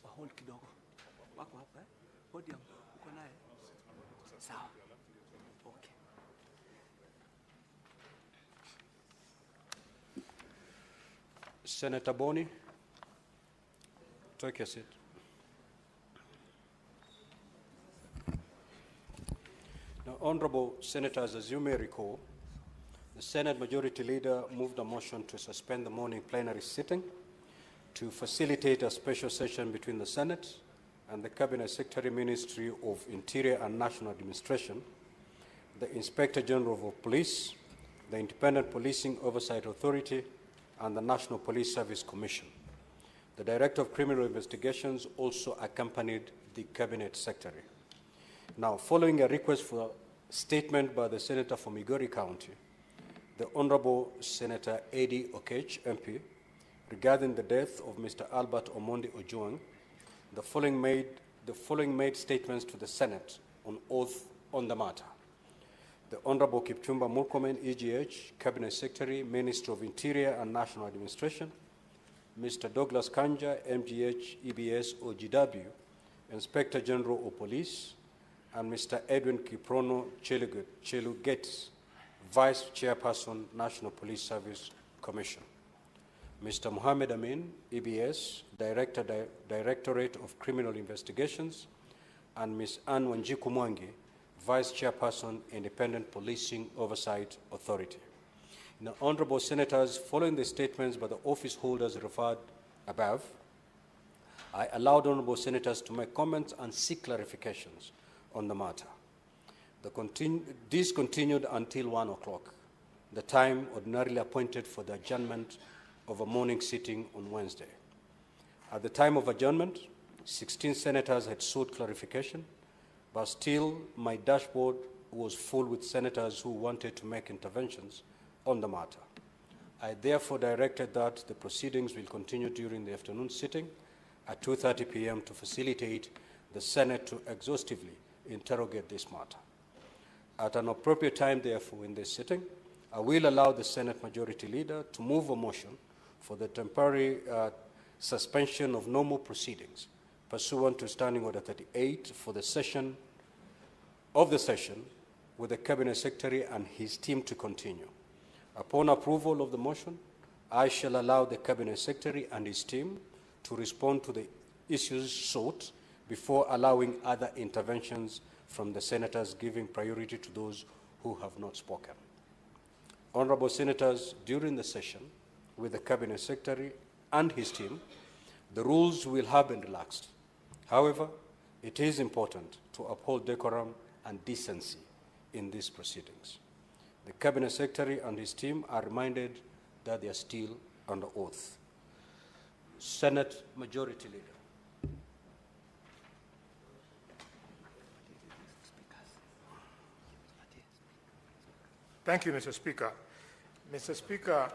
Hold kidogo. Wako hapa Podium uko naye? Sawa. Okay. Senator Boni, take your seat. Now, honorable senators, as you may recall, the Senate Majority Leader moved a motion to suspend the morning plenary sitting to facilitate a special session between the Senate and the Cabinet Secretary Ministry of Interior and National Administration, the Inspector General of Police, the Independent Policing Oversight Authority, and the National Police Service Commission. The Director of Criminal Investigations also accompanied the Cabinet Secretary. Now, following a request for a statement by the Senator from Migori County, the Honorable Senator Eddie Okech, MP, regarding the death of Mr. Albert Omondi Ojwang, the following made statements to the Senate on oath on the matter. The Honorable Kipchumba Murkomen, EGH, Cabinet Secretary, Minister of Interior and National Administration, Mr. Douglas Kanja, MGH, EBS, OGW, Inspector General of Police, and Mr. Edwin Kiprono Chelugetis, Vice Chairperson, National Police Service Commission. Mr. Mohammed Amin, EBS, Directorate of Criminal Investigations, and Ms. Anne Wanjiku Mwangi, Vice Chairperson, Independent Policing Oversight Authority. Now, honorable senators, following the statements by the office holders referred above, I allowed honorable senators to make comments and seek clarifications on the matter. This continued until 1 o'clock, the time ordinarily appointed for the adjournment of a morning sitting on Wednesday. At the time of adjournment, 16 senators had sought clarification, but still my dashboard was full with senators who wanted to make interventions on the matter. I therefore directed that the proceedings will continue during the afternoon sitting at 2:30 p.m. to facilitate the Senate to exhaustively interrogate this matter. At an appropriate time, therefore, in this sitting, I will allow the Senate Majority Leader to move a motion for the temporary suspension of normal proceedings pursuant to Standing Order 38 for the session with the Cabinet Secretary and his team to continue. Upon approval of the motion, I shall allow the Cabinet Secretary and his team to respond to the issues sought before allowing other interventions from the senators, giving priority to those who have not spoken. Honorable senators, during the session with the Cabinet Secretary and his team, the rules will have been relaxed. However, it is important to uphold decorum and decency in these proceedings. The Cabinet Secretary and his team are reminded that they are still under oath. Senate Majority Leader. Thank you, Mr. Speaker. Mr. Speaker,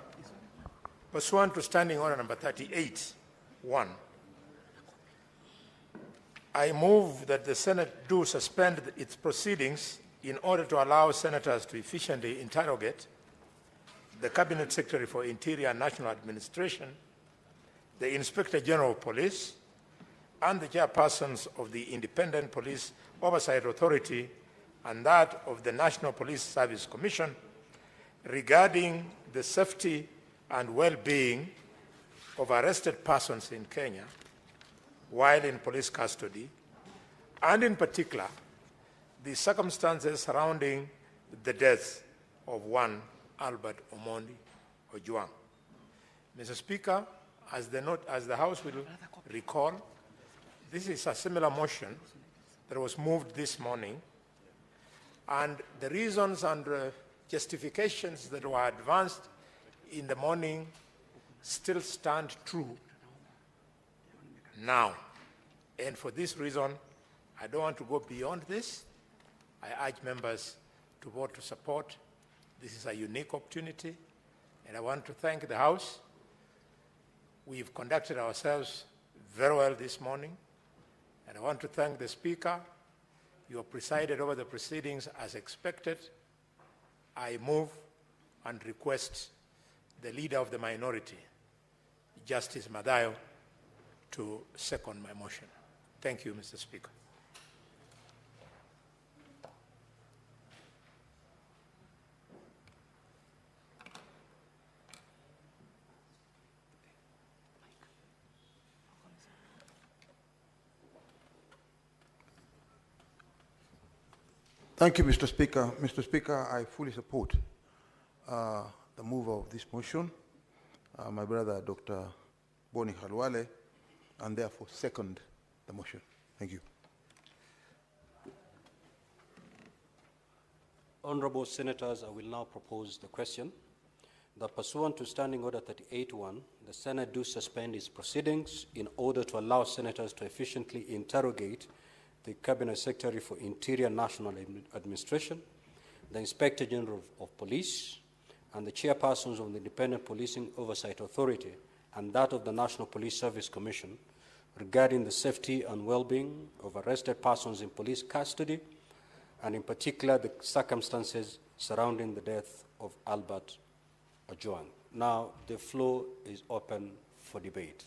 pursuant to Standing Order number 38(1), I move that the Senate do suspend its proceedings in order to allow senators to efficiently interrogate the Cabinet Secretary for Interior and National Administration, the Inspector General of Police, and the chairpersons of the Independent Police Oversight Authority and that of the National Police Service Commission regarding the safety and well-being of arrested persons in Kenya while in police custody, and in particular, the circumstances surrounding the death of one Albert Omondi Ojwang. Mr. Speaker, as the House will recall, this is a similar motion that was moved this morning, and the reasons and justifications that were advanced in the morning still stand true now. And for this reason, I don't want to go beyond this. I urge members to vote to support. This is a unique opportunity, and I want to thank the House. We've conducted ourselves very well this morning, and I want to thank the Speaker. You have presided over the proceedings as expected. I move and request the Leader of the Minority, Justice Mathayo, to second my motion. Thank you, Mr. Speaker. Thank you, Mr. Speaker. Mr. Speaker, I fully support the move of this motion. My brother, Dr. Boni Khalwale, and therefore second the motion. Thank you. Honorable Senators, I will now propose the question that pursuant to Standing Order 38.1, the Senate do suspend its proceedings in order to allow Senators to efficiently interrogate the Cabinet Secretary for Interior National Administration, the Inspector General of Police, and the chairpersons of the Independent Policing Oversight Authority and that of the National Police Service Commission regarding the safety and well-being of arrested persons in police custody, and in particular the circumstances surrounding the death of Albert Ojwang. Now, the floor is open for debate.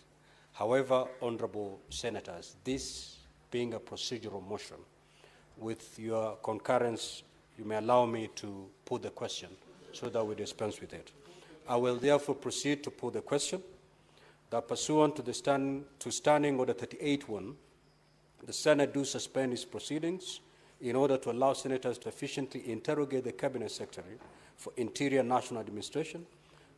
However, Honorable Senators, this being a procedural motion, with your concurrence, you may allow me to put the question so that we dispense with it. I will therefore proceed to put the question that pursuant to Standing Order 38.1, the Senate do suspend its proceedings in order to allow Senators to efficiently interrogate the Cabinet Secretary for Interior National Administration,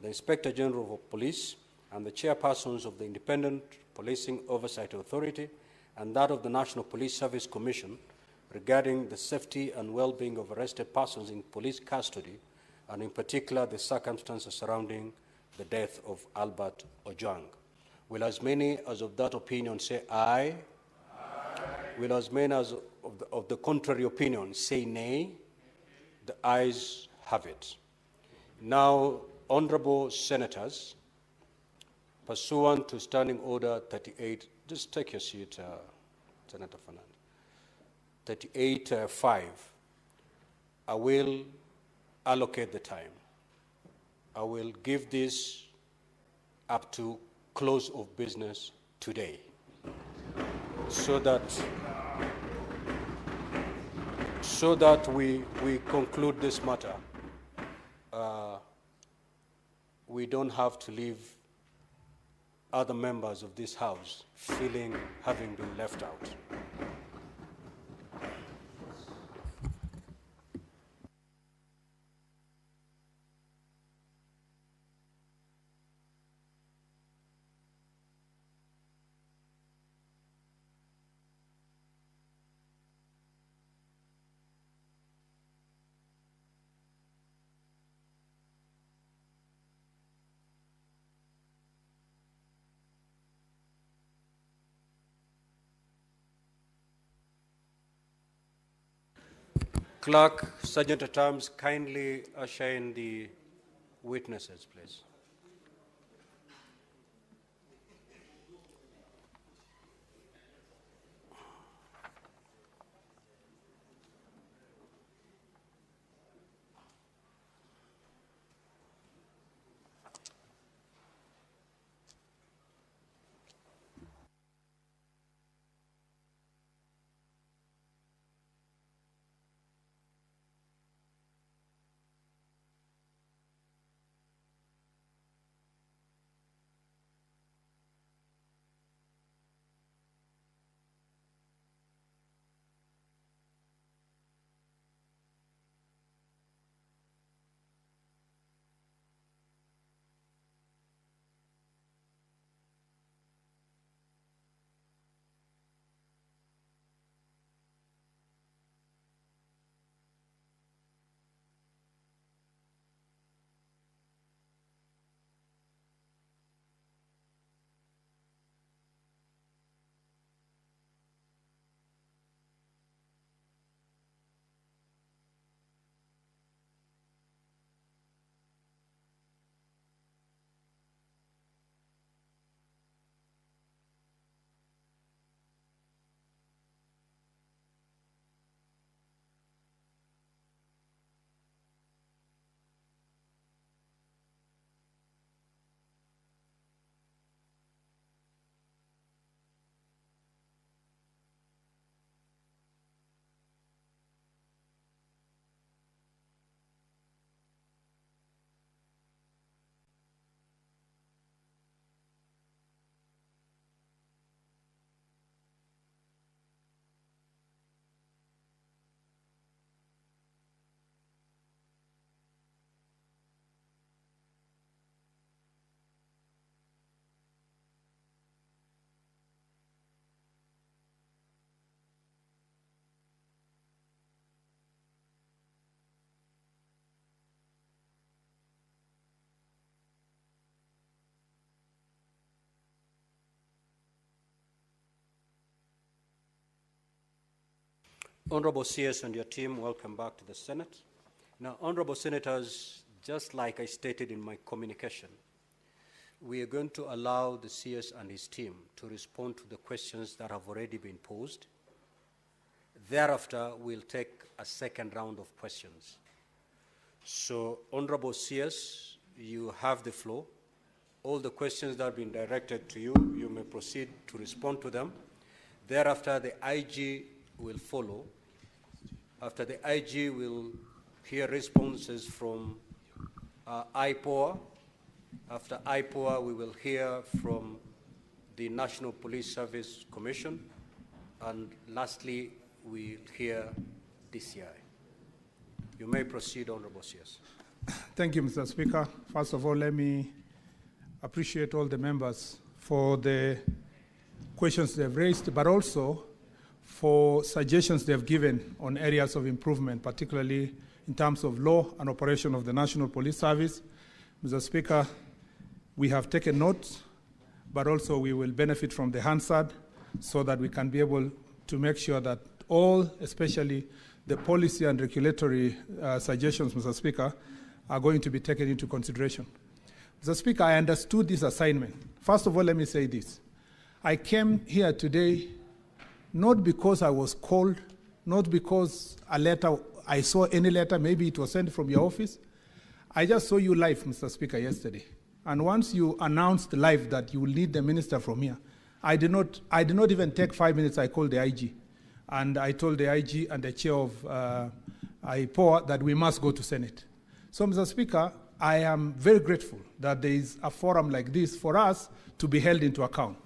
the Inspector General of Police, and the chairpersons of the Independent Policing Oversight Authority and that of the National Police Service Commission regarding the safety and well-being of arrested persons in police custody, and in particular the circumstances surrounding the death of Albert Ojwang. Will as many as of that opinion say aye? Aye. Will as many as of the contrary opinion say nay? The ayes have it. Now, Honorable Senators, pursuant to Standing Order 38, just take your seat, Senator Fernandez. 38.5, I will allocate the time. I will give this up to close of business today so that we conclude this matter. We don't have to leave other members of this House feeling having been left out. Clerk, Sergeant at Arms, kindly usher in the witnesses, please. Honorable CS and your team, welcome back to the Senate. Now, honorable senators, just like I stated in my communication, we are going to allow the CS and his team to respond to the questions that have already been posed. Thereafter, we'll take a second round of questions. So, honorable CS, you have the floor. All the questions that have been directed to you, you may proceed to respond to them. Thereafter, the IG will follow. After the IG will hear responses from IPOA. After IPOA, we will hear from the National Police Service Commission. And lastly, we'll hear DCI. You may proceed, Honorable CS. Thank you, Mr. Speaker. First of all, let me appreciate all the members for the questions they've raised, but also for suggestions they've given on areas of improvement, particularly in terms of law and operation of the National Police Service. Mr. Speaker, we have taken notes, but also we will benefit from the Hansard so that we can be able to make sure that all, especially the policy and regulatory suggestions, Mr. Speaker, are going to be taken into consideration. Mr. Speaker, I understood this assignment. First of all, let me say this. I came here today not because I was called, not because I saw any letter, maybe it was sent from your office. I just saw you live, Mr. Speaker, yesterday. And once you announced live that you will need the minister from here, I did not even take 5 minutes. I called the IG. And I told the IG and the chair of IPOA that we must go to Senate. So, Mr. Speaker, I am very grateful that there is a forum like this for us to be held into account.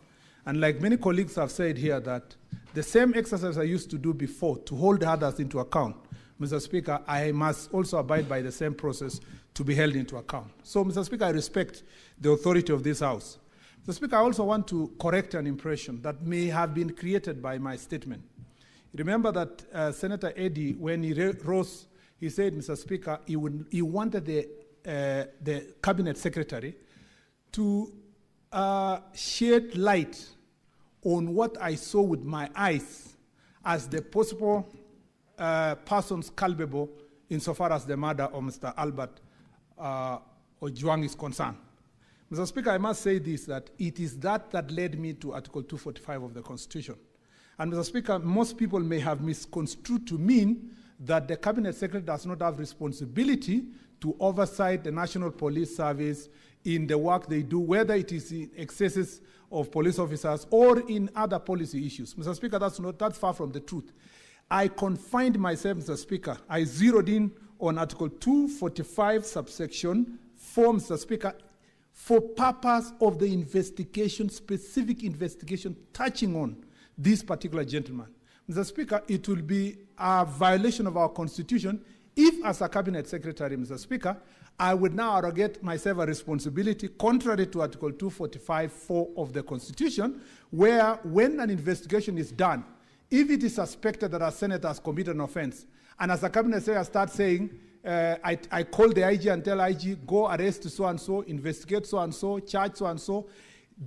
And like many colleagues have said here, that the same exercise I used to do before to hold others into account, Mr. Speaker, I must also abide by the same process to be held into account. So, Mr. Speaker, I respect the authority of this House. Mr. Speaker, I also want to correct an impression that may have been created by my statement. Remember that Senator Eddy, when he rose, he said, Mr. Speaker, he wanted the Cabinet Secretary to shed light on what I saw with my eyes as the possible persons culpable insofar as the murder of Mr. Albert Ojwang is concerned. Mr. Speaker, I must say this, that it is that led me to Article 245 of the Constitution. And Mr. Speaker, most people may have misconstrued to mean that the Cabinet Secretary does not have responsibility to oversight the National Police Service in the work they do, whether it is in excesses of police officers or in other policy issues. Mr. Speaker, that's far from the truth. I confined myself, Mr. Speaker, I zeroed in on Article 245, subsection 4, Mr. Speaker, for purpose of the investigation, specific investigation touching on this particular gentleman. Mr. Speaker, it will be a violation of our Constitution if, as a Cabinet Secretary, Mr. Speaker, I would now arrogate myself a responsibility contrary to Article 245(4) of the Constitution, where when an investigation is done, if it is suspected that a senator has committed an offense, and as a Cabinet Secretary starts saying, I call the IG and tell IG, go arrest so-and-so, investigate so-and-so, charge so-and-so,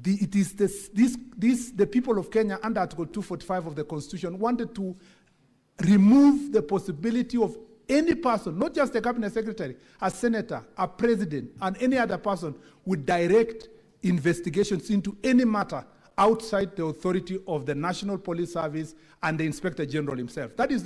the people of Kenya under Article 245 of the Constitution wanted to remove the possibility of any person, not just the Cabinet Secretary, a senator, a president, and any other person would direct investigations into any matter outside the authority of the National Police Service and the Inspector General himself. That is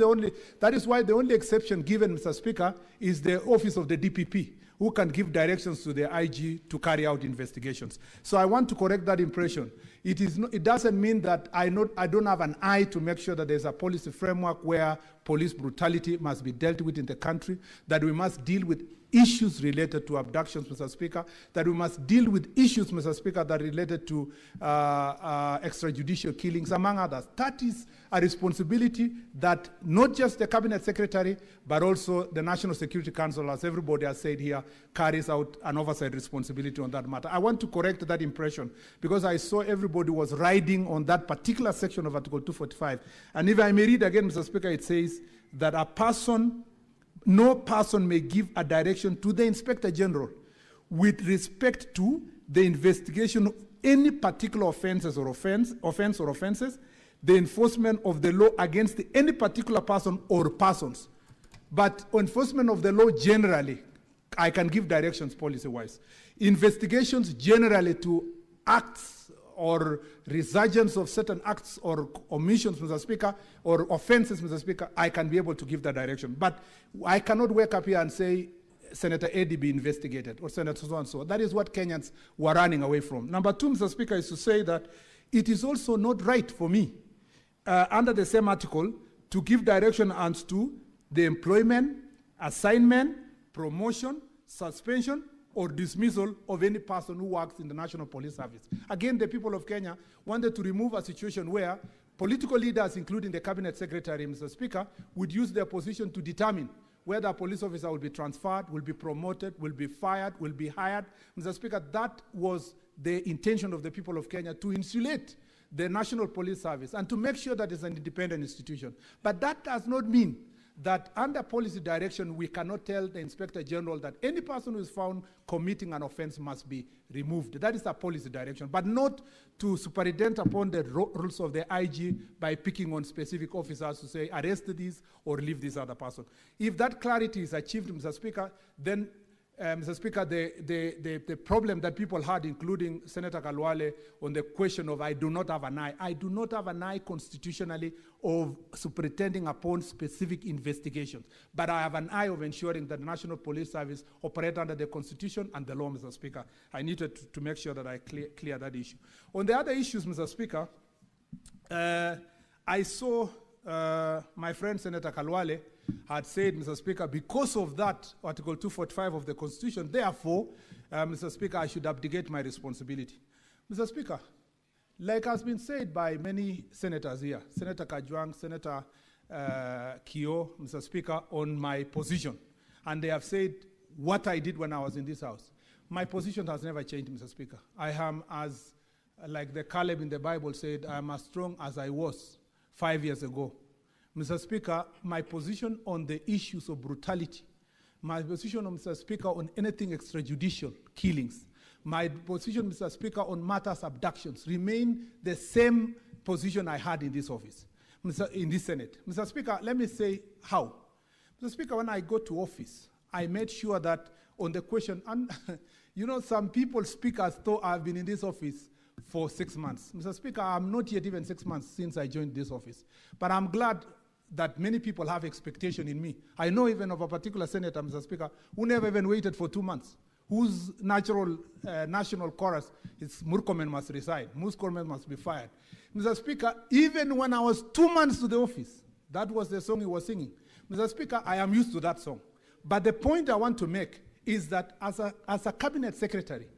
why the only exception given, Mr. Speaker, is the office of the DPP, who can give directions to the IG to carry out investigations. So I want to correct that impression. It doesn't mean that I don't have an eye to make sure that there's a policy framework where police brutality must be dealt with in the country, that we must deal with issues related to abductions, Mr. Speaker, that we must deal with issues, Mr. Speaker, that are related to extrajudicial killings, among others. That is a responsibility that not just the Cabinet Secretary, but also the National Security Council, as everybody has said here, carries out an oversight responsibility on that matter. I want to correct that impression because I saw everybody was riding on that particular section of Article 245. And if I may read again, Mr. Speaker, it says that no person may give a direction to the Inspector General with respect to the investigation of any particular offences or offenses the enforcement of the law against any particular person or persons. But enforcement of the law generally, I can give directions policy-wise. Investigations generally to acts or resurgence of certain acts or omissions, Mr. Speaker, or offenses, Mr. Speaker, I can be able to give that direction. But I cannot wake up here and say, Senator Eddie be investigated, or Senator so-and-so. That is what Kenyans were running away from. Number two, Mr. Speaker, is to say that it is also not right for me, under the same article, to give direction as to the employment, assignment, promotion, suspension, or dismissal of any person who works in the National Police Service. Again, the people of Kenya wanted to remove a situation where political leaders, including the Cabinet Secretary, Mr. Speaker, would use their position to determine whether a police officer will be transferred, will be promoted, will be fired, will be hired. Mr. Speaker, that was the intention of the people of Kenya, to insulate the National Police Service and to make sure that it's an independent institution. But that does not mean that under policy direction, we cannot tell the Inspector General that any person who is found committing an offense must be removed. That is a policy direction, but not to superintend upon the rules of the IG by picking on specific officers to say, arrest this or leave this other person. If that clarity is achieved, Mr. Speaker, then Mr. Speaker, the problem that people had, including Senator Kalwale, on the question of I do not have an eye. I do not have an eye constitutionally of superintending upon specific investigations. But I have an eye of ensuring that the National Police Service operate under the Constitution and the law, Mr. Speaker. I needed to make sure that I clear that issue. On the other issues, Mr. Speaker, I saw my friend Senator Kalwale had said, Mr. Speaker, because of that Article 245 of the Constitution, therefore, Mr. Speaker, I should abdicate my responsibility. Mr. Speaker, like has been said by many senators here, Senator Ojwang, Senator Kio, Mr. Speaker, on my position, and they have said what I did when I was in this House. My position has never changed, Mr. Speaker. I am, as like the Caleb in the Bible said, I am as strong as I was 5 years ago. Mr. Speaker, my position on the issues of brutality, my position, Mr. Speaker, on anything extrajudicial killings, my position, Mr. Speaker, on matters abductions remain the same position I had in this office, in this Senate. Mr. Speaker, let me say how. Mr. Speaker, when I go to office, I made sure that on the question, and you know, some people speak as though I've been in this office for 6 months. Mr. Speaker, I'm not yet even 6 months since I joined this office, but I'm glad that many people have expectation in me. I know even of a particular senator, Mr. Speaker, who never even waited for 2 months, whose natural national chorus is Murkomen must resign, Murkomen must be fired. Mr. Speaker, even when I was 2 months to the office, that was the song he was singing. Mr. Speaker, I am used to that song. But the point I want to make is that as a cabinet secretary,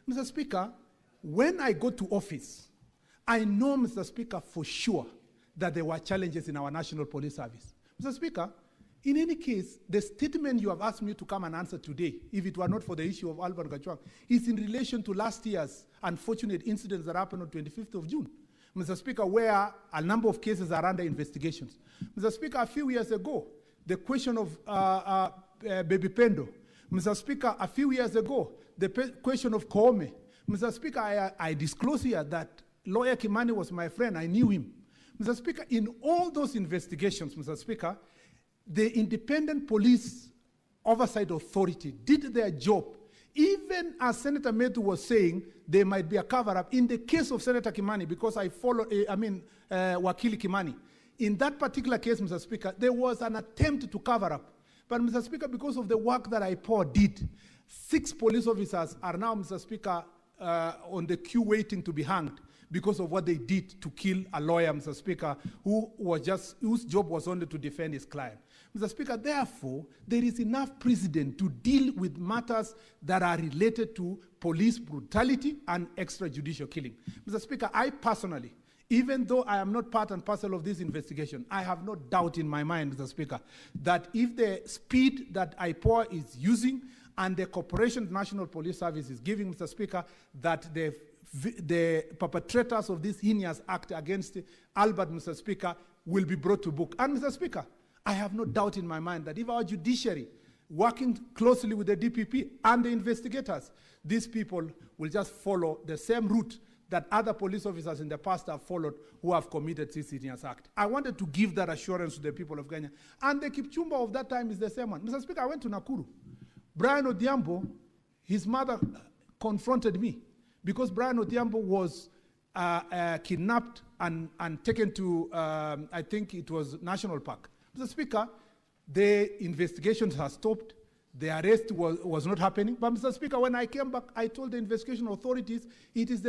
Mr. Speaker, when I go to office, I know, Mr. Speaker, for sure that there were challenges in our National Police Service. Mr. Speaker, in any case, the statement you have asked me to come and answer today, if it were not for the issue of Albert Ojwang, is in relation to last year's unfortunate incidents that happened on 25th of June. Mr. Speaker, where a number of cases are under investigations. Mr. Speaker, a few years ago, the question of Baby Pendo. Mr. Speaker, a few years ago, the question of Koome. Mr. Speaker, I disclose here that lawyer Kimani was my friend. I knew him. Mr. Speaker, in all those investigations, Mr. Speaker, the Independent Police Oversight Authority did their job. Even as Senator Metu was saying, there might be a cover-up. In the case of Senator Kimani, because I follow, Wakili Kimani, in that particular case, Mr. Speaker, there was an attempt to cover up. But, Mr. Speaker, because of the work that IPOA did, 6 police officers are now, Mr. Speaker, on the queue waiting to be hanged because of what they did to kill a lawyer, Mr. Speaker, whose job was only to defend his client. Mr. Speaker, therefore, there is enough precedent to deal with matters that are related to police brutality and extrajudicial killing. Mr. Speaker, I personally, even though I am not part and parcel of this investigation, I have no doubt in my mind, Mr. Speaker, that if the speed that IPOA is using and the cooperation the National Police Service is giving, Mr. Speaker, that the perpetrators of this heinous act against Albert, Mr. Speaker, will be brought to book. And, Mr. Speaker, I have no doubt in my mind that if our judiciary, working closely with the DPP and the investigators, these people will just follow the same route that other police officers in the past have followed who have committed this heinous act. I wanted to give that assurance to the people of Kenya. And the Kipchumba of that time is the same one. Mr. Speaker, I went to Nakuru. Brian Odhiambo, his mother confronted me because Brian Odhiambo was kidnapped and taken to, I think it was National Park. Mr. Speaker, the investigations have stopped. The arrest was not happening. But Mr. Speaker, when I came back, I told the investigation authorities, it's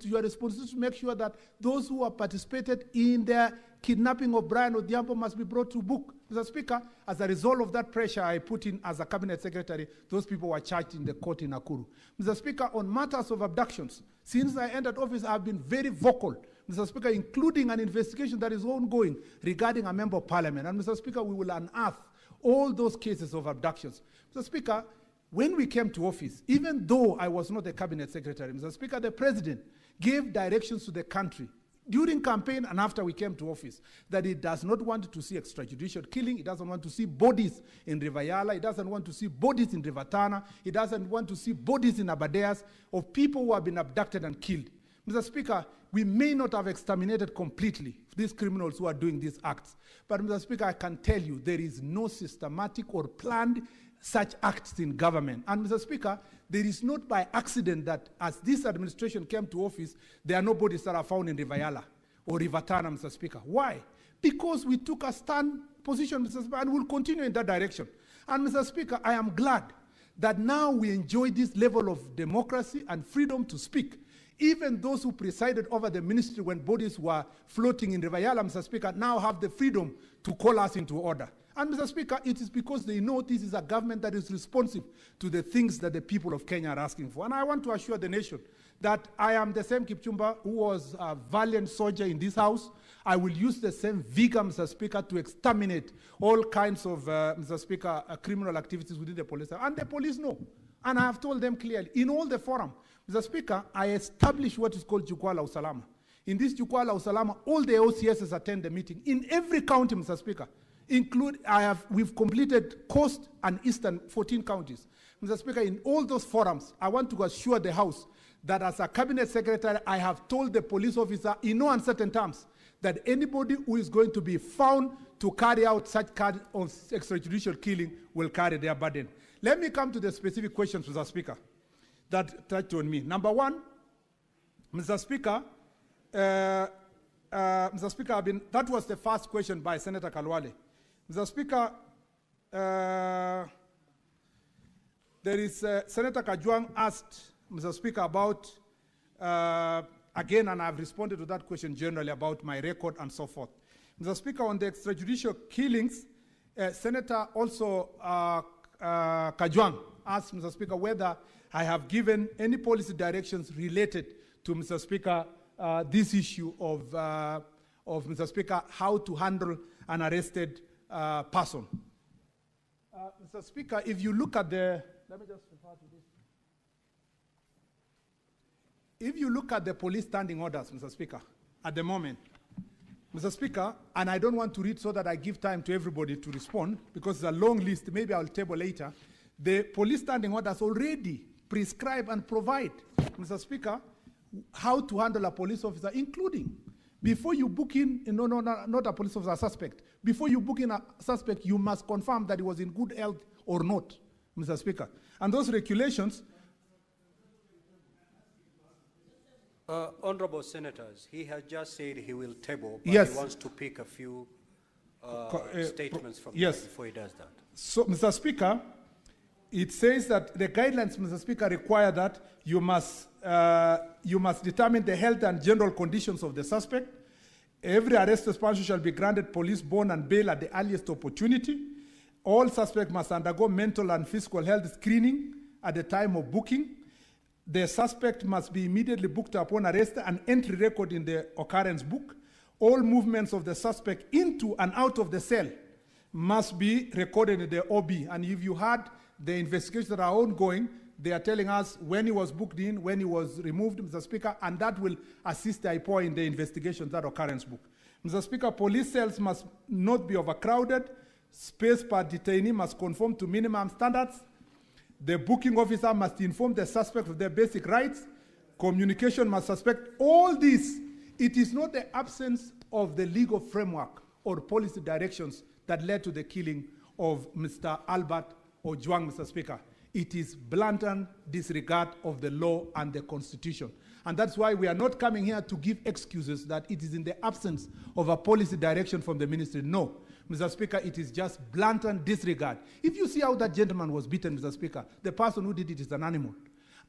your responsibility to make sure that those who have participated in the kidnapping of Brian Odhiambo must be brought to book. Mr. Speaker, as a result of that pressure I put in as a cabinet secretary, those people were charged in the court in Nakuru. Mr. Speaker, on matters of abductions, since I entered office, I have been very vocal, Mr. Speaker, including an investigation that is ongoing regarding a member of parliament. And Mr. Speaker, we will unearth all those cases of abductions. Mr. Speaker, when we came to office, even though I was not a cabinet secretary, Mr. Speaker, the president gave directions to the country during campaign and after we came to office that he does not want to see extrajudicial killing, he doesn't want to see bodies in River Yala, he doesn't want to see bodies in River Tana, he doesn't want to see bodies in Abadeas of people who have been abducted and killed. Mr. Speaker, we may not have exterminated completely these criminals who are doing these acts. But Mr. Speaker, I can tell you there is no systematic or planned such acts in government. And Mr. Speaker, there is not by accident that as this administration came to office, there are no bodies that are found in River Yala or River Tana, Mr. Speaker. Why? Because we took a stand position, Mr. Speaker, and we'll continue in that direction. And Mr. Speaker, I am glad that now we enjoy this level of democracy and freedom to speak. Even those who presided over the ministry when bodies were floating in River Yala, Mr. Speaker, now have the freedom to call us into order. And Mr. Speaker, it is because they know this is a government that is responsive to the things that the people of Kenya are asking for. And I want to assure the nation that I am the same Kipchumba who was a valiant soldier in this house. I will use the same vigor, Mr. Speaker, to exterminate all kinds of, Mr. Speaker, criminal activities within the police. And the police know. And I have told them clearly, in all the forum, Mr. Speaker, I established what is called Jukwaa la Usalama. In this Jukwaa la Usalama, all the OCSs attend the meeting. In every county, Mr. Speaker, we've completed coast and eastern 14 counties. Mr. Speaker, in all those forums, I want to assure the House that as a cabinet secretary, I have told the police officer in no uncertain terms that anybody who is going to be found to carry out such kind of extrajudicial killing will carry their burden. Let me come to the specific questions, Mr. Speaker, that touched on me. Number one, Mr. Speaker, Mr. Speaker, that was the first question by Senator Kalwale. Mr. Speaker, there is Senator Ojwang asked Mr. Speaker about, again, and I've responded to that question generally about my record and so forth. Mr. Speaker, on the extrajudicial killings, Senator also Ojwang asked Mr. Speaker whether I have given any policy directions related to, Mr. Speaker, this issue of Mr. Speaker, how to handle an arrested person. Mr. Speaker, if you look at the, let me just refer to this. If you look at the police standing orders, Mr. Speaker, at the moment, Mr. Speaker, and I don't want to read so that I give time to everybody to respond, because it's a long list, maybe I'll table later. The police standing orders already prescribe and provide, Mr. Speaker, how to handle a police officer, including before you book in, not a police officer, a suspect. Before you book in a suspect, you must confirm that he was in good health or not, Mr. Speaker. And those regulations. Honorable Senators, he has just said he will table, but yes, he wants to pick a few statements from yes, before he does that. So, Mr. Speaker, it says that the guidelines, Mr. Speaker, require that you must determine the health and general conditions of the suspect. Every arrested person shall be granted police bond and bail at the earliest opportunity. All suspects must undergo mental and physical health screening at the time of booking. The suspect must be immediately booked upon arrest and entry record in the occurrence book. All movements of the suspect into and out of the cell must be recorded in the OB. And if you had the investigations that are ongoing, they are telling us when he was booked in, when he was removed, Mr. Speaker, and that will assist the IPOA in the investigation, that occurrence book. Mr. Speaker, police cells must not be overcrowded. Space per detainee must conform to minimum standards. The booking officer must inform the suspect of their basic rights. Communication must suspect all this. It is not the absence of the legal framework or policy directions that led to the killing of Mr. Albert Ojwang, Mr. Speaker. It is blatant disregard of the law and the Constitution. And that's why we are not coming here to give excuses that it is in the absence of a policy direction from the ministry. No, Mr. Speaker, it is just blatant disregard. If you see how that gentleman was beaten, Mr. Speaker, the person who did it is an animal.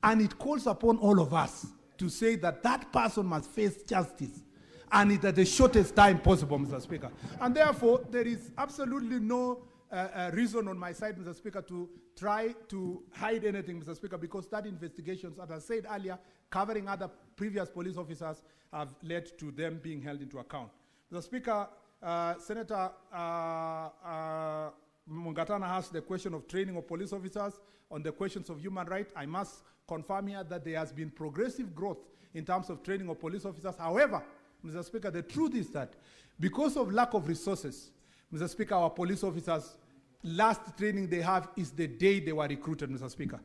And it calls upon all of us to say that that person must face justice, and it at the shortest time possible, Mr. Speaker. And therefore, there is absolutely no reason on my side, Mr. Speaker, to try to hide anything, Mr. Speaker, because that investigations, as I said earlier, covering other previous police officers have led to them being held into account. Mr. Speaker, Senator Mungatana asked the question of training of police officers on the questions of human rights. I must confirm here that there has been progressive growth in terms of training of police officers. However, Mr. Speaker, the truth is that because of lack of resources, Mr. Speaker, our police officers, last training they have is the day they were recruited, Mr. Speaker.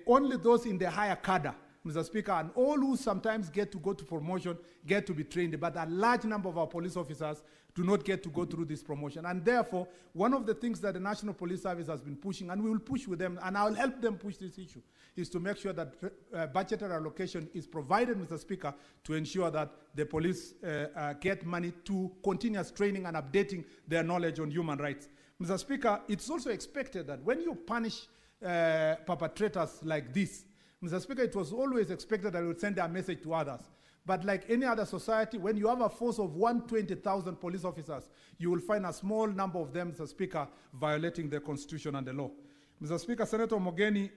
Only those in the higher cadre, Mr. Speaker, and all who sometimes get to go to promotion get to be trained, but a large number of our police officers do not get to go through this promotion. And therefore, one of the things that the National Police Service has been pushing, and we will push with them, and I'll help them push this issue, is to make sure that budgetary allocation is provided, Mr. Speaker, to ensure that the police get money to continuous training and updating their knowledge on human rights. Mr. Speaker, it's also expected that when you punish perpetrators like this, Mr. Speaker, it was always expected that we would send a message to others. But like any other society, when you have a force of 120,000 police officers, you will find a small number of them, Mr. Speaker, violating the Constitution and the law. Mr. Speaker, Senator Mogeni,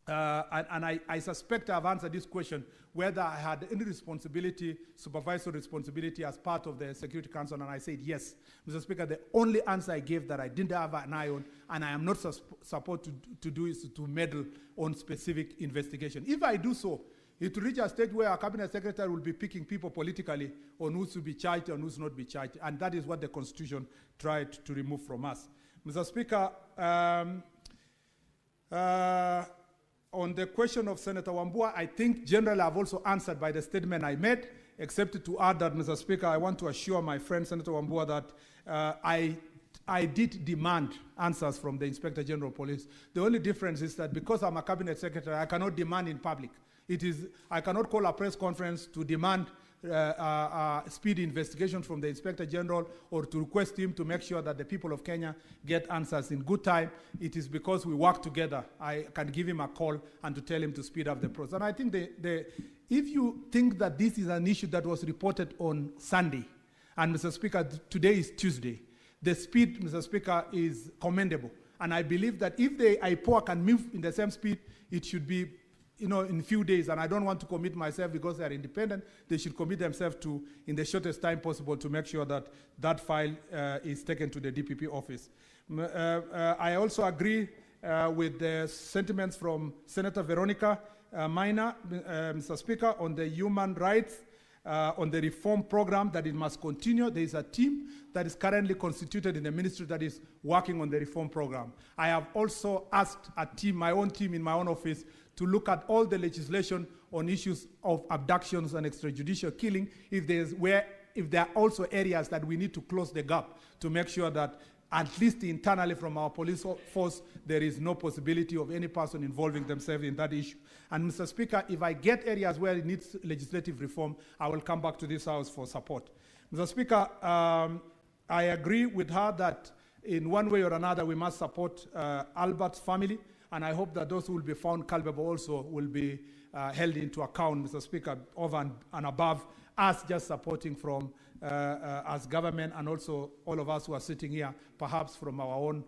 I suspect I've answered this question, whether I had any responsibility, supervisory responsibility as part of the Security Council, and I said yes. Mr. Speaker, the only answer I gave that I didn't have an eye on, and I am not supposed to do, is to meddle on specific investigation. If I do so, it will reach a stage where our cabinet secretary will be picking people politically on who's to be charged and who's not be charged, and that is what the Constitution tried to remove from us. Mr. Speaker, on the question of Senator Wambua, I think generally I've also answered by the statement I made, except to add that, Mr. Speaker, I want to assure my friend Senator Wambua that I did demand answers from the Inspector General of Police. The only difference is that because I'm a cabinet secretary, I cannot demand in public. I cannot call a press conference to demand speedy investigation from the Inspector General or to request him to make sure that the people of Kenya get answers in good time. It is because we work together. I can give him a call and to tell him to speed up the process. And I think if you think that this is an issue that was reported on Sunday, and Mr. Speaker, today is Tuesday, the speed, Mr. Speaker, is commendable. And I believe that if the IPOA can move in the same speed, it should be in few days, and I don't want to commit myself because they are independent. They should commit themselves to, in the shortest time possible, to make sure that that file is taken to the DPP office. I also agree with the sentiments from Senator Veronica Maina, Mr. Speaker, on the human rights, on the reform program, that it must continue. There is a team that is currently constituted in the ministry that is working on the reform program. I have also asked a team, my own team in my own office, to look at all the legislation on issues of abductions and extrajudicial killing, if there are also areas that we need to close the gap to make sure that at least internally from our police force, there is no possibility of any person involving themselves in that issue. And Mr. Speaker, if I get areas where it needs legislative reform, I will come back to this House for support. Mr. Speaker, I agree with her that in one way or another we must support Albert's family, and I hope that those who will be found culpable also will be held into account, Mr. Speaker, over and above us just supporting from as government, and also all of us who are sitting here, perhaps from our own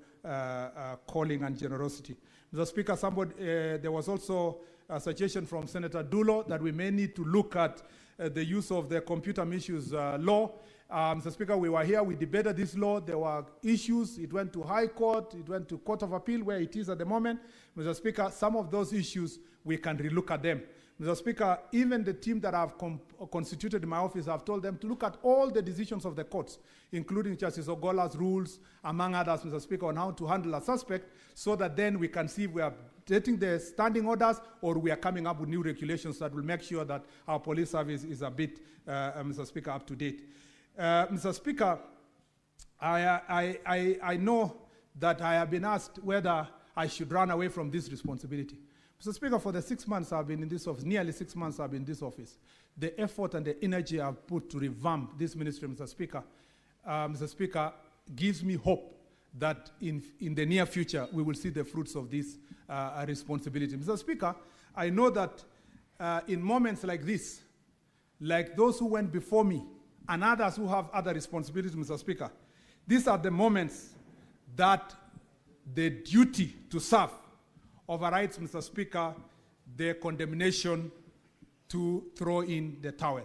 calling and generosity. Mr. Speaker, there was also a suggestion from Senator Dulo that we may need to look at the use of the computer misuse law. Mr. Speaker, we were here, we debated this law, there were issues, it went to High Court, it went to Court of Appeal, where it is at the moment. Mr. Speaker, some of those issues, we can relook at them. Mr. Speaker, even the team that I've constituted in my office, I've told them to look at all the decisions of the courts, including Justice Ogola's rules, among others, Mr. Speaker, on how to handle a suspect, so that then we can see if we have updating the standing orders, or we are coming up with new regulations that will make sure that our police service is a bit, Mr. Speaker, up to date. Mr. Speaker, I know that I have been asked whether I should run away from this responsibility. Mr. Speaker, for the 6 months I've been in this office, nearly 6 months I've been in this office, the effort and the energy I've put to revamp this ministry, Mr. Speaker, gives me hope that in the near future we will see the fruits of this responsibility. Mr. Speaker, I know that in moments like this, like those who went before me and others who have other responsibilities, Mr. Speaker, these are the moments that the duty to serve overrides, Mr. Speaker, the condemnation to throw in the towel.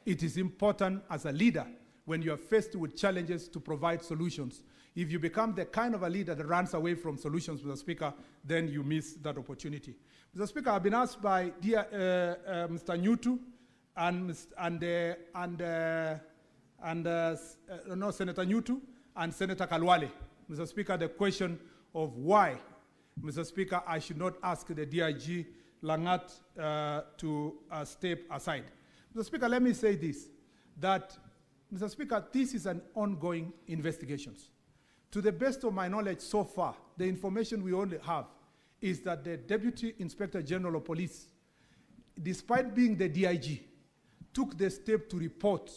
It is important as a leader, when you are faced with challenges, to provide solutions. If you become the kind of a leader that runs away from solutions, Mr. Speaker, then you miss that opportunity. Mr. Speaker, I've been asked by dear Mr. Nyutu and Senator Nyutu and Senator Kalwale, Mr. Speaker, the question of why, Mr. Speaker, I should not ask the DIG Langat to step aside. Mr. Speaker, let me say this, that, Mr. Speaker, this is an ongoing investigation. To the best of my knowledge so far, the information we only have is that the Deputy Inspector General of Police, despite being the DIG, took the step to report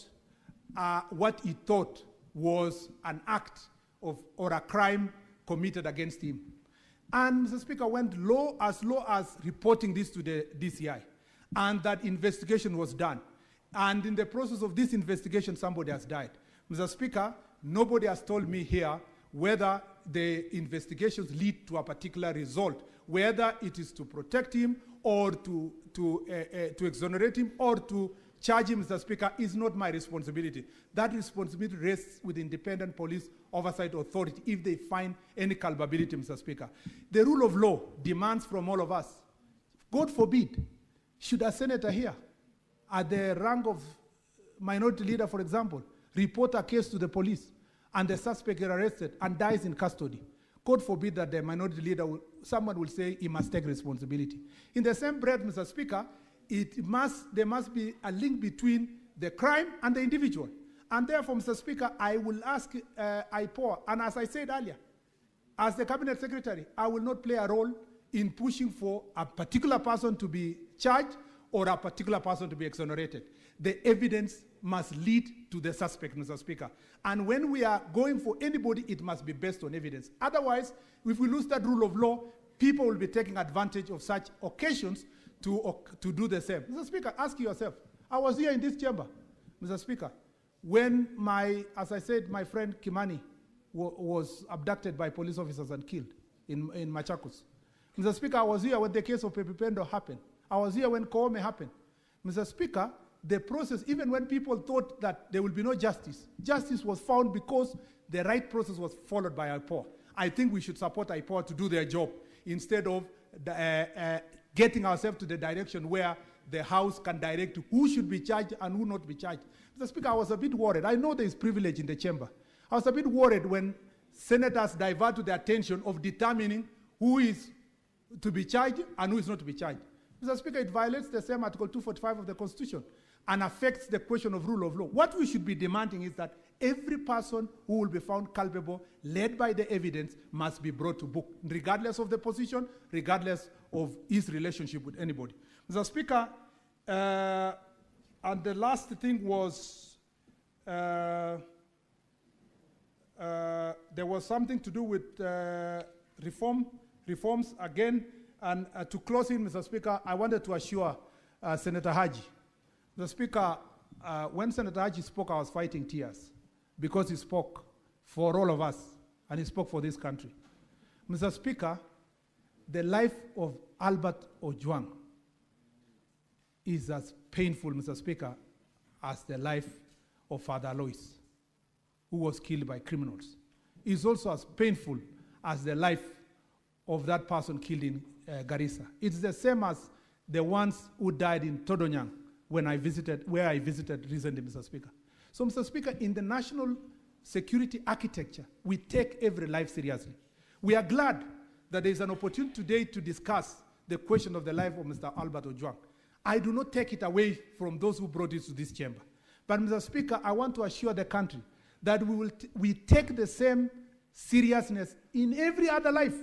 what he thought was an act of, or a crime committed against him. And Mr. Speaker, went low as reporting this to the DCI. And that investigation was done. And in the process of this investigation, somebody has died. Mr. Speaker, nobody has told me here whether the investigations lead to a particular result, whether it is to protect him or to exonerate him or to charge him, Mr. Speaker, is not my responsibility. That responsibility rests with independent police oversight authority if they find any culpability, Mr. Speaker. The rule of law demands from all of us, God forbid, should a senator here, at the rank of minority leader, for example, report a case to the police and the suspect is arrested and dies in custody, God forbid that the minority leader, someone will say he must take responsibility. In the same breath, Mr. Speaker, there must be a link between the crime and the individual. And therefore, Mr. Speaker, I will ask IPOA, and as I said earlier, as the Cabinet Secretary, I will not play a role in pushing for a particular person to be charged or a particular person to be exonerated. The evidence must lead to the suspect, Mr. Speaker. And when we are going for anybody, it must be based on evidence. Otherwise, if we lose that rule of law, people will be taking advantage of such occasions to do the same. Mr. Speaker, ask yourself. I was here in this chamber, Mr. Speaker, when as I said, my friend Kimani was abducted by police officers and killed in Machakos. Mr. Speaker, I was here when the case of Pepe Pendo happened. I was here when Koome happened. Mr. Speaker, the process, even when people thought that there will be no justice, justice was found because the right process was followed by IPOA. I think we should support IPOA to do their job instead of getting ourselves to the direction where the House can direct who should be charged and who not be charged. Mr. Speaker, I was a bit worried. I know there is privilege in the chamber. I was a bit worried when senators divert to the attention of determining who is to be charged and who is not to be charged. Mr. Speaker, it violates the same Article 245 of the Constitution and affects the question of rule of law. What we should be demanding is that every person who will be found culpable, led by the evidence, must be brought to book, regardless of the position, regardless of his relationship with anybody. Mr. Speaker, and the last thing was, there was something to do with reforms again. And to close in, Mr. Speaker, I wanted to assure Senator Haji. Mr. Speaker, when Senator Haji spoke, I was fighting tears because he spoke for all of us and he spoke for this country. Mr. Speaker, the life of Albert Ojwang is as painful, Mr. Speaker, as the life of Father Alois, who was killed by criminals. It's also as painful as the life of that person killed in Garissa. It's the same as the ones who died in Todonyang where I visited recently, Mr. Speaker. So, Mr. Speaker, in the national security architecture, we take every life seriously. We are glad that there is an opportunity today to discuss the question of the life of Mr. Albert Ojwang. I do not take it away from those who brought it to this chamber. But, Mr. Speaker, I want to assure the country that we take the same seriousness in every other life,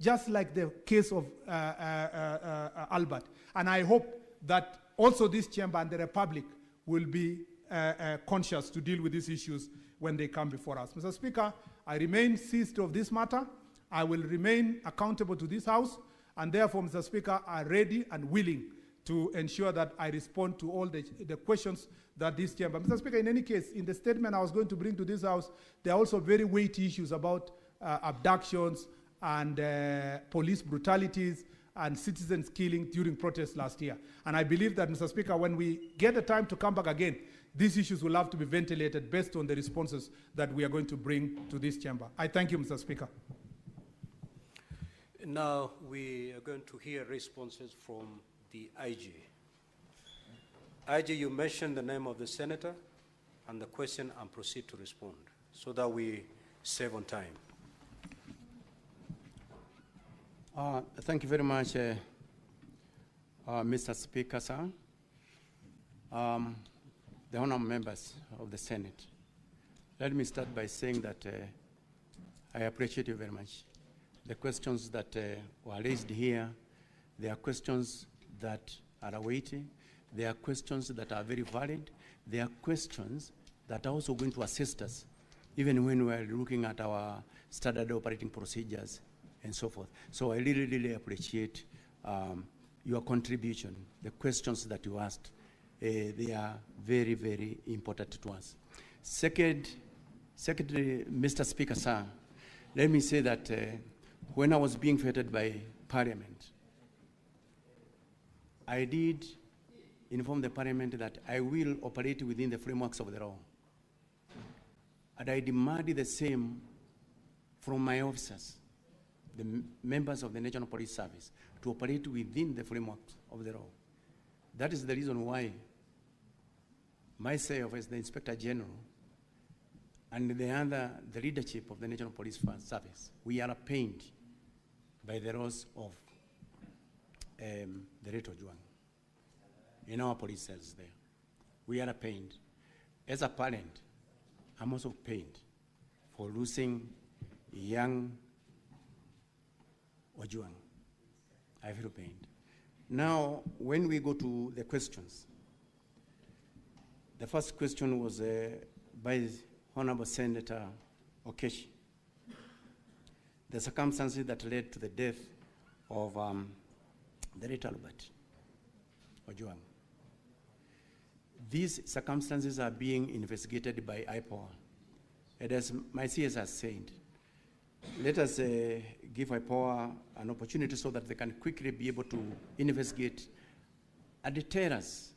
just like the case of Albert. And I hope that also this chamber and the Republic will be conscious to deal with these issues when they come before us. Mr. Speaker, I remain seized of this matter. I will remain accountable to this House, and therefore, Mr. Speaker, I'm ready and willing to ensure that I respond to all the questions that this chamber. Mr. Speaker, in any case, in the statement I was going to bring to this House, there are also very weighty issues about abductions and police brutalities and citizens killing during protests last year. And I believe that, Mr. Speaker, when we get the time to come back again, these issues will have to be ventilated based on the responses that we are going to bring to this chamber. I thank you, Mr. Speaker. Now we are going to hear responses from the IG. IG, you mentioned the name of the senator and the question and proceed to respond so that we save on time. Thank you very much, Mr. Speaker, sir. The honorable members of the Senate, let me start by saying that I appreciate you very much. The questions that were raised here, they are questions that are weighty. They are questions that are very valid. They are questions that are also going to assist us, even when we are looking at our standard operating procedures and so forth. So I really, really appreciate your contribution, the questions that you asked. They are very, very important to us. Secondly, Mr. Speaker, sir, let me say that when I was being vetted by Parliament, I did inform the Parliament that I will operate within the frameworks of the law. And I demanded the same from my officers, the members of the National Police Service, to operate within the frameworks of the law. That is the reason why myself as the Inspector General and the leadership of the National Police Service, we are pained by the loss of the late Ojwang in our police cells there. We are pained. As a parent, I'm also pained for losing young Ojwang. I feel pained. Now, when we go to the questions, the first question was by Honorable Senator Okeshi. The circumstances that led to the death of the late Albert Ojwang. These circumstances are being investigated by IPOA. And as my CS has said, let us give IPOA an opportunity so that they can quickly be able to investigate and tell us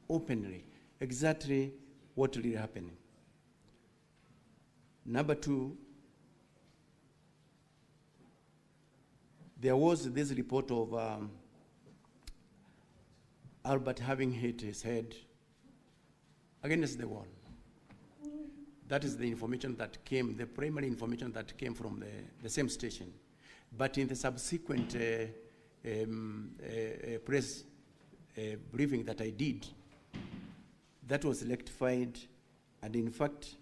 openly exactly what really happened. Number two, there was this report of Albert having hit his head against the wall. That is the information that came, the primary information that came from the same station. But in the subsequent press briefing that I did, that was rectified, and in fact,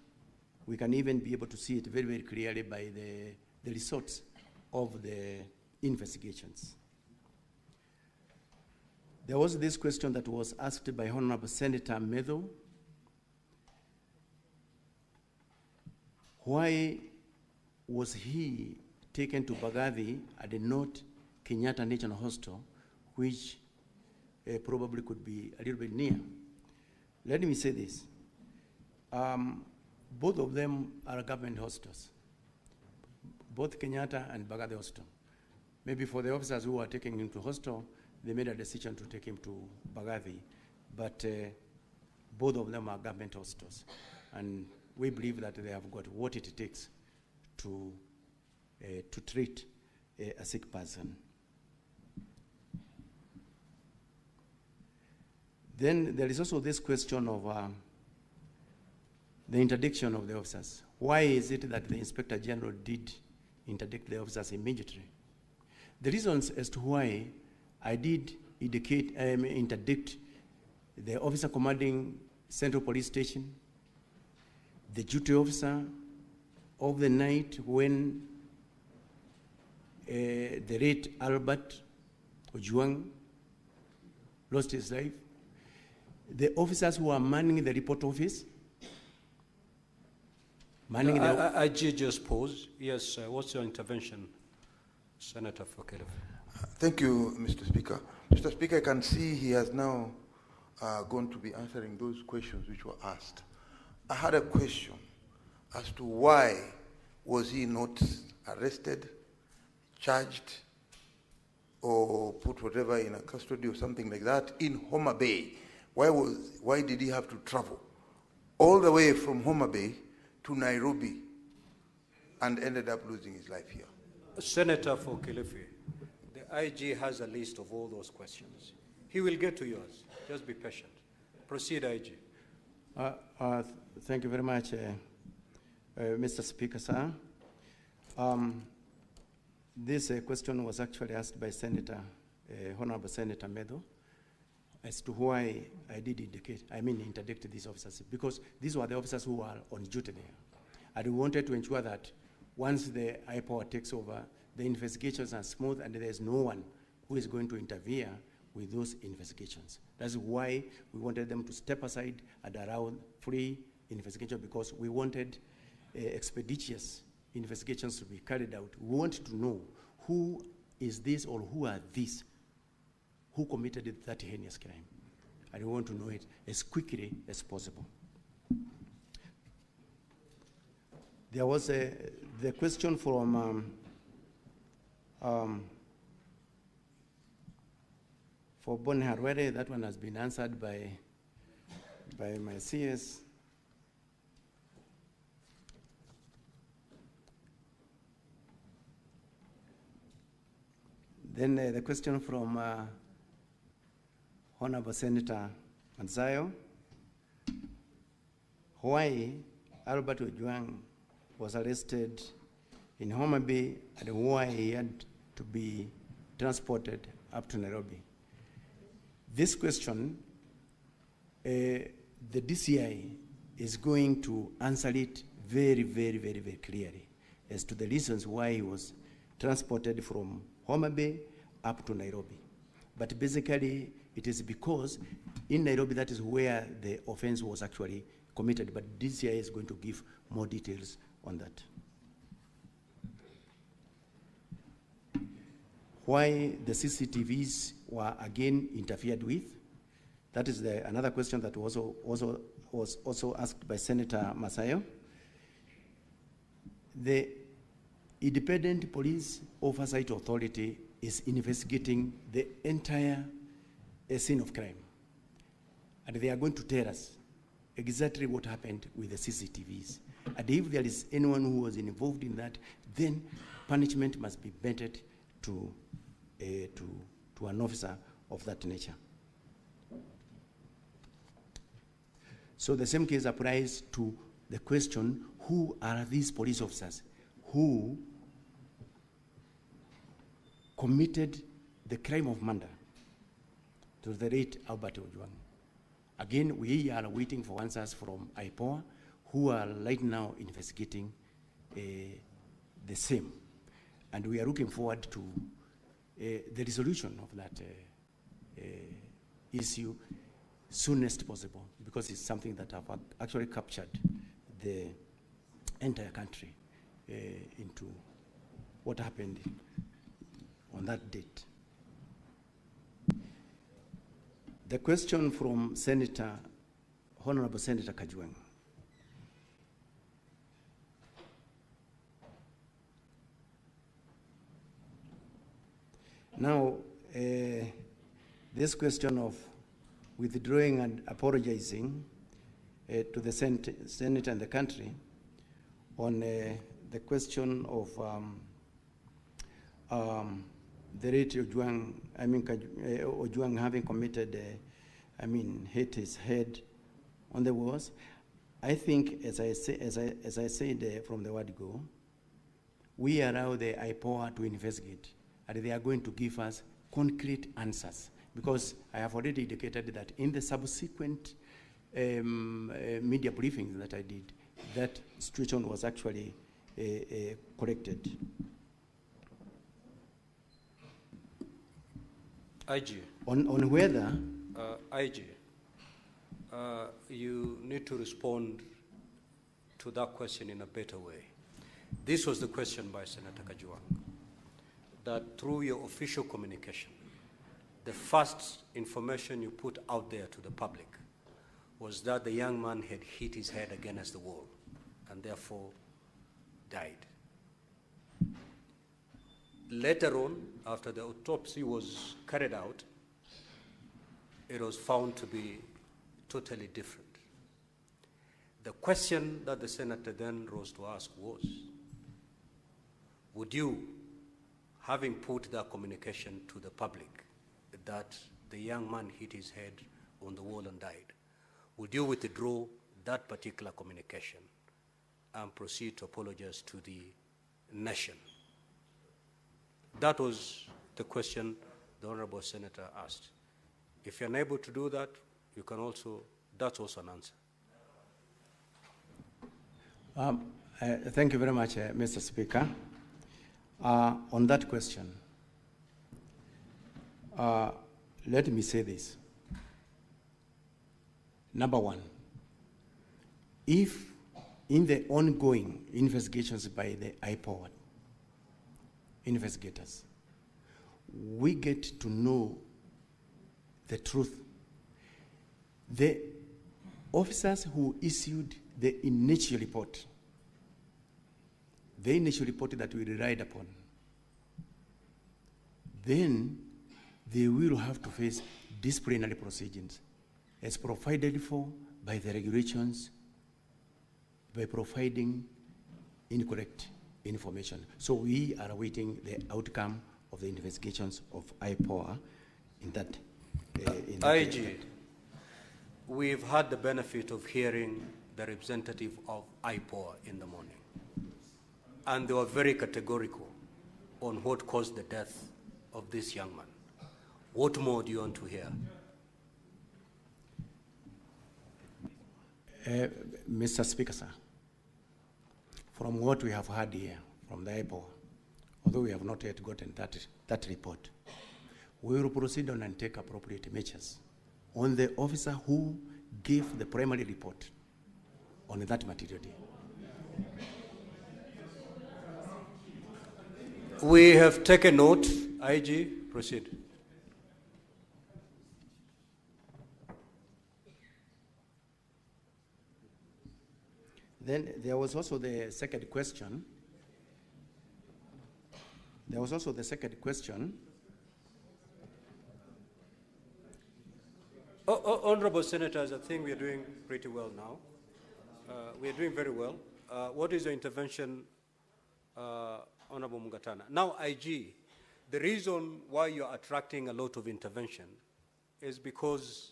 we can even be able to see it very, very clearly by the results of the investigations. There was this question that was asked by Honorable Senator Medho. Why was he taken to Bagathi and not Kenyatta National Hospital, which probably could be a little bit near? Let me say this. Both of them are government hospitals, both Kenyatta and Bagathi Hospital. Maybe for the officers who are taking him to hospital, they made a decision to take him to Bagathi, but both of them are government hospitals. And we believe that they have got what it takes to treat a sick person. Then there is also this question of the interdiction of the officers. Why is it that the Inspector General did interdict the officers immediately? The reasons as to why I did interdict the officer commanding Central Police Station, the duty officer of the night when the late Albert Ojwang lost his life, the officers who are manning the report office, manning the... IG just pause. Yes, what's your intervention, Senator Fokelefe? Thank you, Mr. Speaker. Mr. Speaker, I can see he has now going to be answering those questions which were asked. I had a question as to why was he not arrested, charged, or put whatever in a custody or something like that in Homa Bay. Why did he have to travel all the way from Homa Bay to Nairobi and ended up losing his life here? Senator Fokelefe, the IG has a list of all those questions. He will get to yours. Just be patient. Proceed, IG. Thank you very much, Mr. Speaker, sir. This question was actually asked by Honorable Senator Medo, as to why I did interdict these officers, because these were the officers who were on duty there. And we wanted to ensure that once the IPOA takes over, the investigations are smooth and there's no one who is going to interfere with those investigations. That's why we wanted them to step aside and allow free investigation, because we wanted expeditious investigations to be carried out. We wanted to know who is this or who are these who committed that heinous crime. And we want to know it as quickly as possible. There was the question from for Boni Harwere. That one has been answered by my CS. Then the question from Honorable Senator Manzayo, why Albert Ojwang was arrested in Homa Bay and why he had to be transported up to Nairobi. This question, the DCI is going to answer it very, very, very, very clearly as to the reasons why he was transported from Homa Bay up to Nairobi. But basically, it is because in Nairobi, that is where the offense was actually committed, but DCI is going to give more details on that. Why the CCTVs were again interfered with, that is another question that was also asked by Senator Masayo. The Independent Police Oversight Authority is investigating the entire scene of crime. And they are going to tell us exactly what happened with the CCTVs. And if there is anyone who was involved in that, then punishment must be meted to an officer of that nature. So the same case applies to the question, who are these police officers who committed the crime of murder to the late Albert Ojwang? Again, we are waiting for answers from IPOA, who are right now investigating the same. And we are looking forward to the resolution of that issue soonest possible, because it's something that have actually captured the entire country into what happened on that date. The question from Honorable Senator Ojwang. Now, this question of withdrawing and apologizing to the Senate and the country on the question of the late Ojwang, Ojwang having committed, hit his head on the walls. I think, as I said from the word go, we allow the IPOA to investigate and they are going to give us concrete answers. Because I have already indicated that in the subsequent media briefings that I did, that situation was actually corrected. IG. On whether... IG, you need to respond to that question in a better way. This was the question by Senator Ojwang, that through your official communication, the first information you put out there to the public was that the young man had hit his head against the wall and therefore died. Later on, after the autopsy was carried out, it was found to be totally different. The question that the senator then rose to ask was, would you, having put that communication to the public that the young man hit his head on the wall and died, would you withdraw that particular communication and proceed to apologize to the nation? That was the question the Honorable Senator asked. If you're unable to do that, you can also, that's also an answer. Thank you very much, Mr. Speaker. On that question, let me say this. Number one, if in the ongoing investigations by the IPOA investigators, we get to know the truth, the officers who issued the initial report that we relied upon, then they will have to face disciplinary proceedings as provided for by the regulations by providing incorrect information. So we are awaiting the outcome of the investigations of IPOA in that. IG, we've had the benefit of hearing the representative of IPOA in the morning, and they were very categorical on what caused the death of this young man. What more do you want to hear? Mr. Speaker, sir, from what we have heard here from the IPOA, although we have not yet gotten that report, we will proceed on and take appropriate measures on the officer who gave the primary report on that material day. We have taken note. IG, proceed. Then there was also the second question. Honorable Senators, I think we are doing pretty well now. We are doing very well. What is your intervention, Honorable Mungatana? Now, IG, the reason why you're attracting a lot of intervention is because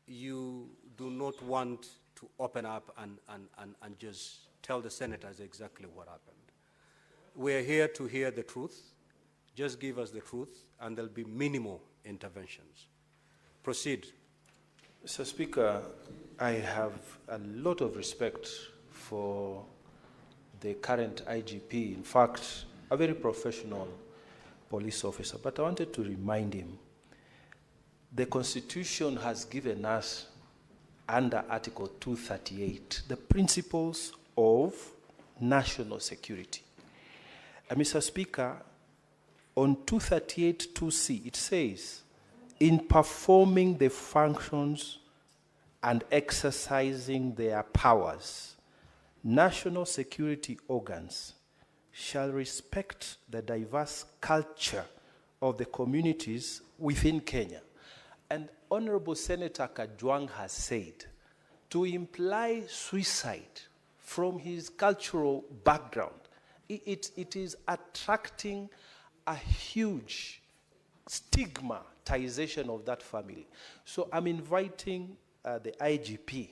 you do not want to open up and just tell the senators exactly what happened. We're here to hear the truth. Just give us the truth, and there'll be minimal interventions. Proceed. Mr. Speaker, I have a lot of respect for the current IGP. In fact, a very professional police officer. But I wanted to remind him, the Constitution has given us, under Article 238, the principles of national security. And Mr. Speaker, on 238(2)(c, it says, in performing the functions and exercising their powers, national security organs shall respect the diverse culture of the communities within Kenya. And Honorable Senator Ojwang has said, to imply suicide from his cultural background, it is attracting a huge stigmatization of that family. So I'm inviting the IGP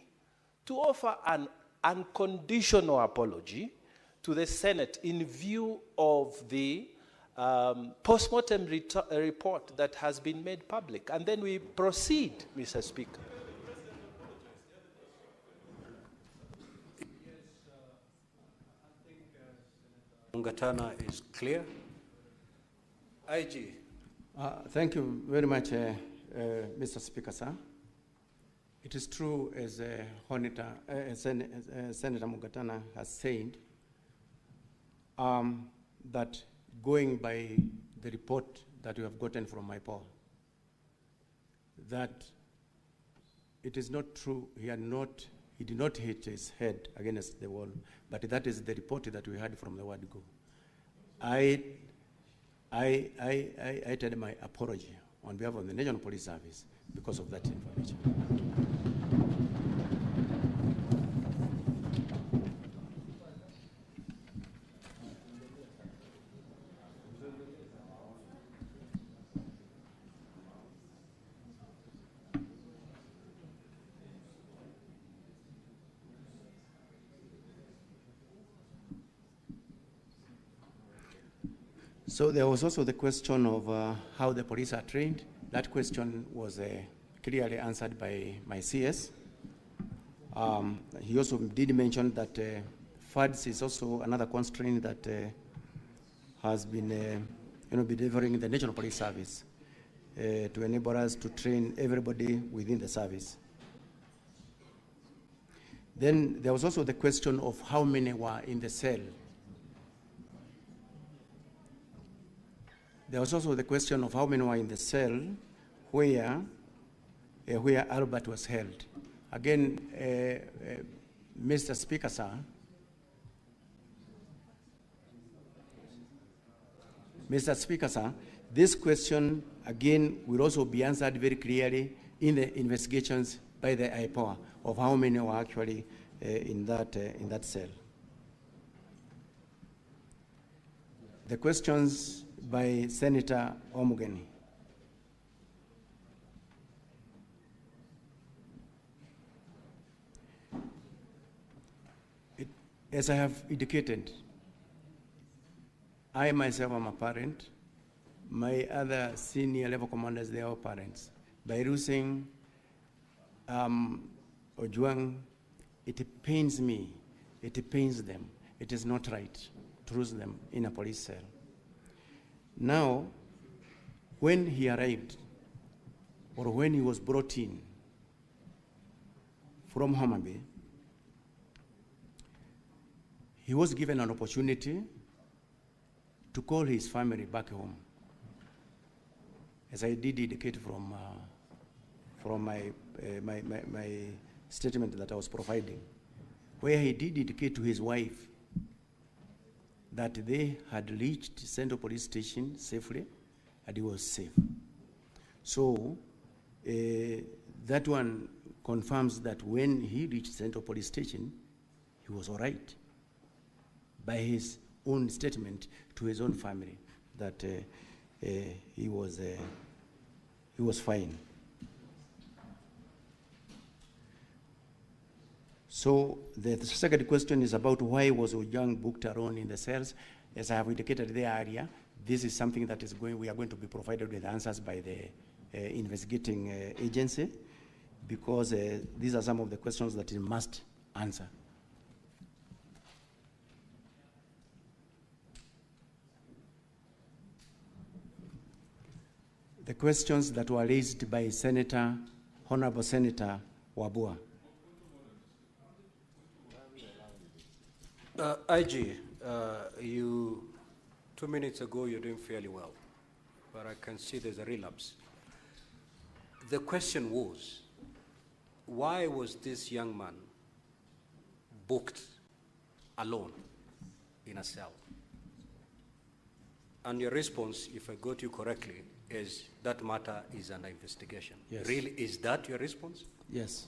to offer an unconditional apology to the Senate in view of the post-mortem report that has been made public, and then we proceed, Mr. Speaker. Mungatana is clear. IG. Thank you very much, Mr. Speaker, sir. It is true, as Senator Mungatana has said, that going by the report that we have gotten from my poll, that it is not true, he did not hit his head against the wall, but that is the report that we had from the word go. I tell my apology on behalf of the National Police Service because of that information. So there was also the question of how the police are trained. That question was clearly answered by my CS. He also did mention that funds is also another constraint that has been delivering the National Police Service to enable us to train everybody within the service. Then there was also the question of how many were in the cell. There was also the question of how many were in the cell where Albert was held. Again, Mr. Speaker, sir, this question, again, will also be answered very clearly in the investigations by the IPOA of how many were actually in that cell. The questions by Senator Omugeni. As I have indicated, I myself am a parent. My other senior level commanders, they are all parents. By losing Ojwang, it pains me, it pains them. It is not right to lose them in a police cell. Now, when he arrived, or when he was brought in from Hamabe, he was given an opportunity to call his family back home, as I did indicate from my statement that I was providing, where he did indicate to his wife that they had reached Central Police Station safely and he was safe. So that one confirms that when he reached Central Police Station, he was all right, by his own statement to his own family, that he was fine. So the second question is about why was Ojwang booked alone in the cells. As I have indicated there earlier, this is something that we are going to be provided with answers by the investigating agency, because these are some of the questions that it must answer. The questions that were raised by Honorable Senator Wabua. IG, you 2 minutes ago you're doing fairly well, but I can see there's a relapse. The question was, why was this young man booked alone in a cell? And your response, if I got you correctly, is that matter is under investigation. Yes. Really, is that your response? Yes.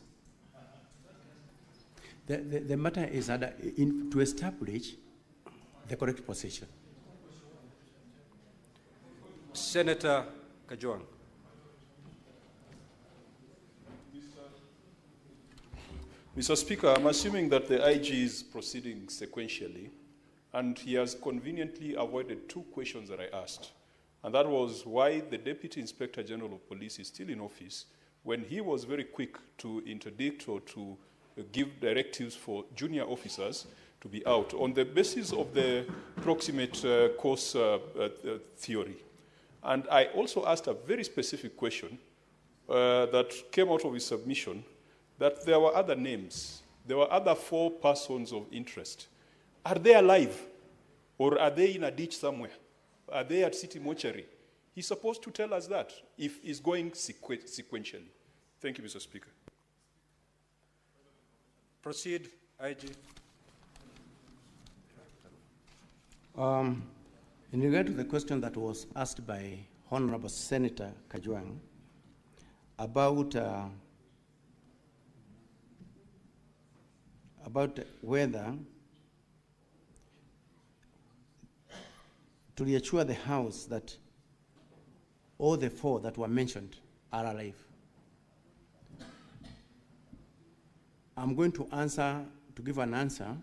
The matter is to establish the correct position. Senator Ojwang. Mr. Speaker, I'm assuming that the IG is proceeding sequentially. and he has conveniently avoided 2 questions that I asked. And that was why the Deputy Inspector General of Police is still in office when he was very quick to interdict or to give directives for junior officers to be out on the basis of the proximate cause theory. And I also asked a very specific question that came out of his submission, that there were other names. There were other 4 persons of interest. Are they alive? Or are they in a ditch somewhere? Are they at City Mortuary? He's supposed to tell us that if he's going sequentially. Thank you, Mr. Speaker. Proceed, IG. In regard to the question that was asked by Honorable Senator Ojwang about whether to reassure the House that all the 4 that were mentioned are alive. I'm going to give an answer,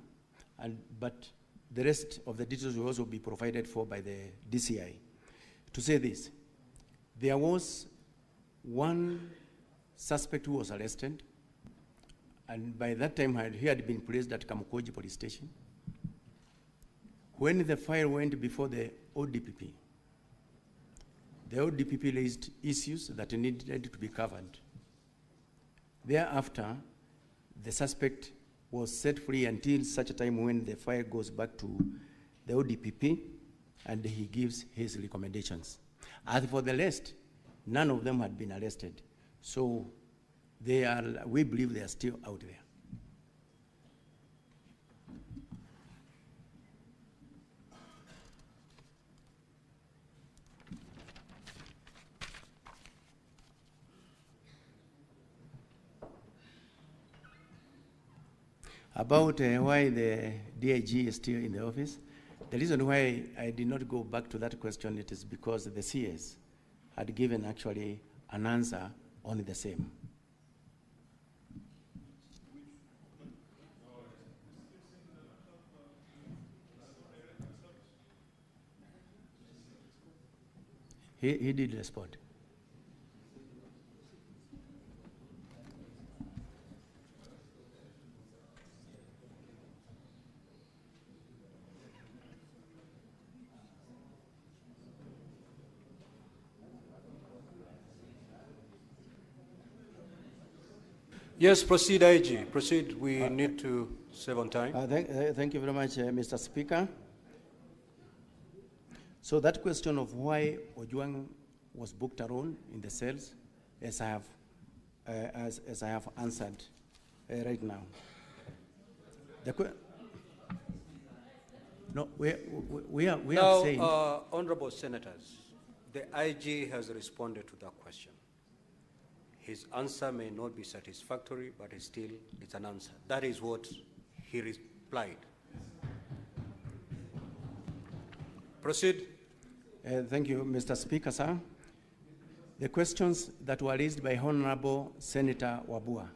but the rest of the details will also be provided for by the DCI. To say this, there was one suspect who was arrested, and by that time he had been placed at Kamukoji police station. When the file went before the ODPP raised issues that needed to be covered. Thereafter, the suspect was set free until such a time when the file goes back to the ODPP and he gives his recommendations. As for the rest, none of them had been arrested. So we believe they are still out there. About why the DIG is still in the office, the reason why I did not go back to that question, it is because the CS had given actually an answer on the same. He did respond. Yes, proceed, IG. Proceed. We need to save on time. Thank you very much, Mr. Speaker. So that question of why Ojwang was booked alone in the cells, as I have answered right now. No, we are saying. Honorable Senators, the IG has responded to that question. His answer may not be satisfactory, but it's an answer. That is what he replied. Proceed. Thank you, Mr. Speaker, sir. The questions that were raised by Honorable Senator Wabua.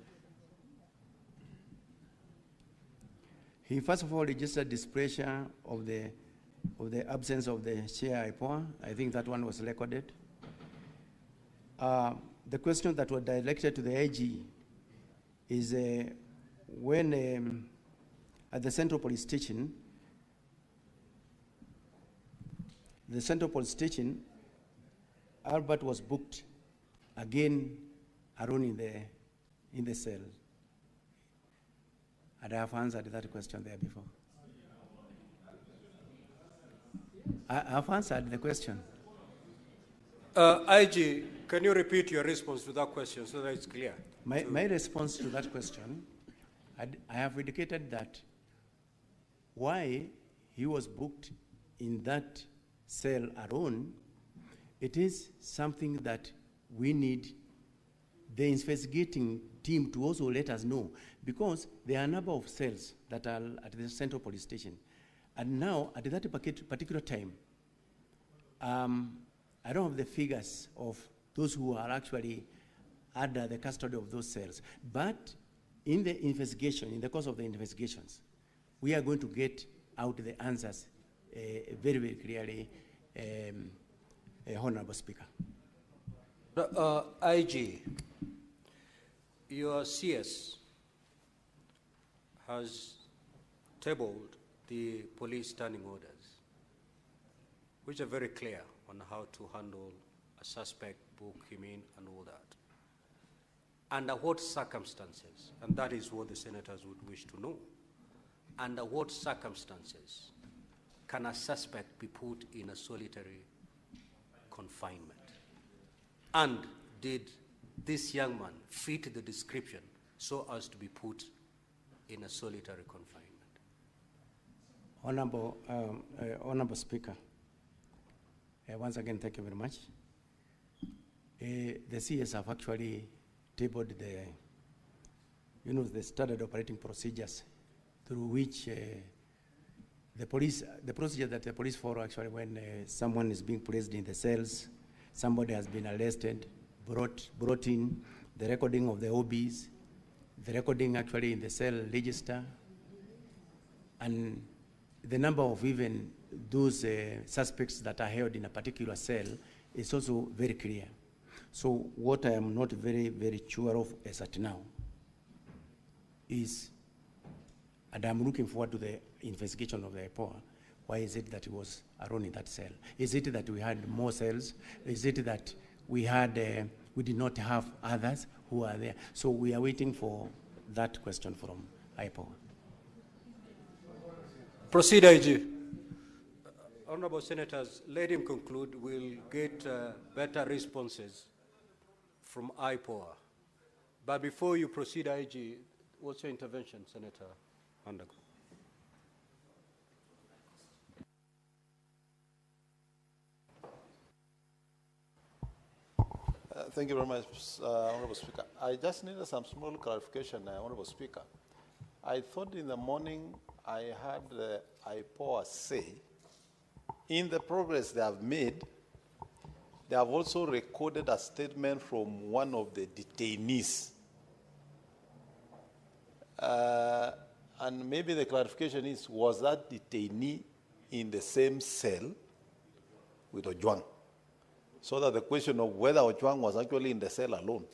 He first of all registered displeasure of the absence of the chair IPOA. I think that one was recorded. The question that was directed to the IG is when at the Central Police Station, Albert was booked again alone in the cell. And I have answered that question there before. I have answered the question. IG, can you repeat your response to that question so that it's clear? My response to that question, I have indicated that why he was booked in that cell alone, it is something that we need the investigating team to also let us know, because there are a number of cells that are at the Central Police Station. And now, at that particular time, I don't have the figures of those who are actually under the custody of those cells. But in the investigation, in the course of the investigations, we are going to get out the answers very, very clearly, Honorable Speaker. IG, your CS has tabled the police standing orders, which are very clear on how to handle a suspect, book him in, and all that. Under what circumstances, and that is what the senators would wish to know, under what circumstances can a suspect be put in a solitary confinement? And did this young man fit the description so as to be put in a solitary confinement? Honorable Speaker, once again, thank you very much. The CS have actually tabled the standard operating procedures through which the procedure that the police follow actually when someone is being placed in the cells, somebody has been arrested, brought in, the recording of the OBs, the recording actually in the cell register, and the number of even those suspects that are held in a particular cell is also very clear. So what I am not very, very sure of as at now is, and I'm looking forward to the investigation of the IPOA, why is it that he was alone in that cell? Is it that we had more cells? Is it that we did not have others who are there? So we are waiting for that question from IPOA. Proceed, IG. Honorable Senators, let him conclude. We'll get better responses from IPOA. But before you proceed, IG, what's your intervention, Senator Undergo? Thank you very much, Honorable Speaker. I just needed some small clarification, Honorable Speaker. I thought in the morning I heard the IPOA say, in the progress they have made, they have also recorded a statement from one of the detainees. And maybe the clarification is, was that detainee in the same cell with Ojwang? So that the question of whether Ojwang was actually in the cell alone.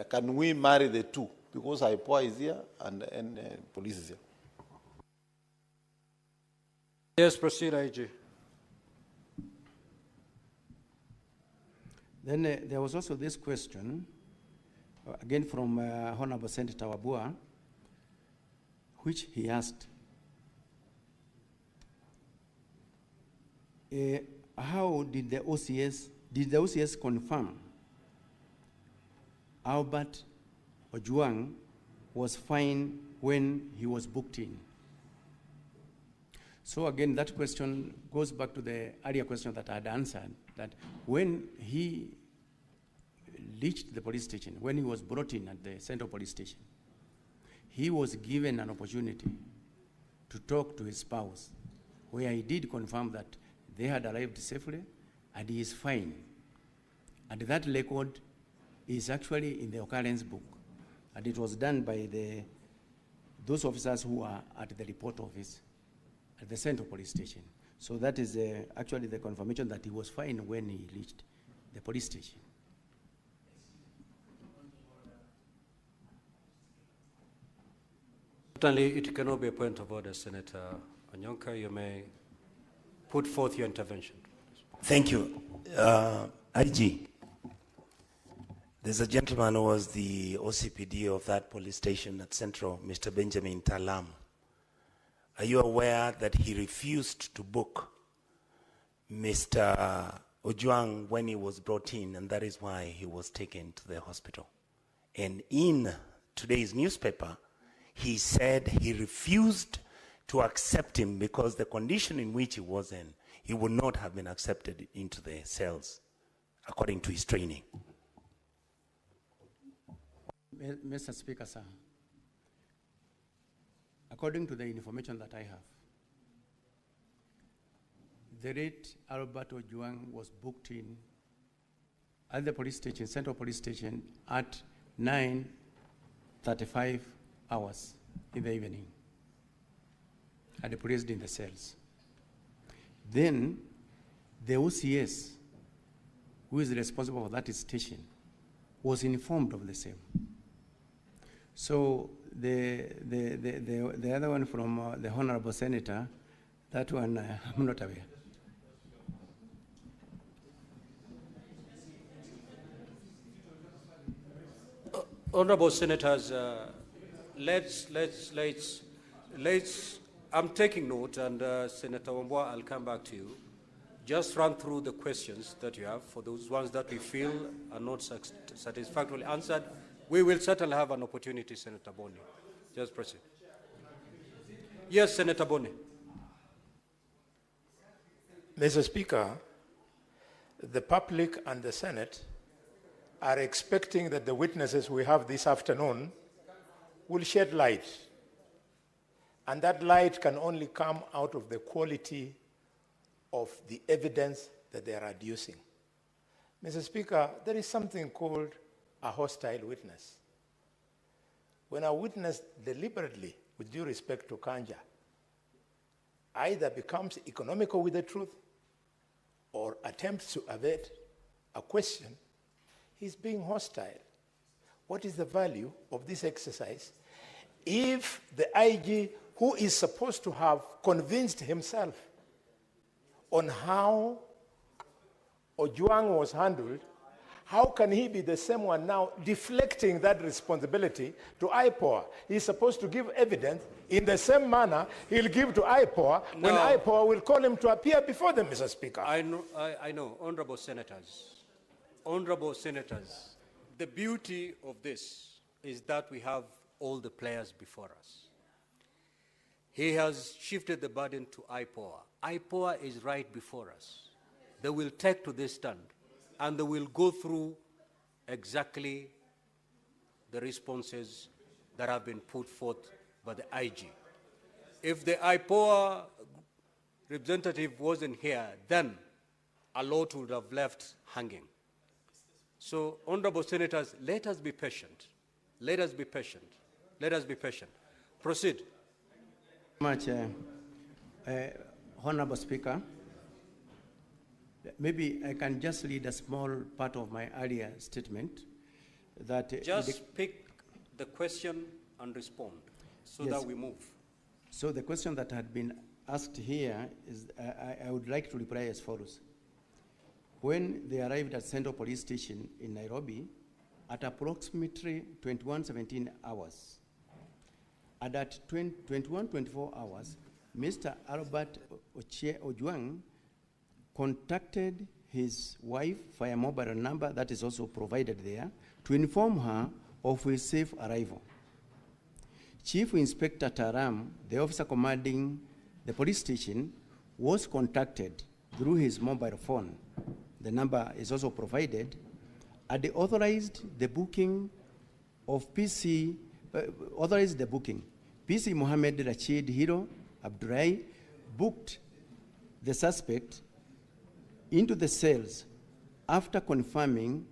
Can we marry the two? Because IPOA is here and police is here. Yes, proceed, IG. Then there was also this question, again from Honorable Senator Wabua, which he asked, how did the OCS confirm Albert Ojwang was fine when he was booked in? So again, that question goes back to the earlier question that I had answered, that when he reached the police station, when he was brought in at the Central Police Station, he was given an opportunity to talk to his spouse, where he did confirm that they had arrived safely and he is fine. And that record is actually in the occurrence book, and it was done by those officers who are at the report office at the Central Police Station. So that is actually the confirmation that he was fine when he reached the police station. Certainly, it cannot be a point of order, Senator Onyonka. You may put forth your intervention. Thank you. IG, there's a gentleman who was the OCPD of that police station at Central, Mr. Benjamin Talam. Are you aware that he refused to book Mr. Ojwang when he was brought in, and that is why he was taken to the hospital? And in today's newspaper, he said he refused to accept him because the condition in which he was in, he would not have been accepted into the cells, according to his training. Mr. Speaker, sir, according to the information that I have, the late Albert Ojwang was booked in at the police station, Central Police Station, at 9:35 hours in the evening. had placed in the cells. Then the OCS, who is responsible for that station, was informed of the same. So the other one from the Honorable Senator, that one I'm not aware. Honorable Senators, I'm taking note, and Senator Wambua, I'll come back to you. Just run through the questions that you have. For those ones that we feel are not satisfactorily answered, we will certainly have an opportunity, Senator Boni. Just proceed. Yes, Senator Boni. Mr. Speaker, the public and the Senate are expecting that the witnesses we have this afternoon will shed light. And that light can only come out of the quality of the evidence that they are adducing. Mr. Speaker, there is something called a hostile witness. When a witness deliberately, with due respect to Kanja, either becomes economical with the truth or attempts to evade a question, he's being hostile. What is the value of this exercise if the IG, who is supposed to have convinced himself on how Ojwang was handled, how can he be the same one now deflecting that responsibility to IPOA? He's supposed to give evidence in the same manner he'll give to IPOA when IPOA will call him to appear before them, Mr. Speaker. I know, Honorable Senators, the beauty of this is that we have all the players before us. He has shifted the burden to IPOA. IPOA is right before us. They will take to this stand, and they will go through exactly the responses that have been put forth by the IG. If the IPOA representative wasn't here, then a lot would have left hanging. So, Honorable Senators, let us be patient. Let us be patient. Let us be patient. Proceed. Much, Honorable Speaker. Maybe I can just read a small part of my earlier statement. That just pick the question and respond so that we move. So the question that had been asked here is, I would like to reply as follows. When they arrived at Central Police Station in Nairobi at approximately 21:17 hours, and at 21:24 hours, Mr. Albert Ojwang contacted his wife via mobile number that is also provided there to inform her of his safe arrival. Chief Inspector Taram, the officer commanding the police station, was contacted through his mobile phone. The number is also provided, and they authorized the booking of PC Mohammed Rashid Hiro Abdurai booked the suspect into the cells after confirming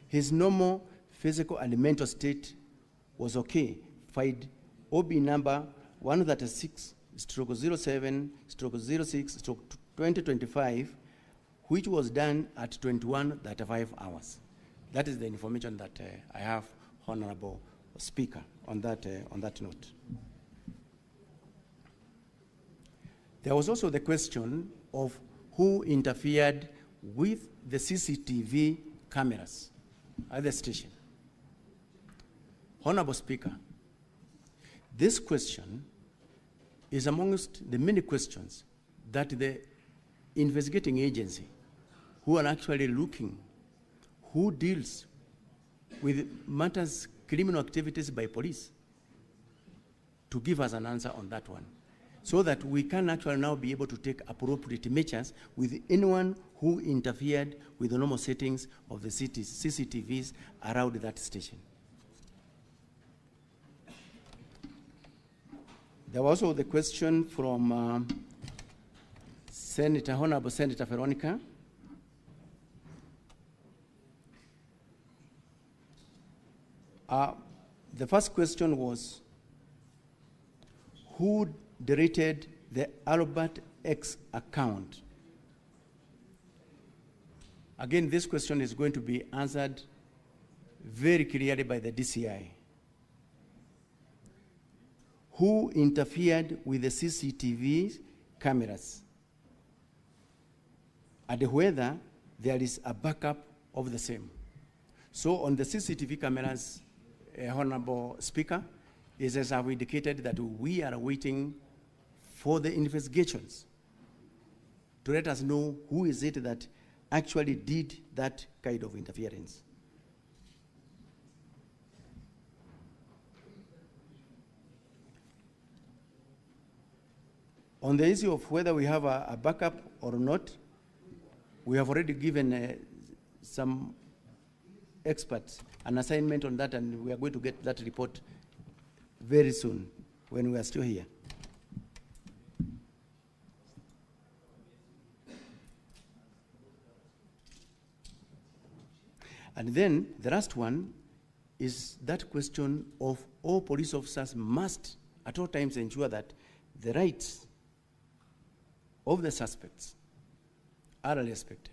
his normal physical and mental state was okay. Filed OB number 136/07/06/2025, which was done at 21:35 hours. That is the information that I have, Honorable Speaker, on that note. There was also the question of who interfered with the CCTV cameras at the station. Honorable Speaker, this question is amongst the many questions that the investigating agency, who are actually looking, who deals with matters, criminal activities by police, to give us an answer on that one, so that we can actually now be able to take appropriate measures with anyone who interfered with the normal settings of the CCTVs around that station. There was also the question from Honorable Senator Veronica. The first question was, who deleted the Albert X account? Again, this question is going to be answered very clearly by the DCI. Who interfered with the CCTV cameras? And whether there is a backup of the same. So on the CCTV cameras, Honorable Speaker, is as I've indicated that we are waiting for the investigations to let us know who is it that actually did that kind of interference. On the issue of whether we have a backup or not, we have already given some experts an assignment on that, and we are going to get that report very soon when we are still here. And then the last one is that question of all police officers must at all times ensure that the rights of the suspects are respected.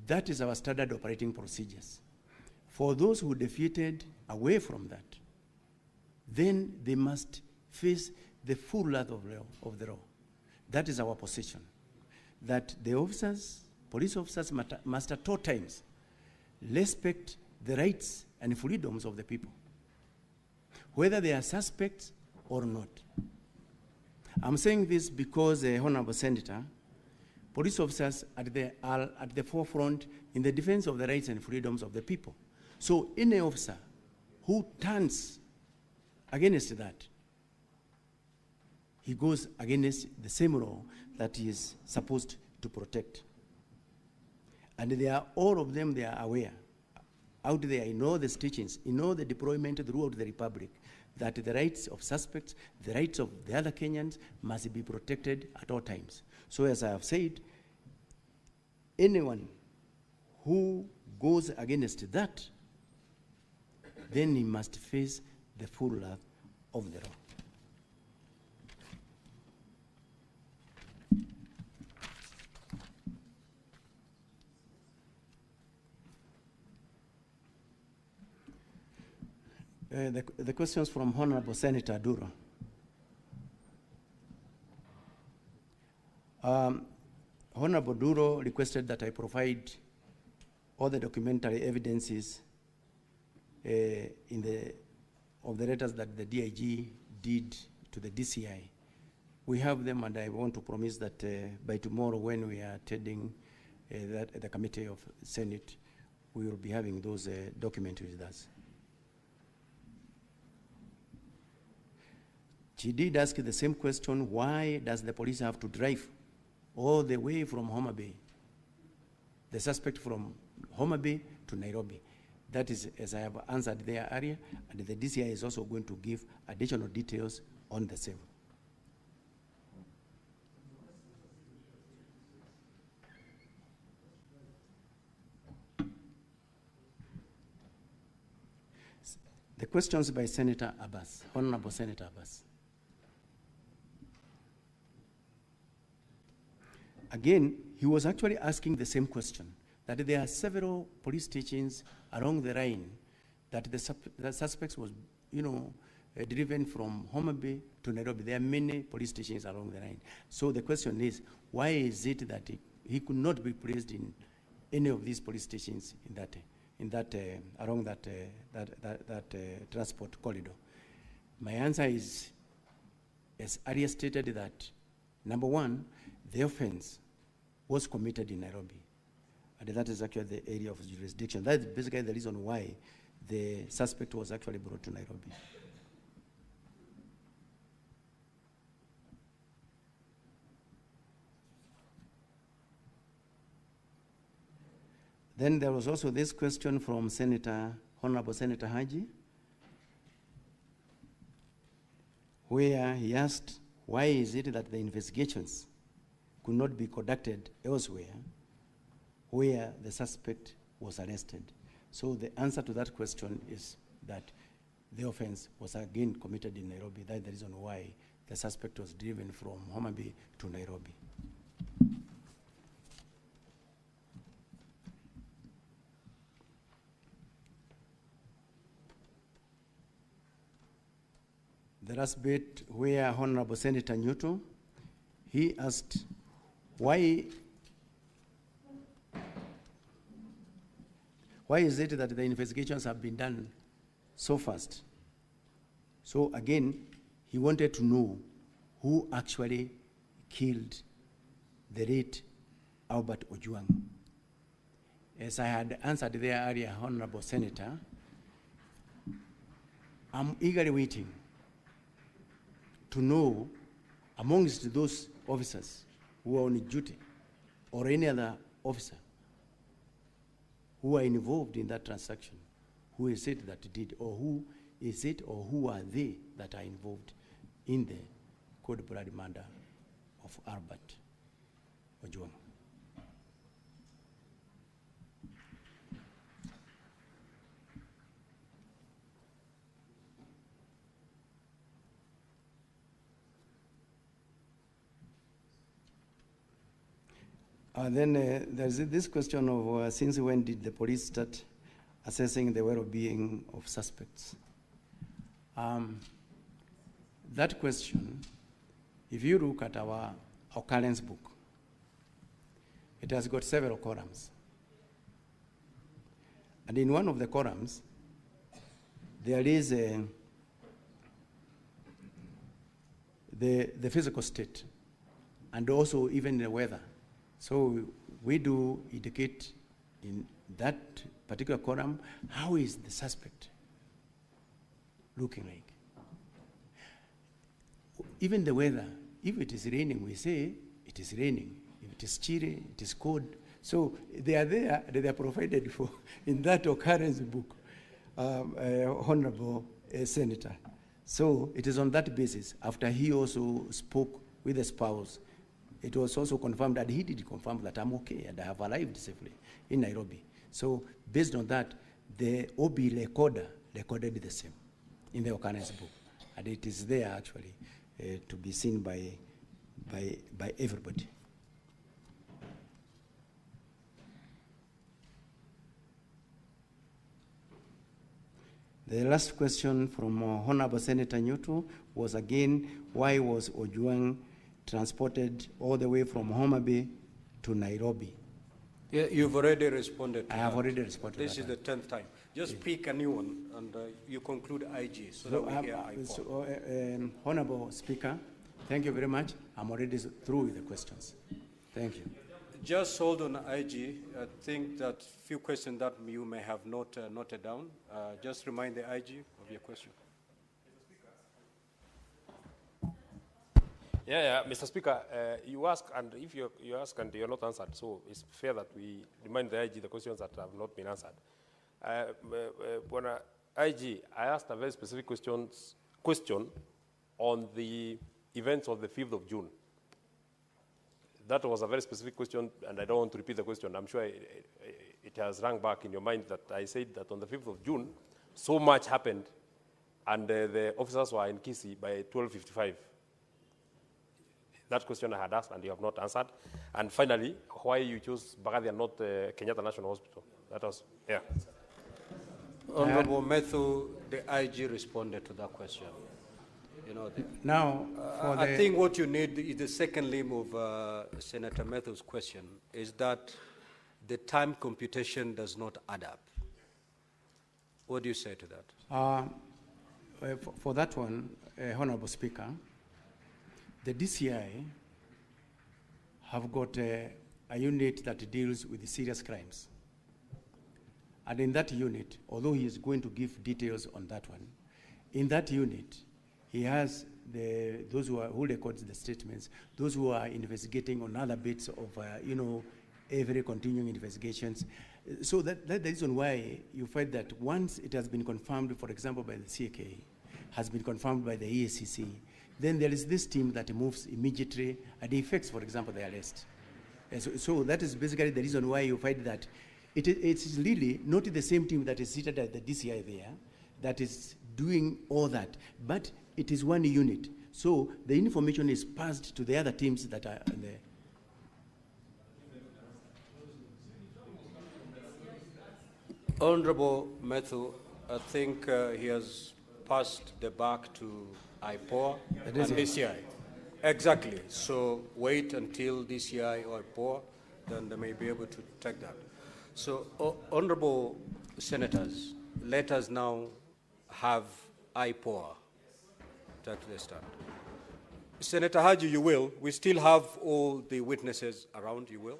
That is our standard operating procedures. For those who defeated away from that, then they must face the full wrath of the law. That is our position. That the officers, police officers must at all times respect the rights and freedoms of the people, whether they are suspects or not. I'm saying this because, Honorable Senator, police officers are at the forefront in the defense of the rights and freedoms of the people. So any officer who turns against that, he goes against the same law that he is supposed to protect. And they are, all of them, they are aware, out there in all the teachings, in all the deployment throughout the Republic, that the rights of suspects, the rights of the other Kenyans must be protected at all times. So as I have said, anyone who goes against that, then he must face the full wrath of the law. The questions from Honorable Senator Duro. Honorable Duro requested that I provide all the documentary evidences of the letters that the DIG did to the DCI. We have them, and I want to promise that by tomorrow, when we are attending the Committee of Senate, we will be having those documents with us. She did ask the same question: why does the police have to drive all the way from Homa Bay, the suspect from Homa Bay to Nairobi? That is, as I have answered there earlier, and the DCI is also going to give additional details on the same. The questions by Senator Abbas, Honorable Senator Abbas. Again, he was actually asking the same question, that there are several police stations along the line that the suspects was, driven from Homa Bay to Nairobi. There are many police stations along the line. So the question is, why is it that he could not be placed in any of these police stations along that transport corridor? My answer is, as earlier stated, that number one, the offense was committed in Nairobi. And that is actually the area of jurisdiction. That is basically the reason why the suspect was actually brought to Nairobi. Then there was also this question from Honorable Senator Haji, where he asked, why is it that the investigations could not be conducted elsewhere where the suspect was arrested? So the answer to that question is that the offense was again committed in Nairobi. That's the reason why the suspect was driven from Homa Bay to Nairobi. The last bit where Honorable Senator Nyuto, he asked why is it that the investigations have been done so fast? So again, he wanted to know who actually killed the late Albert Ojwang. As I had answered there earlier, Honorable Senator, I'm eagerly waiting to know amongst those officers who are on duty or any other officer who are involved in that transaction, who is it that did, or who is it, or who are they that are involved in the cold-blooded murder of Albert Ojwang. Then there's this question of since when did the police start assessing the well-being of suspects? That question, if you look at our occurrence book, it has got several columns. And in one of the columns, there is the physical state and also even the weather. So we do indicate in that particular column, how is the suspect looking like? Even the weather, if it is raining, we say it is raining. If it is chilly, it is cold. So they are there, they are provided for in that occurrence book, Honorable Senator. So it is on that basis, after he also spoke with the spouse, it was also confirmed that he did confirm that I'm okay and I have arrived safely in Nairobi. So based on that, the OB recorder recorded the same in the occurrence book. And it is there actually to be seen by everybody. The last question from Honorable Senator Nyuto was again, why was Ojwang transported all the way from Homa Bay to Nairobi? Yeah, you've already responded to I have already responded. This is the 10th time. Just pick a new one, and you conclude IG, so that we hear IPOD. Honorable Speaker, thank you very much. I'm already through with the questions. Thank you. Just hold on IG. I think that few questions that you may have not noted down. Just remind the IG of your question. Yeah, Mr. Speaker, you ask, and if you ask and you're not answered, so it's fair that we remind the IG the questions that have not been answered. When IG, I asked a very specific question on the events of the 5th of June. That was a very specific question, and I don't want to repeat the question. I'm sure it has rung back in your mind that I said that on the 5th of June, so much happened, and the officers were in Kisii by 12:55. That question I had asked, and you have not answered. And finally, why you chose Bagadia and not Kenyatta National Hospital? That was, yeah. Honorable Methu, the IG responded to that question. You know, now, I think what you need is the second limb of Senator Methu's question, is that the time computation does not add up. What do you say to that? For that one, Honorable Speaker, the DCI have got a unit that deals with serious crimes. And in that unit, although he is going to give details on that one, in that unit, he has those who records the statements, those who are investigating on other bits of, every continuing investigations. So that's the reason why you find that once it has been confirmed, for example, by the CAK, has been confirmed by the EACC, then there is this team that moves immediately and effects, for example, the arrest. So that is basically the reason why you find that it is really not the same team that is seated at the DCI there that is doing all that, but it is one unit. So the information is passed to the other teams that are there. Honorable Matthew, I think he has passed the buck to IPOA and DCI. Exactly. So wait until DCI or IPOA, then they may be able to take that. So, honorable senators, let us now have IPOA take the stand. Senator Haji, you will. We still have all the witnesses around, you will.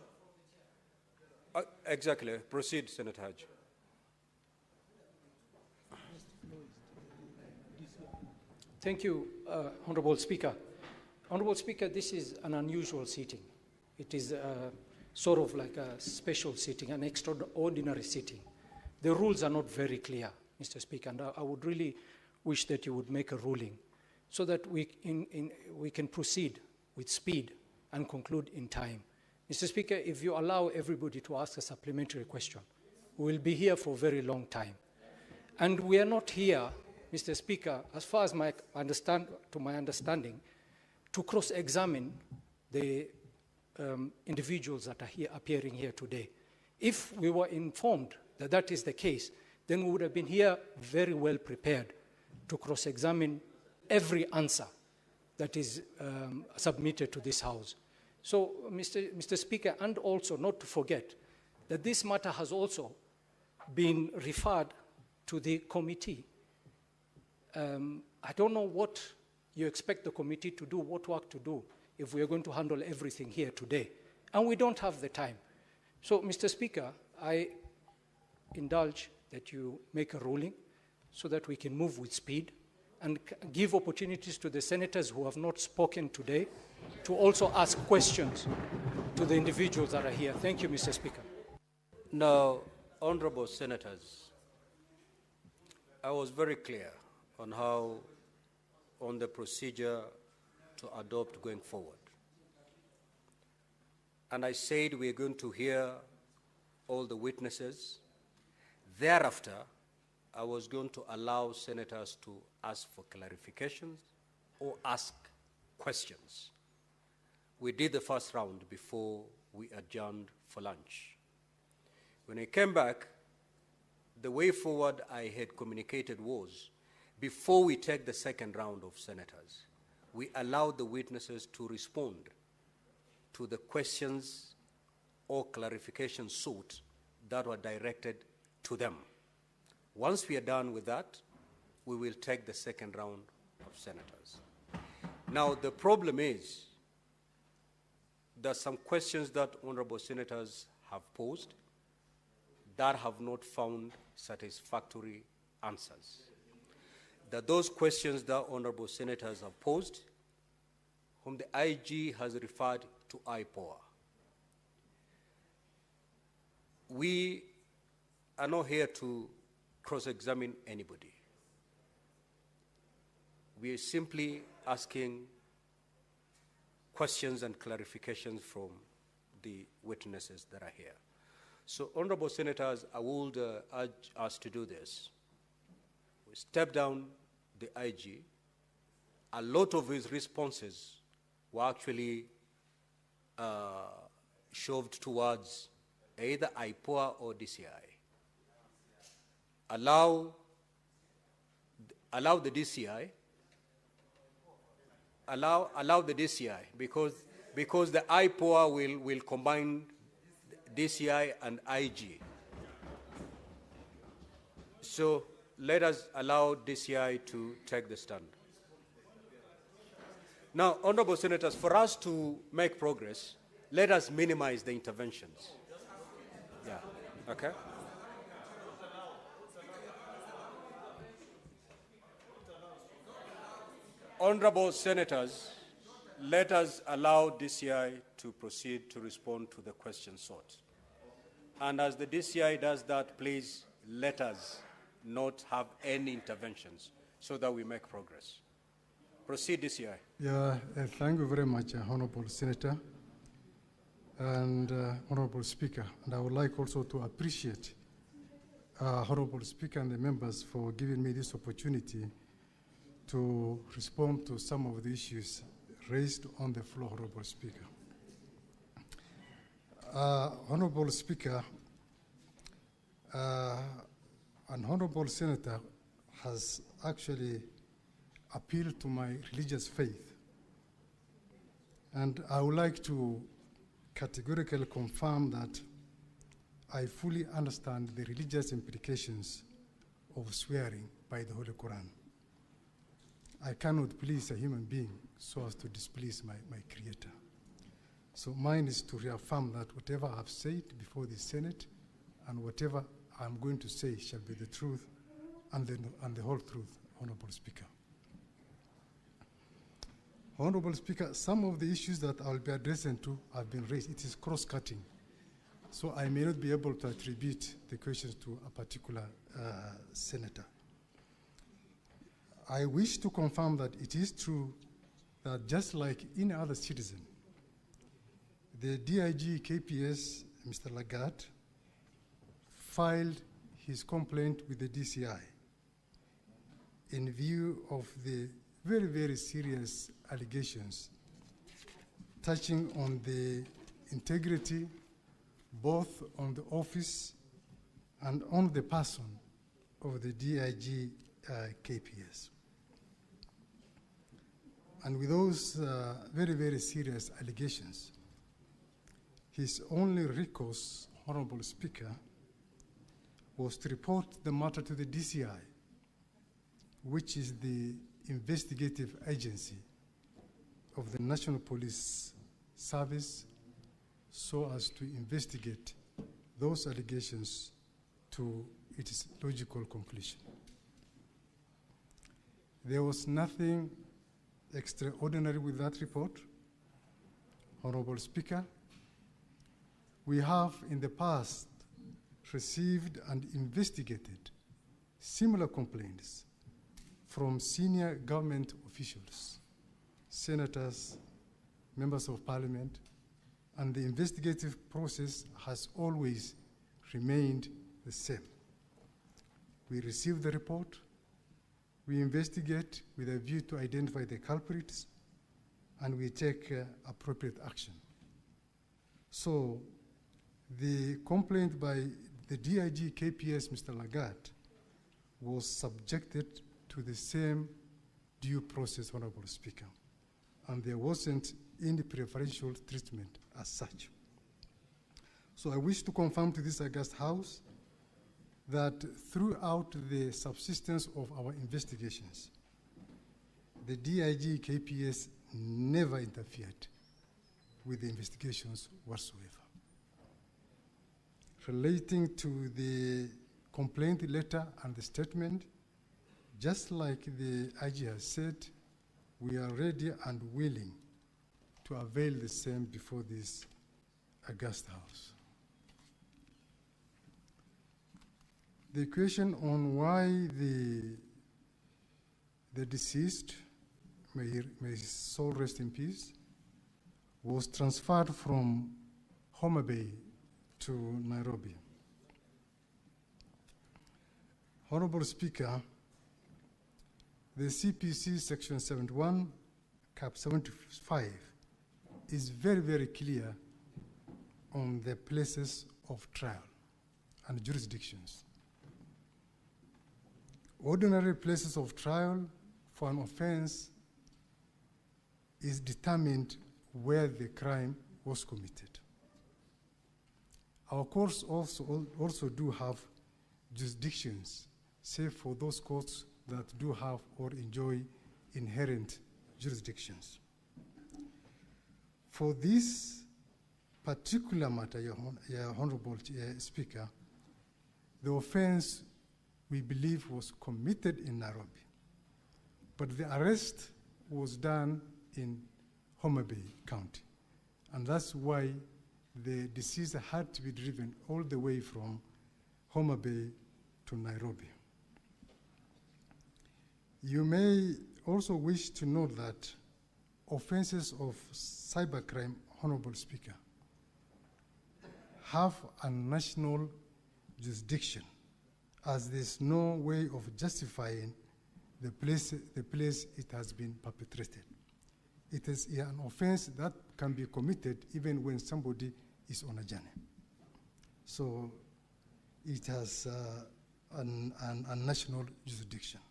Exactly. Proceed, Senator Haji. Thank you, Honorable Speaker. Honorable Speaker, this is an unusual sitting. It is sort of like a special sitting, an extraordinary sitting. The rules are not very clear, Mr. Speaker, and I would really wish that you would make a ruling so that we can proceed with speed and conclude in time. Mr. Speaker, if you allow everybody to ask a supplementary question, we will be here for a very long time. And we are not here, Mr. Speaker, as far as my understanding, to cross-examine the individuals that are here, appearing here today. If we were informed that that is the case, then we would have been here very well prepared to cross-examine every answer that is submitted to this House. So, Mr. Speaker, and also not to forget that this matter has also been referred to the committee. I don't know what you expect the committee to do, what work to do, if we are going to handle everything here today. And we don't have the time. So, Mr. Speaker, I indulge that you make a ruling so that we can move with speed and give opportunities to the senators who have not spoken today to also ask questions to the individuals that are here. Thank you, Mr. Speaker. Now, honorable senators, I was very clear on the procedure to adopt going forward. And I said we're going to hear all the witnesses. Thereafter, I was going to allow senators to ask for clarifications or ask questions. We did the first round before we adjourned for lunch. When I came back, the way forward I had communicated was, before we take the second round of senators, we allowed the witnesses to respond to the questions or clarifications sought that were directed to them. Once we are done with that, we will take the second round of senators. Now, the problem is there are some questions that honorable senators have posed that have not found satisfactory answers. That those questions that honorable senators have posed, whom the IG has referred to IPOA. We are not here to cross-examine anybody. We are simply asking questions and clarifications from the witnesses that are here. So, honorable senators, I would urge us to do this. We step down the IG. A lot of his responses were actually shoved towards either IPOA or DCI. Allow the DCI. Allow the DCI because the IPOA will combine DCI and IG. So let us allow DCI to take the stand. Now, honorable senators, for us to make progress, let us minimize the interventions. Yeah, okay? Honorable senators, let us allow DCI to proceed to respond to the questions sought. And as the DCI does that, please let us not have any interventions so that we make progress. Proceed, DCI. Yeah, thank you very much, Honorable Senator and Honorable Speaker. And I would like also to appreciate Honorable Speaker and the members for giving me this opportunity to respond to some of the issues raised on the floor, Honorable Speaker. Honorable Speaker, an Honorable Senator has actually appealed to my religious faith. And I would like to categorically confirm that I fully understand the religious implications of swearing by the Holy Quran. I cannot please a human being so as to displease my Creator. So mine is to reaffirm that whatever I've said before the Senate and whatever I'm going to say shall be the truth and the whole truth, Honorable Speaker. Honorable Speaker, some of the issues that I'll be addressing to have been raised. It is cross-cutting. So I may not be able to attribute the questions to a particular senator. I wish to confirm that it is true that just like any other citizen, the DIG KPS, Mr. Lagat, filed his complaint with the DCI in view of the very, very serious allegations touching on the integrity, both on the office and on the person of the DIG KPS. And with those very, very serious allegations, his only recourse, Honorable Speaker, was to report the matter to the DCI, which is the investigative agency of the National Police Service, so as to investigate those allegations to its logical conclusion. There was nothing extraordinary with that report. Honorable Speaker, we have in the past received and investigated similar complaints from senior government officials, senators, members of parliament, and the investigative process has always remained the same. We receive the report, we investigate with a view to identify the culprits, and we take appropriate action. So the complaint by the DIG KPS, Mr. Lagat, was subjected to the same due process, Honorable Speaker, and there wasn't any preferential treatment as such. So I wish to confirm to this august House that throughout the subsistence of our investigations, the DIG KPS never interfered with the investigations whatsoever. Relating to the complaint letter and the statement, just like the IG has said, we are ready and willing to avail the same before this august House. The question on why the deceased, may his soul rest in peace, was transferred from Homa Bay to Nairobi. Honorable Speaker, the CPC Section 71, Cap 75, is very, very clear on the places of trial and jurisdictions. Ordinary places of trial for an offense is determined where the crime was committed. Our courts also do have jurisdictions, save for those courts that do have or enjoy inherent jurisdictions. For this particular matter, Your Honorable Speaker, the offense we believe was committed in Nairobi, but the arrest was done in Homa Bay County, and that's why the deceased had to be driven all the way from Homa Bay to Nairobi. You may also wish to note that offenses of cybercrime, Honorable Speaker, have a national jurisdiction as there's no way of justifying the place it has been perpetrated. It is an offense that can be committed even when somebody is on a journey. So it has a national jurisdiction.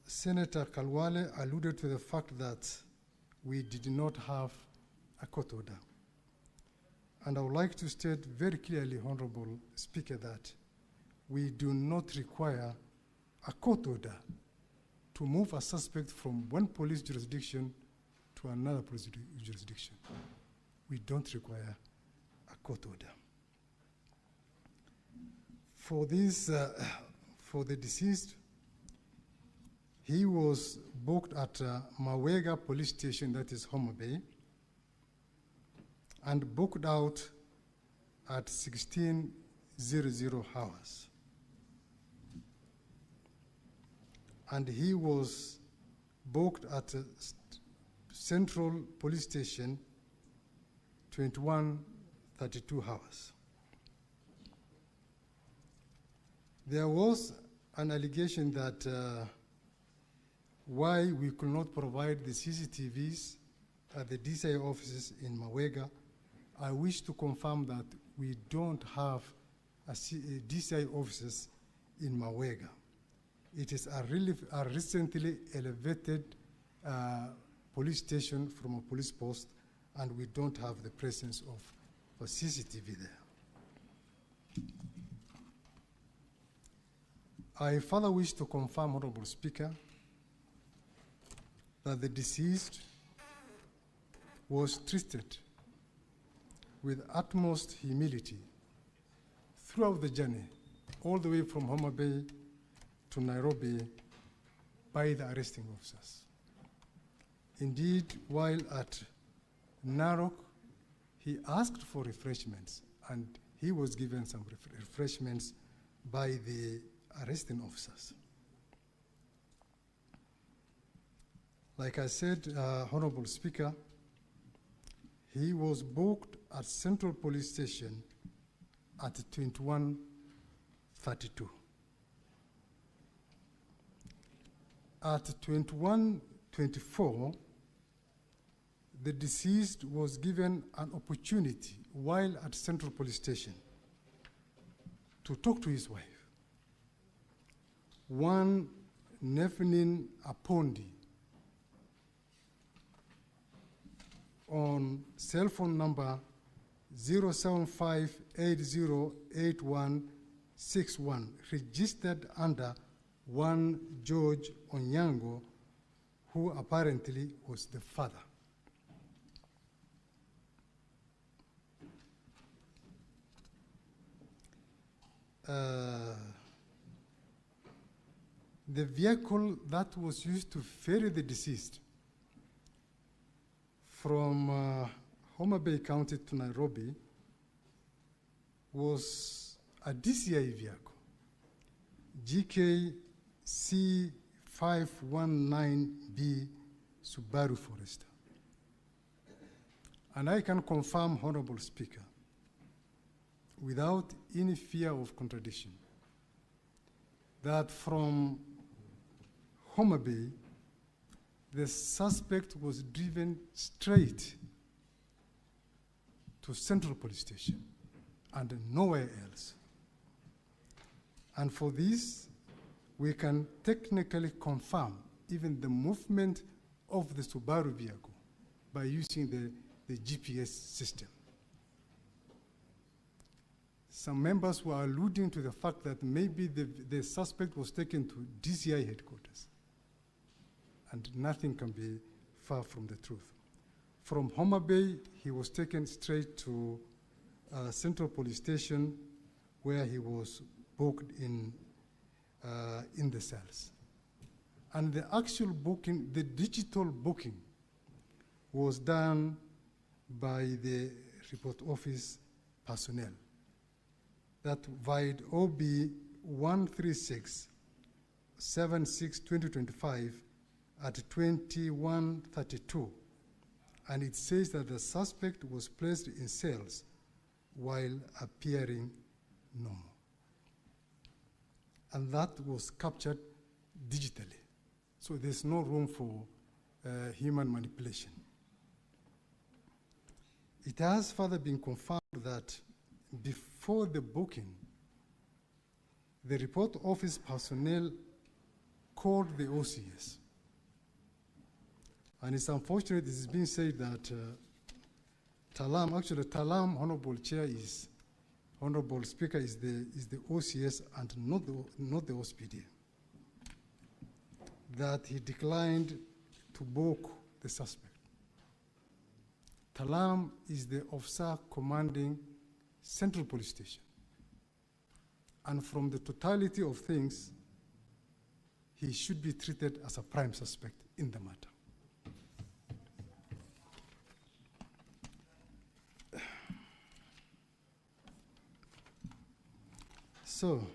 Senator Kalwale alluded to the fact that we did not have a court order. And I would like to state very clearly, Honorable Speaker, that we do not require a court order to move a suspect from one police jurisdiction to another police jurisdiction. We don't require a court order. For this, for the deceased, he was booked at Mawega Police Station, that is Homa Bay, and booked out at 16:00 hours. And he was booked at Central Police Station 21:32 hours. There was an allegation that why we could not provide the CCTVs at the DCI offices in Mawega. I wish to confirm that we don't have a DCI offices in Mawega. It is a recently elevated police station from a police post, and we don't have the presence of a CCTV there. I further wish to confirm, Honorable Speaker, that the deceased was treated with utmost humility throughout the journey, all the way from Homa Bay to Nairobi by the arresting officers. Indeed, while at Narok, he asked for refreshments, and he was given some refreshments by the arresting officers. Like I said, Honorable Speaker, he was booked at Central Police Station at 21:32. At 21:24, the deceased was given an opportunity while at Central Police Station to talk to his wife. One Nefnin Apondi, on cell phone number 075808161, registered under one George Onyango, who apparently was the father. The vehicle that was used to ferry the deceased from Homa Bay County to Nairobi was a DCI vehicle, GKC519B Subaru Forester. And I can confirm, Honorable Speaker, without any fear of contradiction, that from Homa Bay, the suspect was driven straight to Central Police Station and nowhere else. And for this, we can technically confirm even the movement of the Subaru vehicle by using the GPS system. Some members were alluding to the fact that maybe the suspect was taken to DCI headquarters. And nothing can be far from the truth. From Homa Bay, he was taken straight to Central Police Station, where he was booked in the cells. And the actual booking, the digital booking, was done by the report office personnel. That vied OB 136-76-2025 at 21:32, and it says that the suspect was placed in cells while appearing no more. And that was captured digitally. So there's no room for human manipulation. It has further been confirmed that before the booking, the report office personnel called the OCS. And it's unfortunate it is being said that Talam, Honorable Chair, Honorable Speaker, is the OCS and not the OSPD. That he declined to book the suspect. Talam is the officer commanding Central Police Station. And from the totality of things, he should be treated as a prime suspect in the matter. So,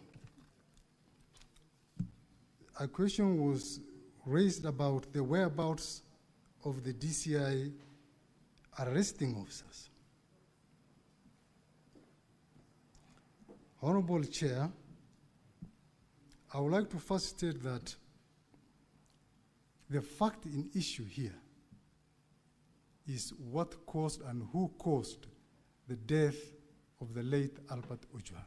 a question was raised about the whereabouts of the DCI arresting officers. Honorable Chair, I would like to first state that the fact in issue here is what caused and who caused the death of the late Albert Ojwang.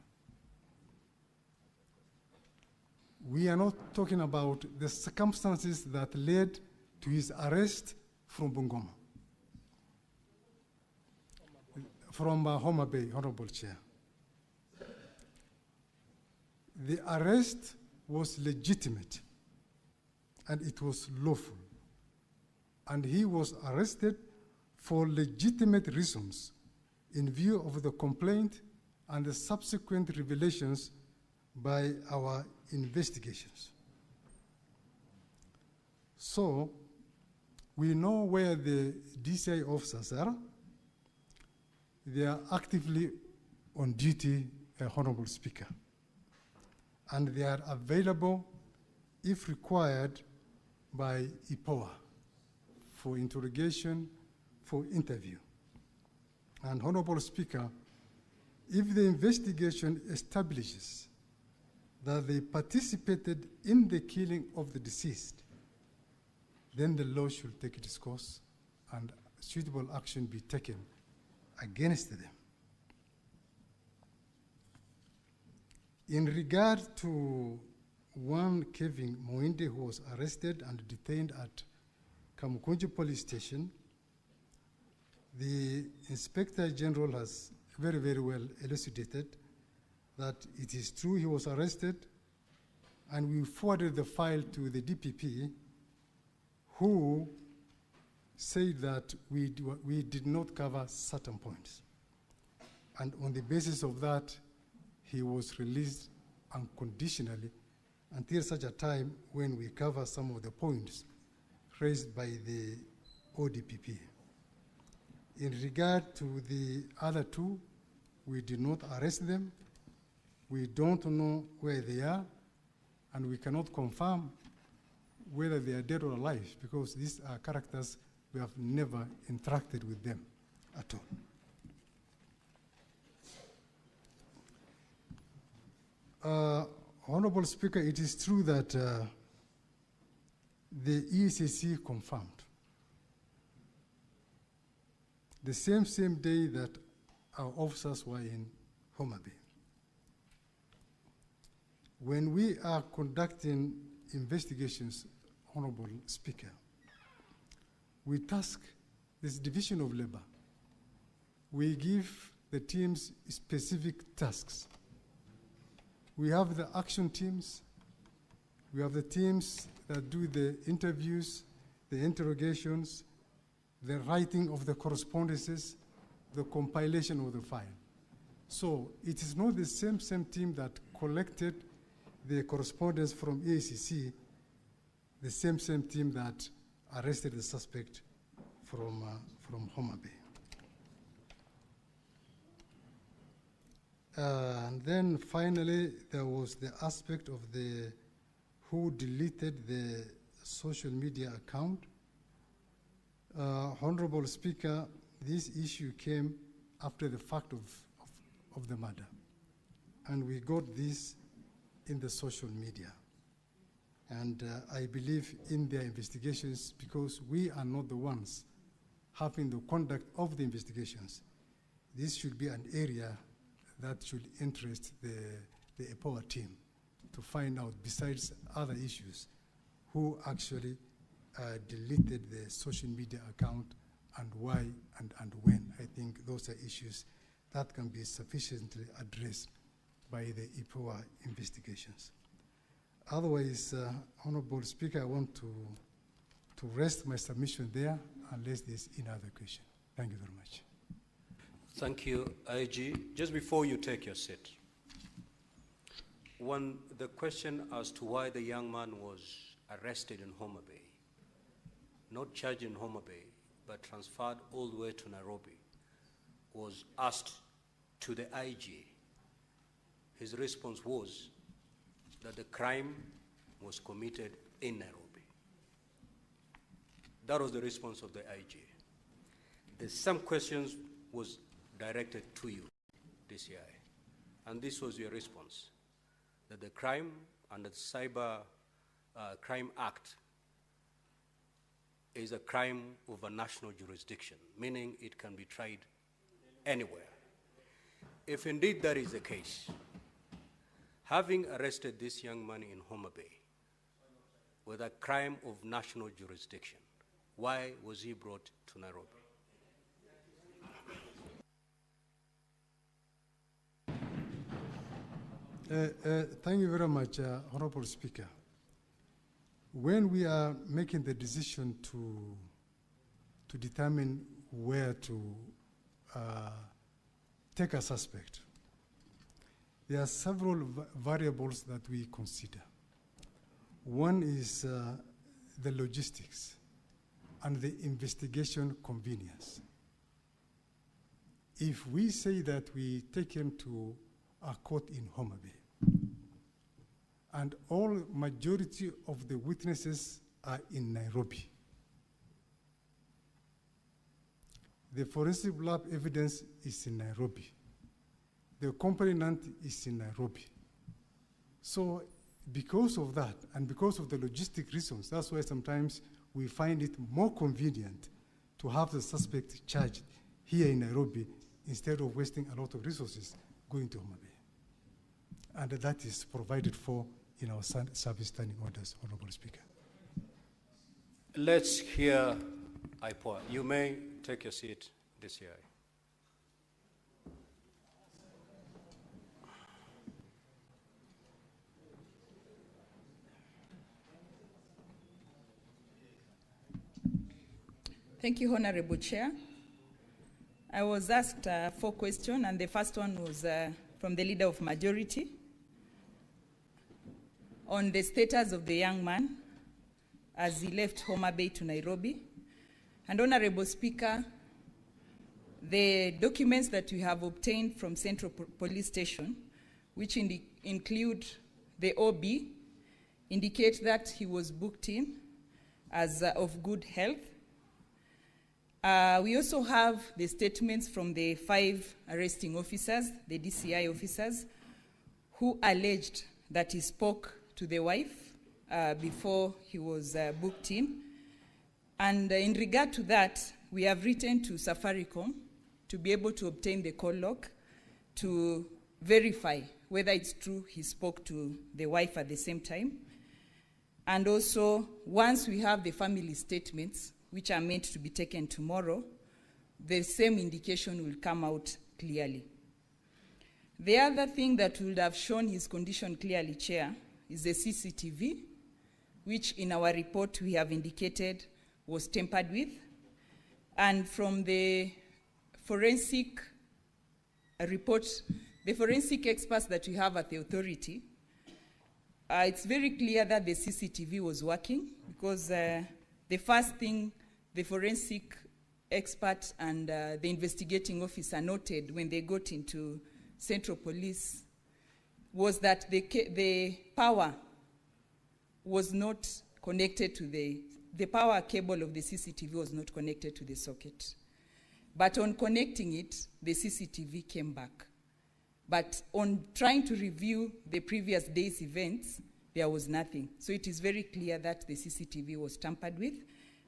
We are not talking about the circumstances that led to his arrest from Bungoma, from Homa Bay, Honorable Chair. The arrest was legitimate and it was lawful. And he was arrested for legitimate reasons in view of the complaint and the subsequent revelations by our investigations. So, we know where the DCI officers are. They are actively on duty, Honorable Speaker. And they are available, if required, by IPOA for interrogation, for interview. And Honorable Speaker, if the investigation establishes that they participated in the killing of the deceased, then the law should take its course and suitable action be taken against them. In regard to one Kevin Moinde who was arrested and detained at Kamukunji Police Station, the Inspector General has very, very well elucidated that it is true he was arrested, and we forwarded the file to the DPP, who said that we did not cover certain points. And on the basis of that, he was released unconditionally until such a time when we cover some of the points raised by the ODPP. In regard to the other two, we did not arrest them. We don't know where they are, and we cannot confirm whether they are dead or alive, because these are characters we have never interacted with them at all. Honorable Speaker, it is true that the ECC confirmed the same day that our officers were in Homa Bay. When we are conducting investigations, Honorable Speaker, we task this division of labor. We give the teams specific tasks. We have the action teams. We have the teams that do the interviews, the interrogations, the writing of the correspondences, the compilation of the file. So it is not the same team that collected the correspondence from EACC, the same team that arrested the suspect from Homa Bay. And then finally, there was the aspect of the who deleted the social media account. Honorable Speaker, this issue came after the fact of the murder. and we got this in the social media. And I believe in their investigations because we are not the ones having the conduct of the investigations. This should be an area that should interest the EPOA team to find out, besides other issues, who actually deleted the social media account and why and when. I think those are issues that can be sufficiently addressed by the EPOA investigations. Otherwise, Honorable Speaker, I want to rest my submission there unless there's another question. Thank you very much. Thank you, IG. Just before you take your seat, the question as to why the young man was arrested in Homa Bay, not charged in Homa Bay, but transferred all the way to Nairobi, was asked to the IG. His response was that the crime was committed in Nairobi. That was the response of the IG. There's some questions was directed to you, DCI, and this was your response, that the crime under the Cyber Crime Act is a crime of a national jurisdiction, meaning it can be tried anywhere. If indeed that is the case, having arrested this young man in Homa Bay with a crime of national jurisdiction, why was he brought to Nairobi? Thank you very much, Honorable Speaker. When we are making the decision to determine where to take a suspect, there are several variables that we consider. One is the logistics and the investigation convenience. If we say that we take him to a court in Homa Bay, and all majority of the witnesses are in Nairobi, the forensic lab evidence is in Nairobi, the complainant is in Nairobi. So because of that, and because of the logistic reasons, that's why sometimes we find it more convenient to have the suspect charged here in Nairobi instead of wasting a lot of resources going to Homa Bay. And that is provided for in our service standing orders, Honorable Speaker. Let's hear IPOA. You may take your seat, DCI. Thank you, Honorable Chair. I was asked 4 questions, and the first one was from the Leader of Majority on the status of the young man as he left Homa Bay to Nairobi. And Honorable Speaker, the documents that we have obtained from Central Police Station, which include the OB, indicate that he was booked in as of good health. We also have the statements from the 5 arresting officers, the DCI officers, who alleged that he spoke to the wife before he was booked in. And in regard to that, we have written to Safaricom to be able to obtain the call log to verify whether it's true he spoke to the wife at the same time. And also, once we have the family statements, which are meant to be taken tomorrow, the same indication will come out clearly. The other thing that would have shown his condition clearly, Chair, is the CCTV, which in our report we have indicated was tampered with. And from the forensic report, the forensic experts that we have at the authority, it's very clear that the CCTV was working, because the first thing the forensic expert and the investigating officer noted when they got into Central Police was that the power was not connected to the power cable of the CCTV was not connected to the socket. But on connecting it, the CCTV came back. But on trying to review the previous day's events, there was nothing. So it is very clear that the CCTV was tampered with,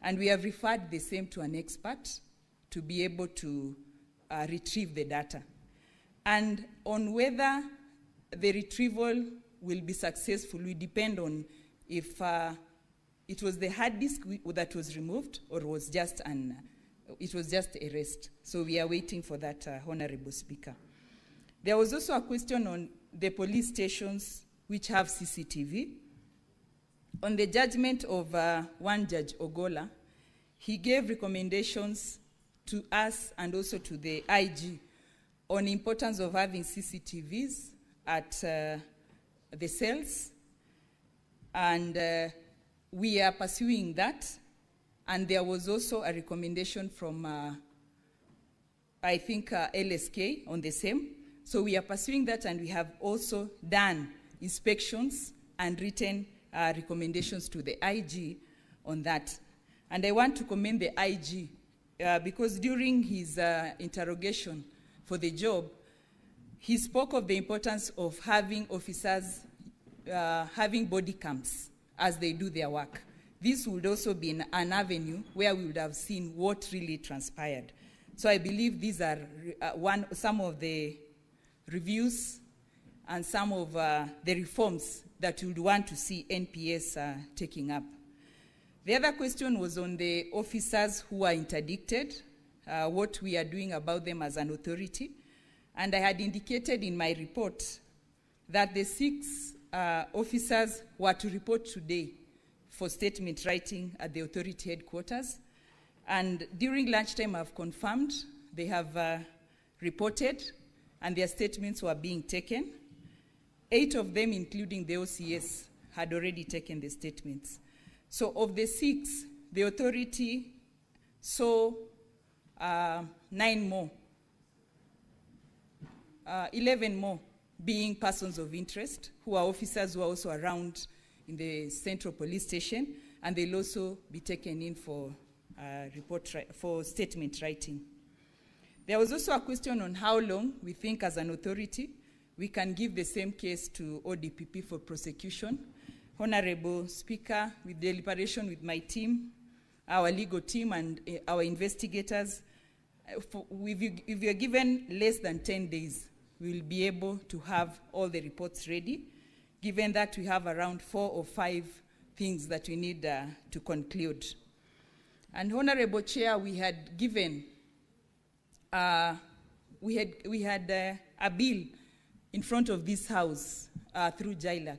and we have referred the same to an expert to be able to retrieve the data. And on whether the retrieval will be successful will depend on if it was the hard disk that was removed or was just it was just erased. So we are waiting for that, Honorable Speaker. There was also a question on the police stations which have CCTV. On the judgment of one Judge Ogola, he gave recommendations to us and also to the IG on the importance of having CCTVs at the cells, and we are pursuing that. And there was also a recommendation from, I think, LSK on the same. So we are pursuing that, and we have also done inspections and written recommendations to the IG on that. And I want to commend the IG because during his interrogation for the job, he spoke of the importance of having officers having body cams as they do their work. This would also be an avenue where we would have seen what really transpired. So I believe these are some of the reviews and some of the reforms that we would want to see NPS taking up. The other question was on the officers who are interdicted, what we are doing about them as an authority. And I had indicated in my report that the 6 officers were to report today for statement writing at the authority headquarters. And during lunchtime, I've confirmed they have reported and their statements were being taken. 8 of them, including the OCS, had already taken the statements. So of the 6, the authority saw 9 more, 11 more being persons of interest, who are officers who are also around in the central police station, and they'll also be taken in for for statement writing. There was also a question on how long we think as an authority we can give the same case to ODPP for prosecution. Honorable Speaker, with deliberation with my team, our legal team and our investigators, if you're given less than 10 days, we will be able to have all the reports ready, given that we have around 4 or 5 things that we need to conclude. And Honorable Chair, we had given, we had a bill in front of this House through JILAC,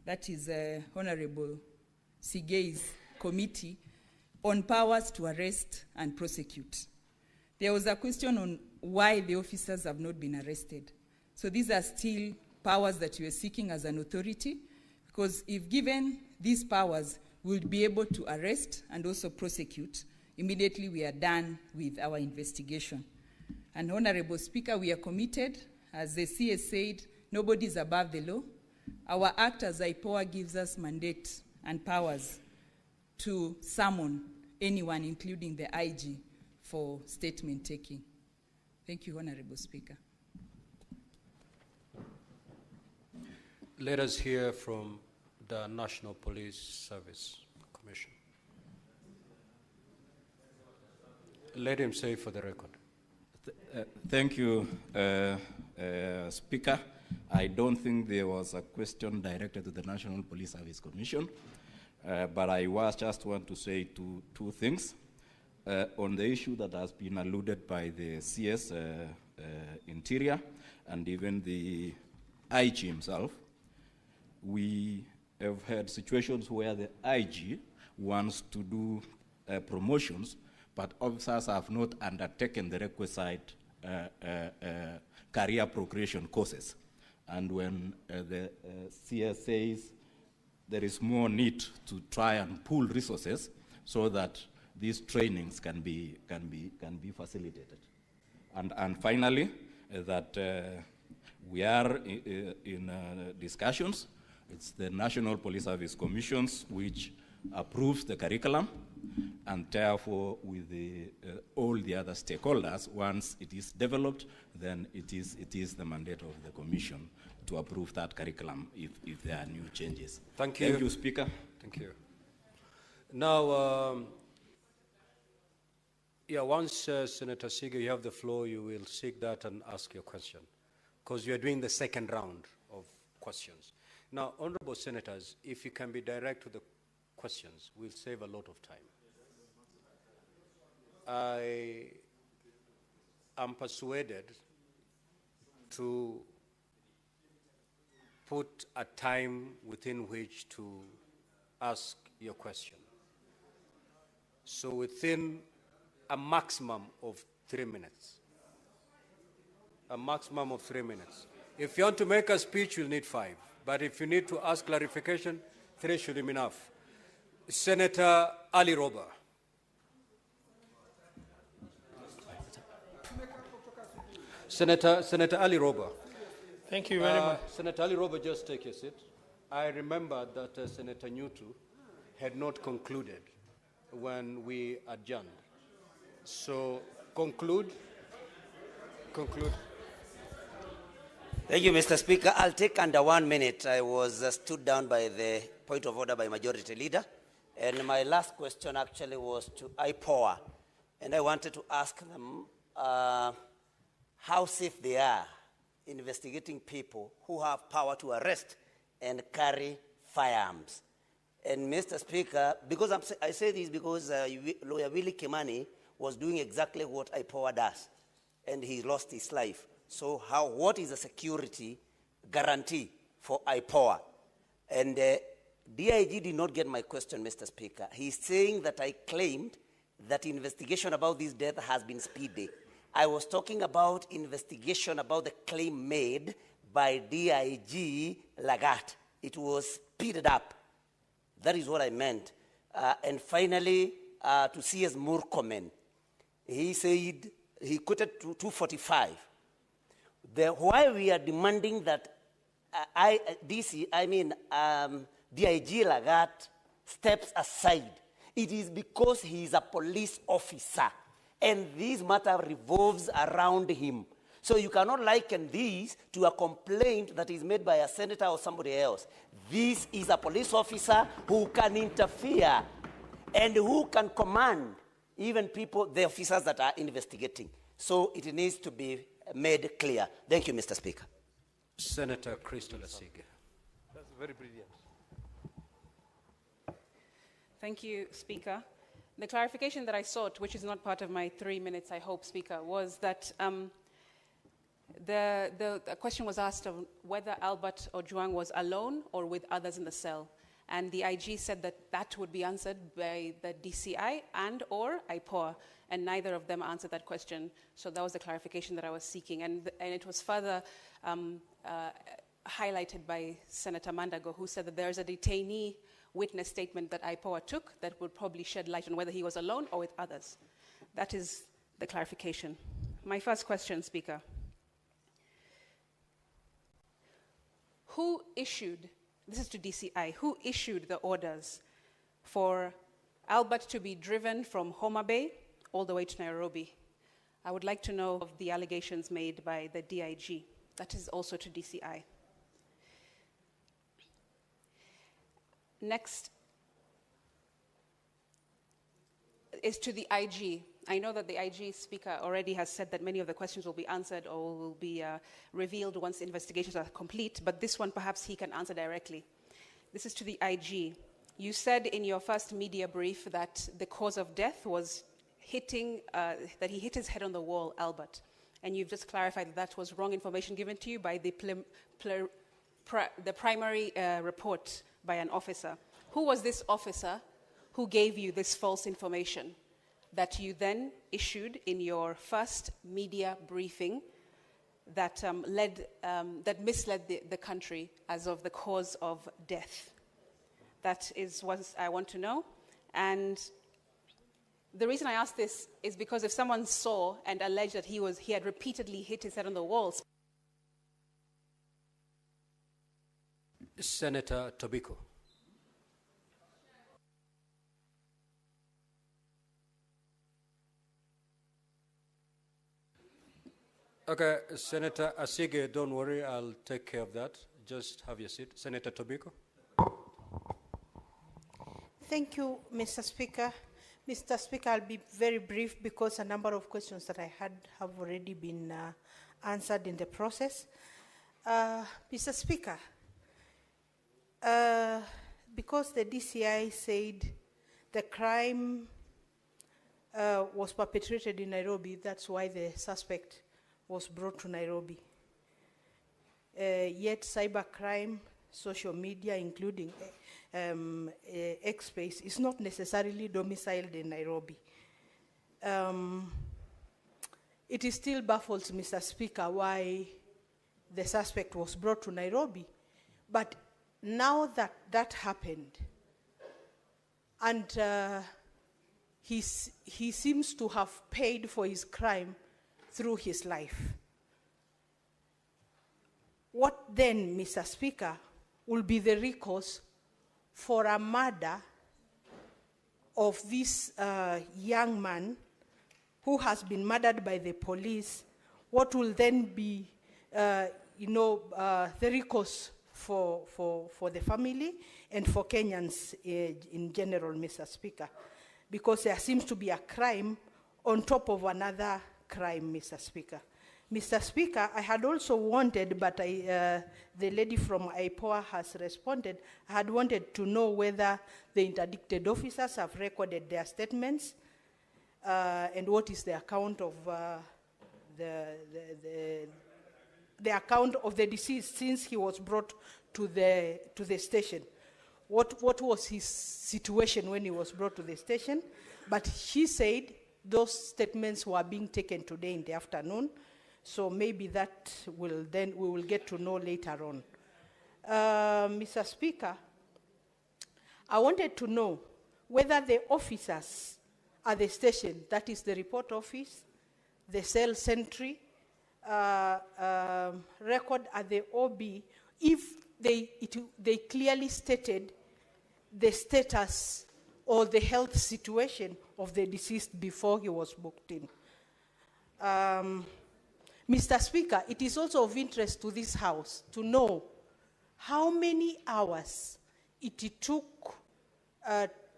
that is Honorable Sigei's committee, on powers to arrest and prosecute. There was a question on why the officers have not been arrested. So these are still powers that we are seeking as an authority, because if given these powers, we'll be able to arrest and also prosecute. Immediately we are done with our investigation. And Honorable Speaker, we are committed. As the CS said, nobody is above the law. Our Act as IPOA gives us mandate and powers to summon anyone, including the IG, for statement taking. Thank you, Honorable Speaker. Let us hear from the National Police Service Commission. Let him say for the record. Thank you, Speaker. I don't think there was a question directed to the National Police Service Commission, but I just want to say two things. On the issue that has been alluded by the CS Interior and even the IG himself, we have had situations where the IG wants to do promotions, but officers have not undertaken the requisite career progression courses. And when the CS says there is more need to try and pool resources so that these trainings can be facilitated. And finally, that we are in discussions. It's the National Police Service Commissions which approves the curriculum, and therefore with all the other stakeholders. Once it is developed, then it is the mandate of the Commission to approve that curriculum if there are new changes. Thank you. Thank you, Speaker. Thank you. Now, once Senator Seeger, you have the floor, you will seek that and ask your question, because you are doing the second round of questions. Now, honorable senators, if you can be direct to the questions, we'll save a lot of time. I am persuaded to put a time within which to ask your question. So within a maximum of 3 minutes. A maximum of 3 minutes. If you want to make a speech, you'll need 5. But if you need to ask clarification, 3 should be enough. Senator Ali Roba. Senator Ali Roba. Thank you very much. Senator Ali Roba, just take your seat. I remember that Senator Nyutu had not concluded when we adjourned. So conclude. Thank you, Mr. Speaker. I'll take under 1 minute. I was stood down by the point of order by Majority Leader. And my last question actually was to IPOA. And I wanted to ask them how safe they are investigating people who have power to arrest and carry firearms. And Mr. Speaker, because I say this because Lawyer Willie Kimani was doing exactly what IPOA does, and he lost his life. So what is the security guarantee for IPOA? And DIG did not get my question, Mr. Speaker. He's saying that I claimed that investigation about this death has been speedy. I was talking about investigation about the claim made by DIG Lagat. It was speeded up. That is what I meant. And finally, to CS Murkomen, he said, he quoted to 245. Why we are demanding that DIG Lagat steps aside, it is because he is a police officer, and this matter revolves around him. So you cannot liken this to a complaint that is made by a senator or somebody else. This is a police officer who can interfere and who can command even people, the officers that are investigating. So it needs to be made clear. Thank you, Mr. Speaker. Senator Christopher Seeger. That's very brilliant. Thank you, Speaker. The clarification that I sought, which is not part of my 3 minutes, I hope, Speaker, was that the question was asked of whether Albert Ojwang was alone or with others in the cell. And the IG said that that would be answered by the DCI and or IPOA, and neither of them answered that question. So that was the clarification that I was seeking. And it was further highlighted by Senator Mandago, who said that there is a detainee witness statement that IPOA took that would probably shed light on whether he was alone or with others. That is the clarification. My first question, Speaker. Who issued, this is to DCI, who issued the orders for Albert to be driven from Homa Bay all the way to Nairobi? I would like to know of the allegations made by the DIG. That is also to DCI. Next is to the IG. I know that the IG Speaker already has said that many of the questions will be answered or will be revealed once investigations are complete, but this one perhaps he can answer directly. This is to the IG. You said in your first media brief that the cause of death was that he hit his head on the wall, Albert, and you've just clarified that that was wrong information given to you by the primary report by an officer. Who was this officer who gave you this false information that you then issued in your first media briefing that misled the country as of the cause of death? That is what I want to know. And the reason I ask this is because if someone saw and alleged that he had repeatedly hit his head on the walls. Senator Tobiko. Okay, Senator Asige, don't worry, I'll take care of that. Just have your seat. Senator Tobiko. Thank you, Mr. Speaker. Mr. Speaker, I'll be very brief because a number of questions that I had have already been answered in the process. Mr. Speaker, because the DCI said the crime was perpetrated in Nairobi, that's why the suspect was brought to Nairobi. Yet cybercrime, social media, including X-Space, is not necessarily domiciled in Nairobi. It is still baffles, Mr. Speaker, why the suspect was brought to Nairobi. But now that that happened, and he seems to have paid for his crime through his life. What then, Mr. Speaker, will be the recourse for a murder of this young man who has been murdered by the police? What will then be, the recourse for the family and for Kenyans in general, Mr. Speaker? Because there seems to be a crime on top of another crime, Mr. Speaker. Mr. Speaker, I had also wanted, but the lady from IPOA has responded, I had wanted to know whether the interdicted officers have recorded their statements and what is the account of the account of the deceased since he was brought to the station. What was his situation when he was brought to the station? But he said those statements were being taken today in the afternoon. So maybe that will then, we will get to know later on. Mr. Speaker, I wanted to know whether the officers at the station, that is the report office, the cell sentry, record at the OB, if they clearly stated the status or the health situation of the deceased before he was booked in. Mr. Speaker, it is also of interest to this House to know how many hours it took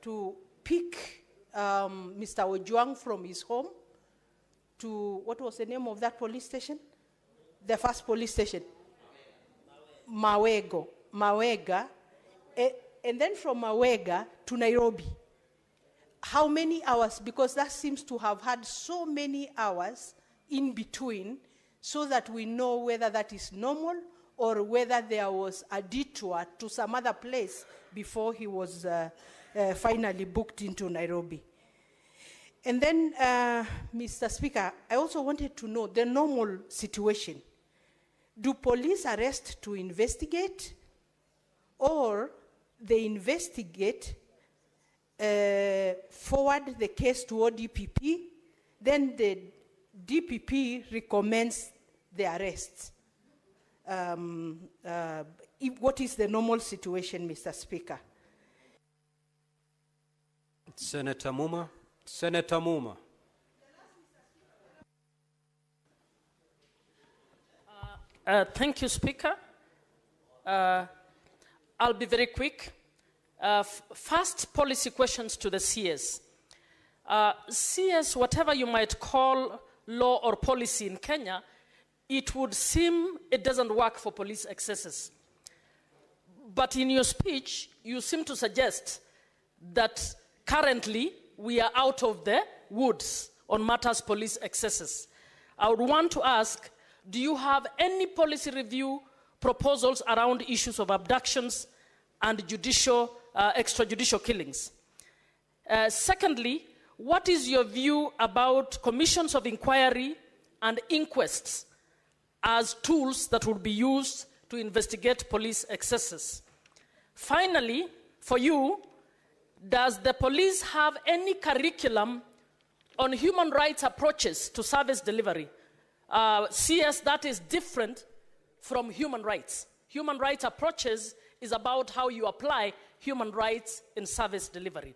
to pick Mr. Ojwang from his home to, what was the name of that police station? The first police station? Mawega. And then from Mawega to Nairobi. How many hours? Because that seems to have had so many hours in between, so that we know whether that is normal or whether there was a detour to some other place before he was finally booked into Nairobi. And then, Mr. Speaker, I also wanted to know the normal situation. Do police arrest to investigate, or they investigate, forward the case to ODPP, then the DPP recommends the arrests? What is the normal situation, Mr. Speaker? Senator Muma. Senator Muma. Thank you, Speaker. I'll be very quick. First, policy questions to the CS. CS, whatever you might call law or policy in Kenya, it would seem it doesn't work for police excesses. But in your speech, you seem to suggest that currently we are out of the woods on matters police excesses. I would want to ask, do you have any policy review proposals around issues of abductions and extrajudicial killings? Secondly, what is your view about commissions of inquiry and inquests as tools that would be used to investigate police excesses? Finally, for you, does the police have any curriculum on human rights approaches to service delivery? CS, that is different from human rights. Human rights approaches is about how you apply human rights in service delivery.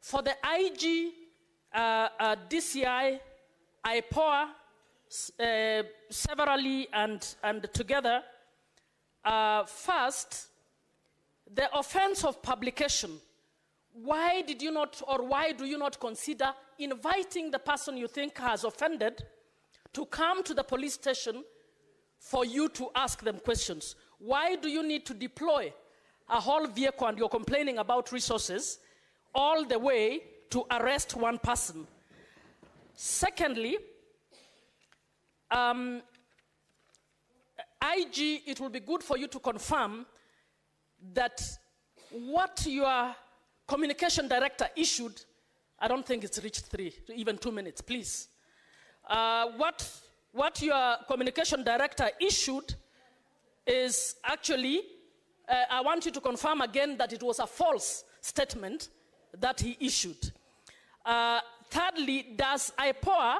For the IG, DCI, IPOA, severally and together. First, the offense of publication. Why did you not, or why do you not consider inviting the person you think has offended to come to the police station for you to ask them questions? Why do you need to deploy a whole vehicle, and you're complaining about resources, all the way to arrest one person? Secondly, IG, it will be good for you to confirm that what your communication director issued, I don't think it's reached 2 minutes, please. What your communication director issued is actually, I want you to confirm again that it was a false statement that he issued. Thirdly, does IPOA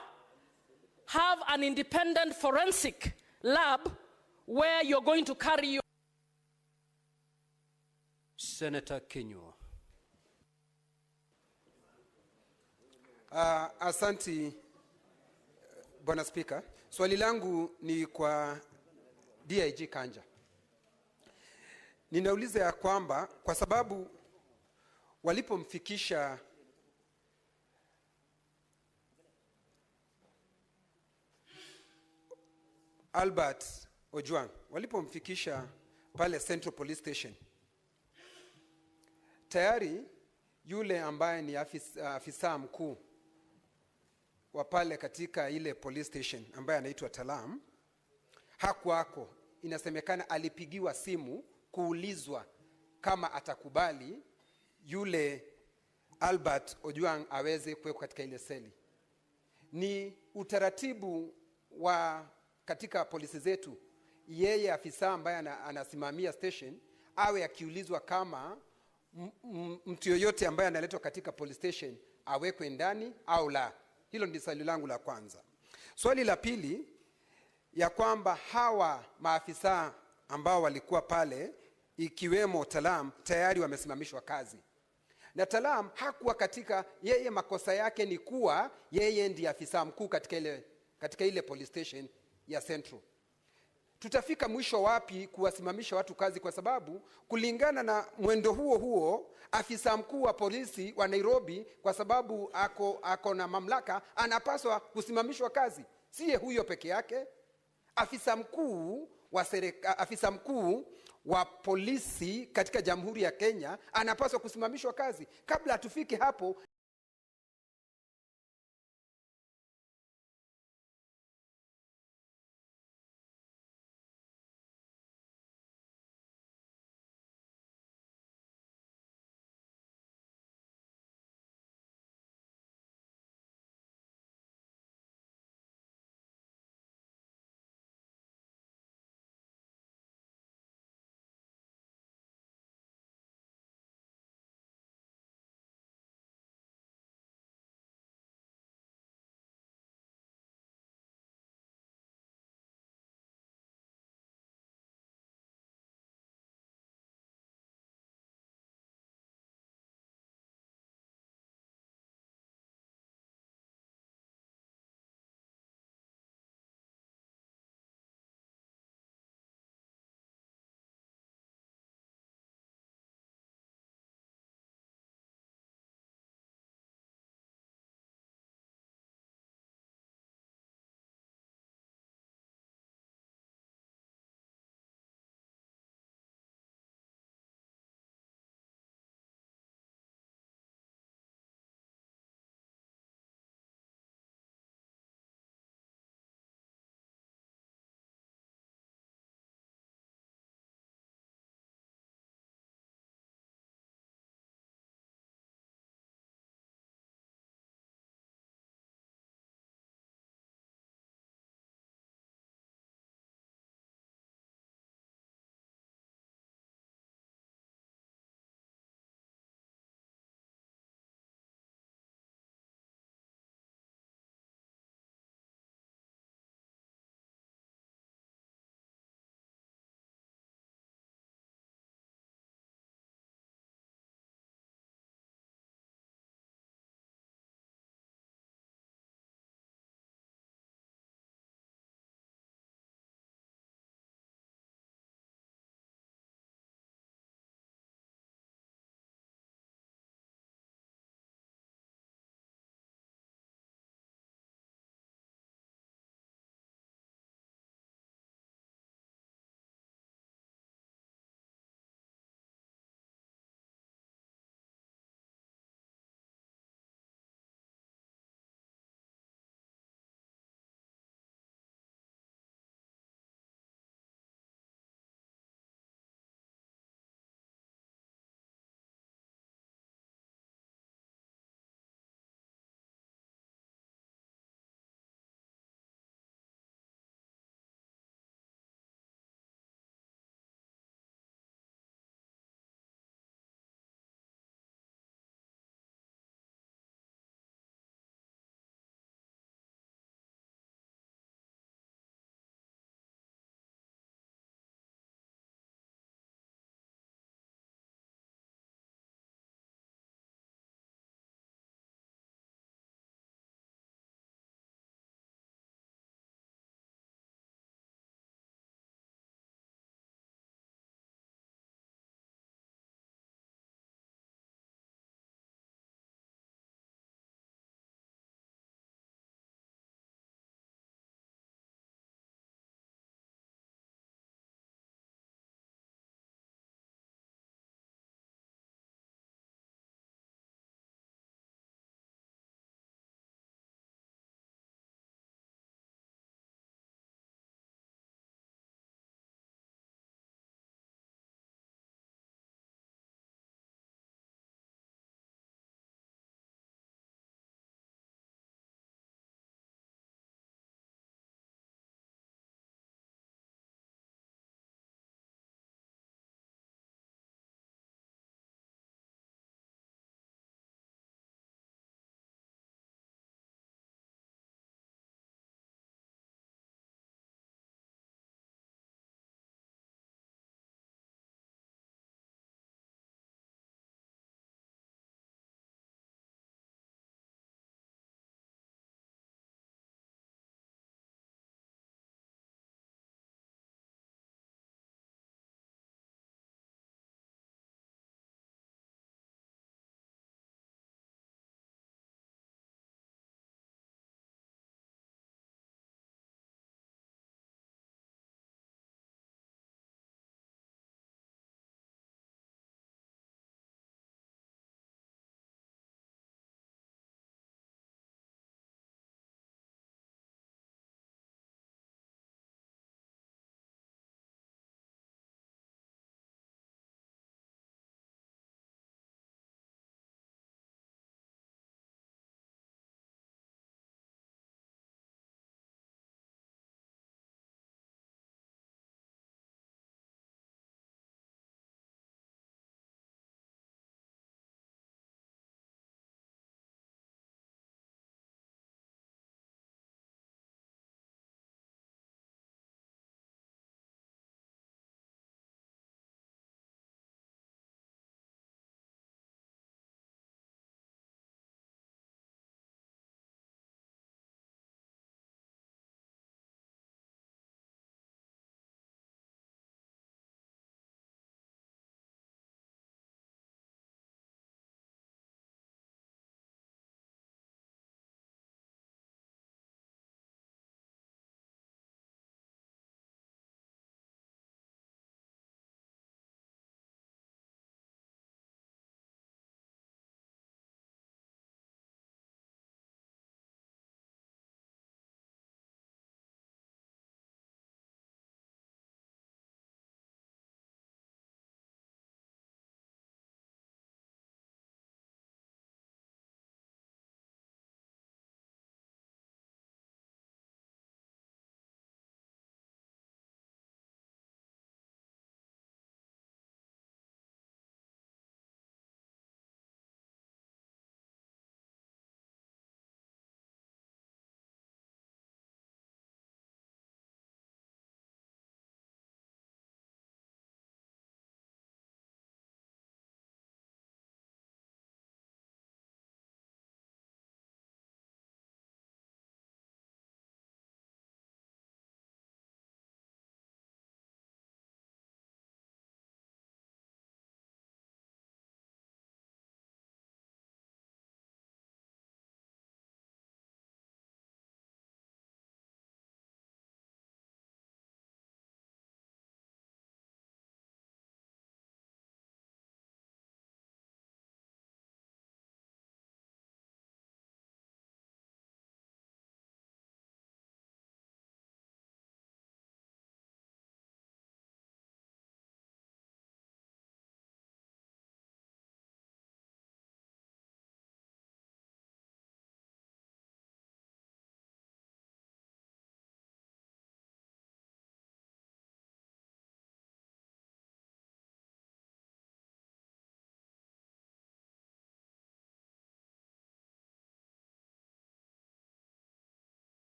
have an independent forensic lab where you're going to carry your... Senator Kinyua. Asanti, Bwana Spika. Swali langu ni kwa DIG Kanja. Ninauliza ya kwamba kwa sababu walipomfikisha Albert Ojwang, walipomfikisha pale Central Police Station, tayari yule ambaye ni afisa mkuu wa pale katika ile police station ambaye anaitwa Talam hakuwako. Inasemekana alipigiwa simu kuulizwa kama atakubali yule Albert Ojwang aweze kuwekwa katika ile seli. Ni utaratibu wa katika polisi zetu, yeye afisa ambaye anasimamia station awe akiulizwa kama mtu yoyote ambaye analetwa katika police station awekwe ndani au la. Hilo ndi swali langu la kwanza. Swali la pili, ya kwamba hawa maafisa ambao walikuwa pale ikiwemo Talam tayari wamesimamishwa kazi. Na Talam hakuwa katika, yeye makosa yake ni kuwa yeye ndiye afisa mkuu katika ile police station ya Central. Tutafika mwisho wapi kuwasimamisha watu kazi, kwa sababu kulingana na mwendo huo afisa mkuu wa polisi wa Nairobi, kwa sababu ako na mamlaka, anapaswa kusimamishwa kazi. Siye huyo peke yake, afisa mkuu wa polisi katika Jamhuri ya Kenya anapaswa kusimamishwa kazi. Kabla tufike hapo,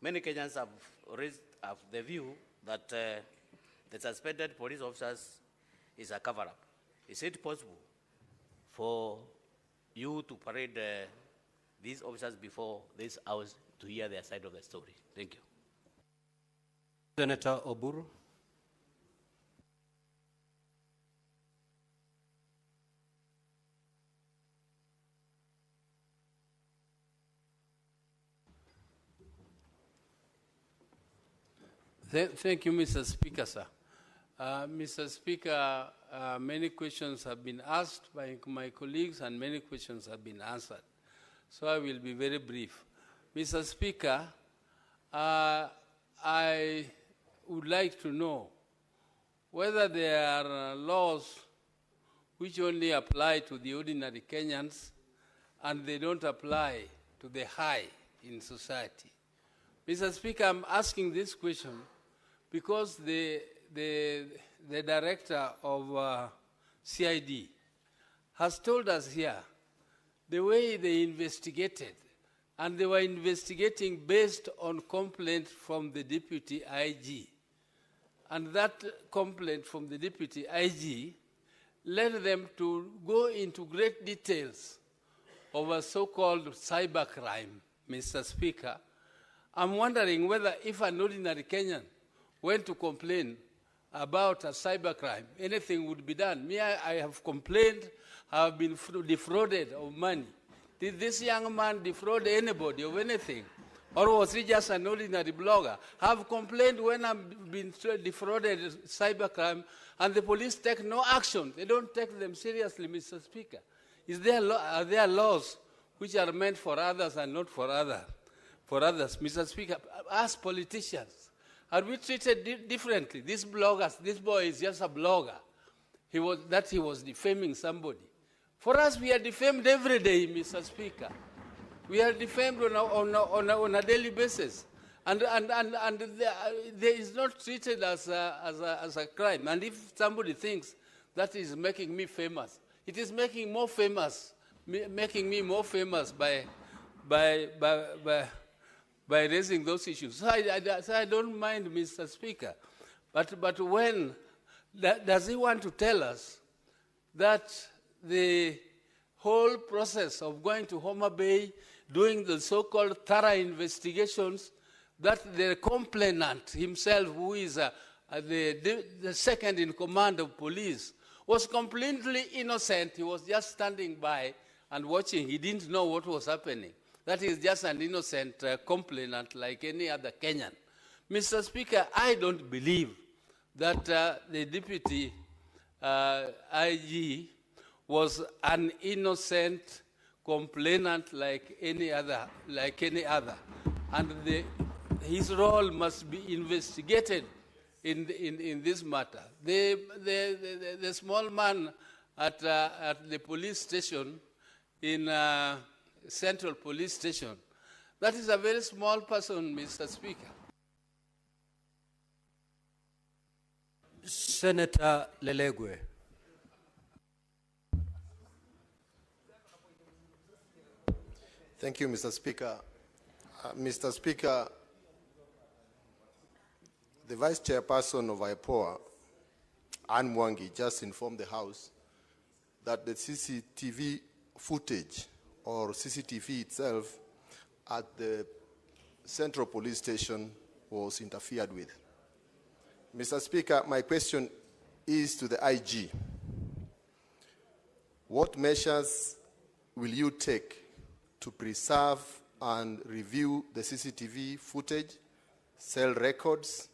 Many Kenyans have raised the view that the suspended police officers is a cover-up. Is it possible for you to parade these officers before this house to hear their side of the story? Thank you. Senator Oburu. Thank you, Mr. Speaker, sir. Mr. Speaker, many questions have been asked by my colleagues and many questions have been answered. So I will be very brief. Mr. Speaker, I would like to know whether there are laws which only apply to the ordinary Kenyans and they don't apply to the high in society. Mr. Speaker, I'm asking this question because the director of CID has told us here the way they investigated, and they were investigating based on complaint from the deputy IG. And that complaint from the deputy IG led them to go into great details of a so-called cybercrime, Mr. Speaker. I'm wondering whether if an ordinary Kenyan went to complain about a cybercrime, anything would be done. Me, I have complained, I have been defrauded of money. Did this young man defraud anybody of anything? Or was he just an ordinary blogger? I have complained when I've been defrauded cybercrime and the police take no action. They don't take them seriously, Mr. Speaker. Are there laws which are meant for others and not for others? Mr. Speaker, as politicians, are we treated differently? These bloggers, this boy is just a blogger. He was defaming somebody. For us, we are defamed every day, Mr. Speaker. We are defamed on a daily basis. And there is not treated as a crime. And if somebody thinks that is making me famous, it is making me more famous by raising those issues. So I don't mind, Mr. Speaker. But when does he want to tell us that the whole process of going to Homa Bay, doing the so-called thorough investigations, that the complainant himself, who is the second in command of police, was completely innocent. He was just standing by and watching. He didn't know what was happening. That is just an innocent complainant like any other Kenyan. Mr. Speaker, I don't believe that the deputy IG was an innocent complainant like any other. And his role must be investigated in this matter. The small man at the police station in Central Police Station, that is a very small person, Mr. Speaker. Senator Lelegwe. Thank you, Mr. Speaker. Mr. Speaker, the Vice Chairperson of IPOA, Ojwang, just informed the House that the CCTV footage or CCTV itself at the Central Police Station was interfered with. Mr. Speaker, my question is to the IG. What measures will you take to preserve and review the CCTV footage, cell records,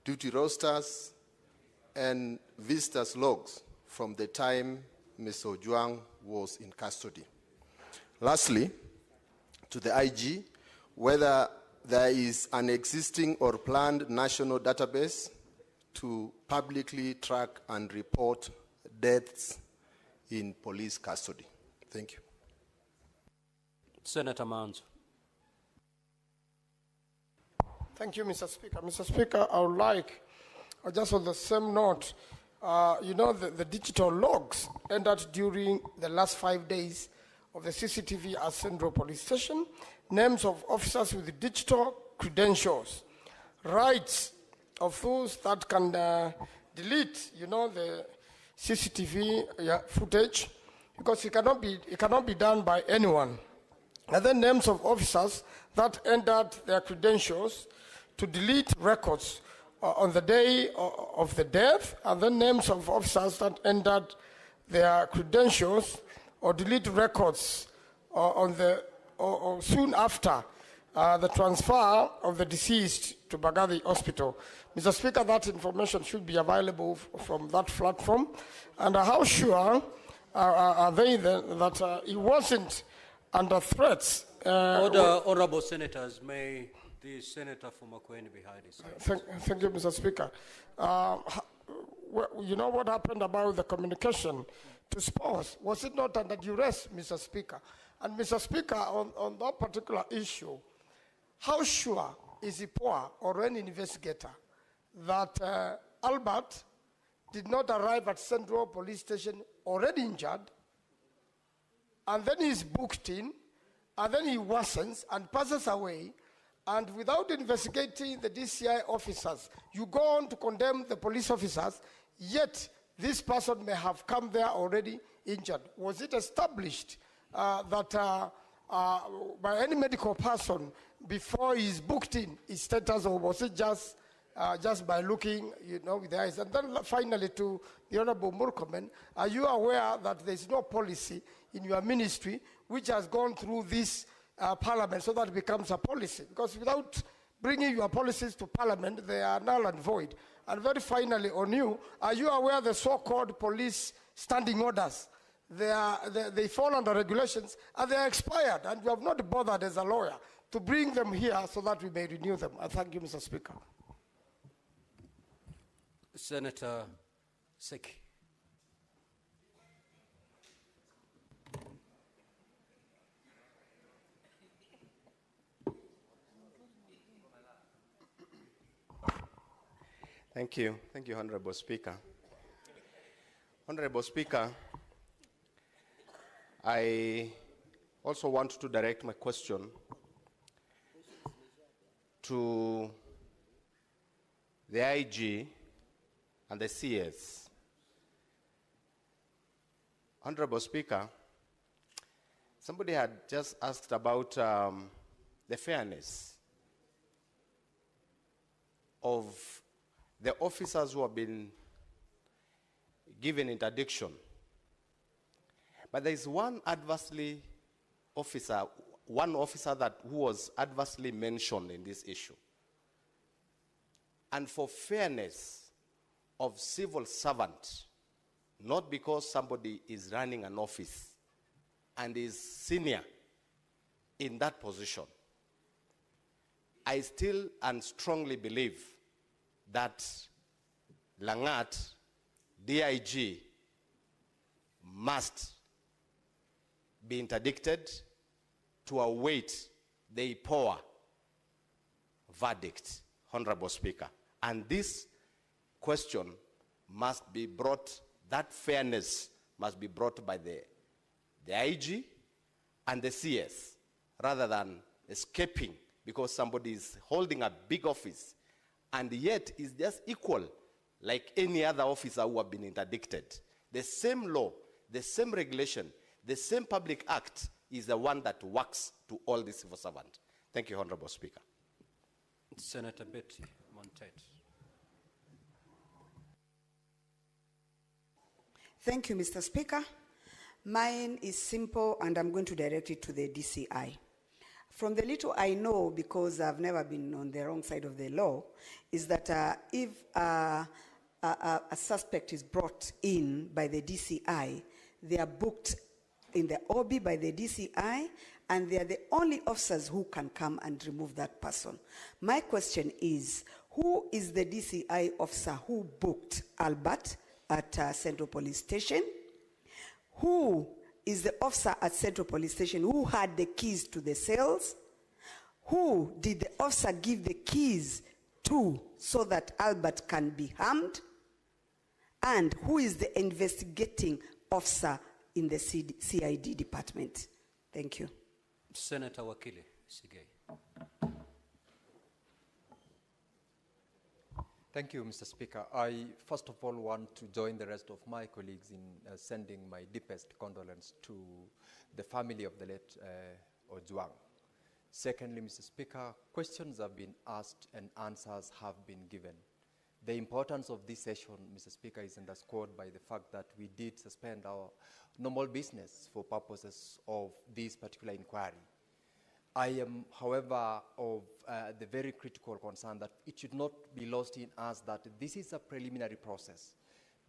duty rosters, and visitors' logs from the time Mr. Ojwang was in custody? Lastly, to the IG, whether there is an existing or planned national database to publicly track and report deaths in police custody. Thank you. Senator Manzo. Thank you, Mr. Speaker. Mr. Speaker, I would like, just on the same note, the digital logs entered during the last 5 days of the CCTV at Central Police Station, names of officers with digital credentials, rights of those that can delete, the CCTV footage, because it cannot be done by anyone. And then names of officers that entered their credentials to delete records on the day of the death, and then names of officers that entered their credentials or delete records or soon after the transfer of the deceased to Bagathi Hospital. Mr. Speaker, that information should be available from that platform. And how sure are they that he wasn't under threats? Honorable Senators, may the Senator from Makueni be heard? Thank you, Mr. Speaker. You know what happened about the communication to spouse? Was it not under duress, Mr. Speaker? And Mr. Speaker, on that particular issue, how sure is IPOA or any investigator that Albert did not arrive at Central Police Station already injured, and then he's booked in, and then he worsens and passes away, and without investigating the DCI officers, you go on to condemn the police officers, yet this person may have come there already injured. Was it established that by any medical person before he's booked in his status, or was it just by looking, with the eyes? And then finally, to the Honorable Murkomen, are you aware that there's no policy in your ministry which has gone through this Parliament so that it becomes a policy? Because without bringing your policies to Parliament, they are null and void. And very finally, on you, are you aware the so-called police standing orders? They fall under regulations and they are expired, and you have not bothered as a lawyer to bring them here so that we may renew them. I thank you, Mr. Speaker. Senator Seki. Thank you, Honorable Speaker. Honorable Speaker, I also want to direct my question to the IG and the CS. Honorable Speaker, somebody had just asked about the fairness of the officers who have been given interdiction. But there is one officer who was adversely mentioned in this issue. And for fairness of civil servant, not because somebody is running an office and is senior in that position, I still and strongly believe that Langat, DIG, must be interdicted to await the IPOA verdict, Honorable Speaker. And this question must be brought, that fairness must be brought by the IG and the CS, rather than escaping because somebody is holding a big office and yet is just equal like any other officer who have been interdicted. The same law, the same regulation, the same public act is the one that works to all the civil servants. Thank you, Honorable Speaker. Senator Betty Montet. Thank you, Mr. Speaker. Mine is simple, and I'm going to direct it to the DCI. From the little I know, because I've never been on the wrong side of the law, is that if a suspect is brought in by the DCI, they are booked in the OB by the DCI, and they are the only officers who can come and remove that person. My question is, who is the DCI officer who booked Albert at Central Police Station? Who is the officer at Central Police Station who had the keys to the cells? Who did the officer give the keys to so that Albert can be harmed? And who is the investigating officer in the CID department? Thank you. Senator Wakili. Sigay. Thank you, Mr. Speaker. I first of all want to join the rest of my colleagues in sending my deepest condolence to the family of the late Ojwang. Secondly, Mr. Speaker, questions have been asked and answers have been given. The importance of this session, Mr. Speaker, is underscored by the fact that we did suspend our normal business for purposes of this particular inquiry. I am, however, of the very critical concern that it should not be lost in us that this is a preliminary process.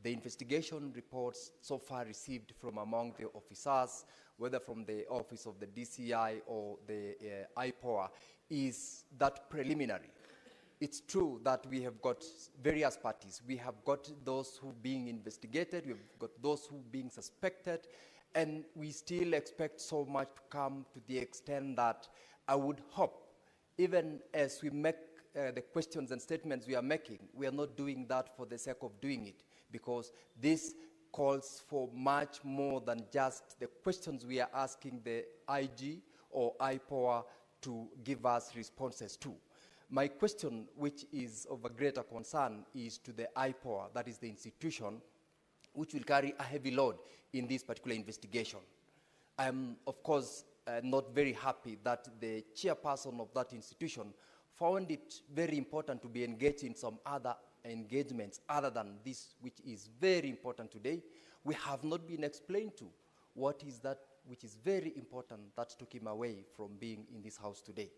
The investigation reports so far received from among the officers, whether from the office of the DCI or the IPOA, is that preliminary. It's true that we have got various parties. We have got those who are being investigated, we've got those who are being suspected, and we still expect so much to come, to the extent that I would hope, even as we make the questions and statements we are making, we are not doing that for the sake of doing it, because this calls for much more than just the questions we are asking the IG or IPOA to give us responses to. My question, which is of a greater concern, is to the IPOA, that is the institution which will carry a heavy load in this particular investigation. I am, of course, not very happy that the chairperson of that institution found it very important to be engaged in some other engagements other than this, which is very important today. We have not been explained to what is that which is very important that took him away from being in this house today.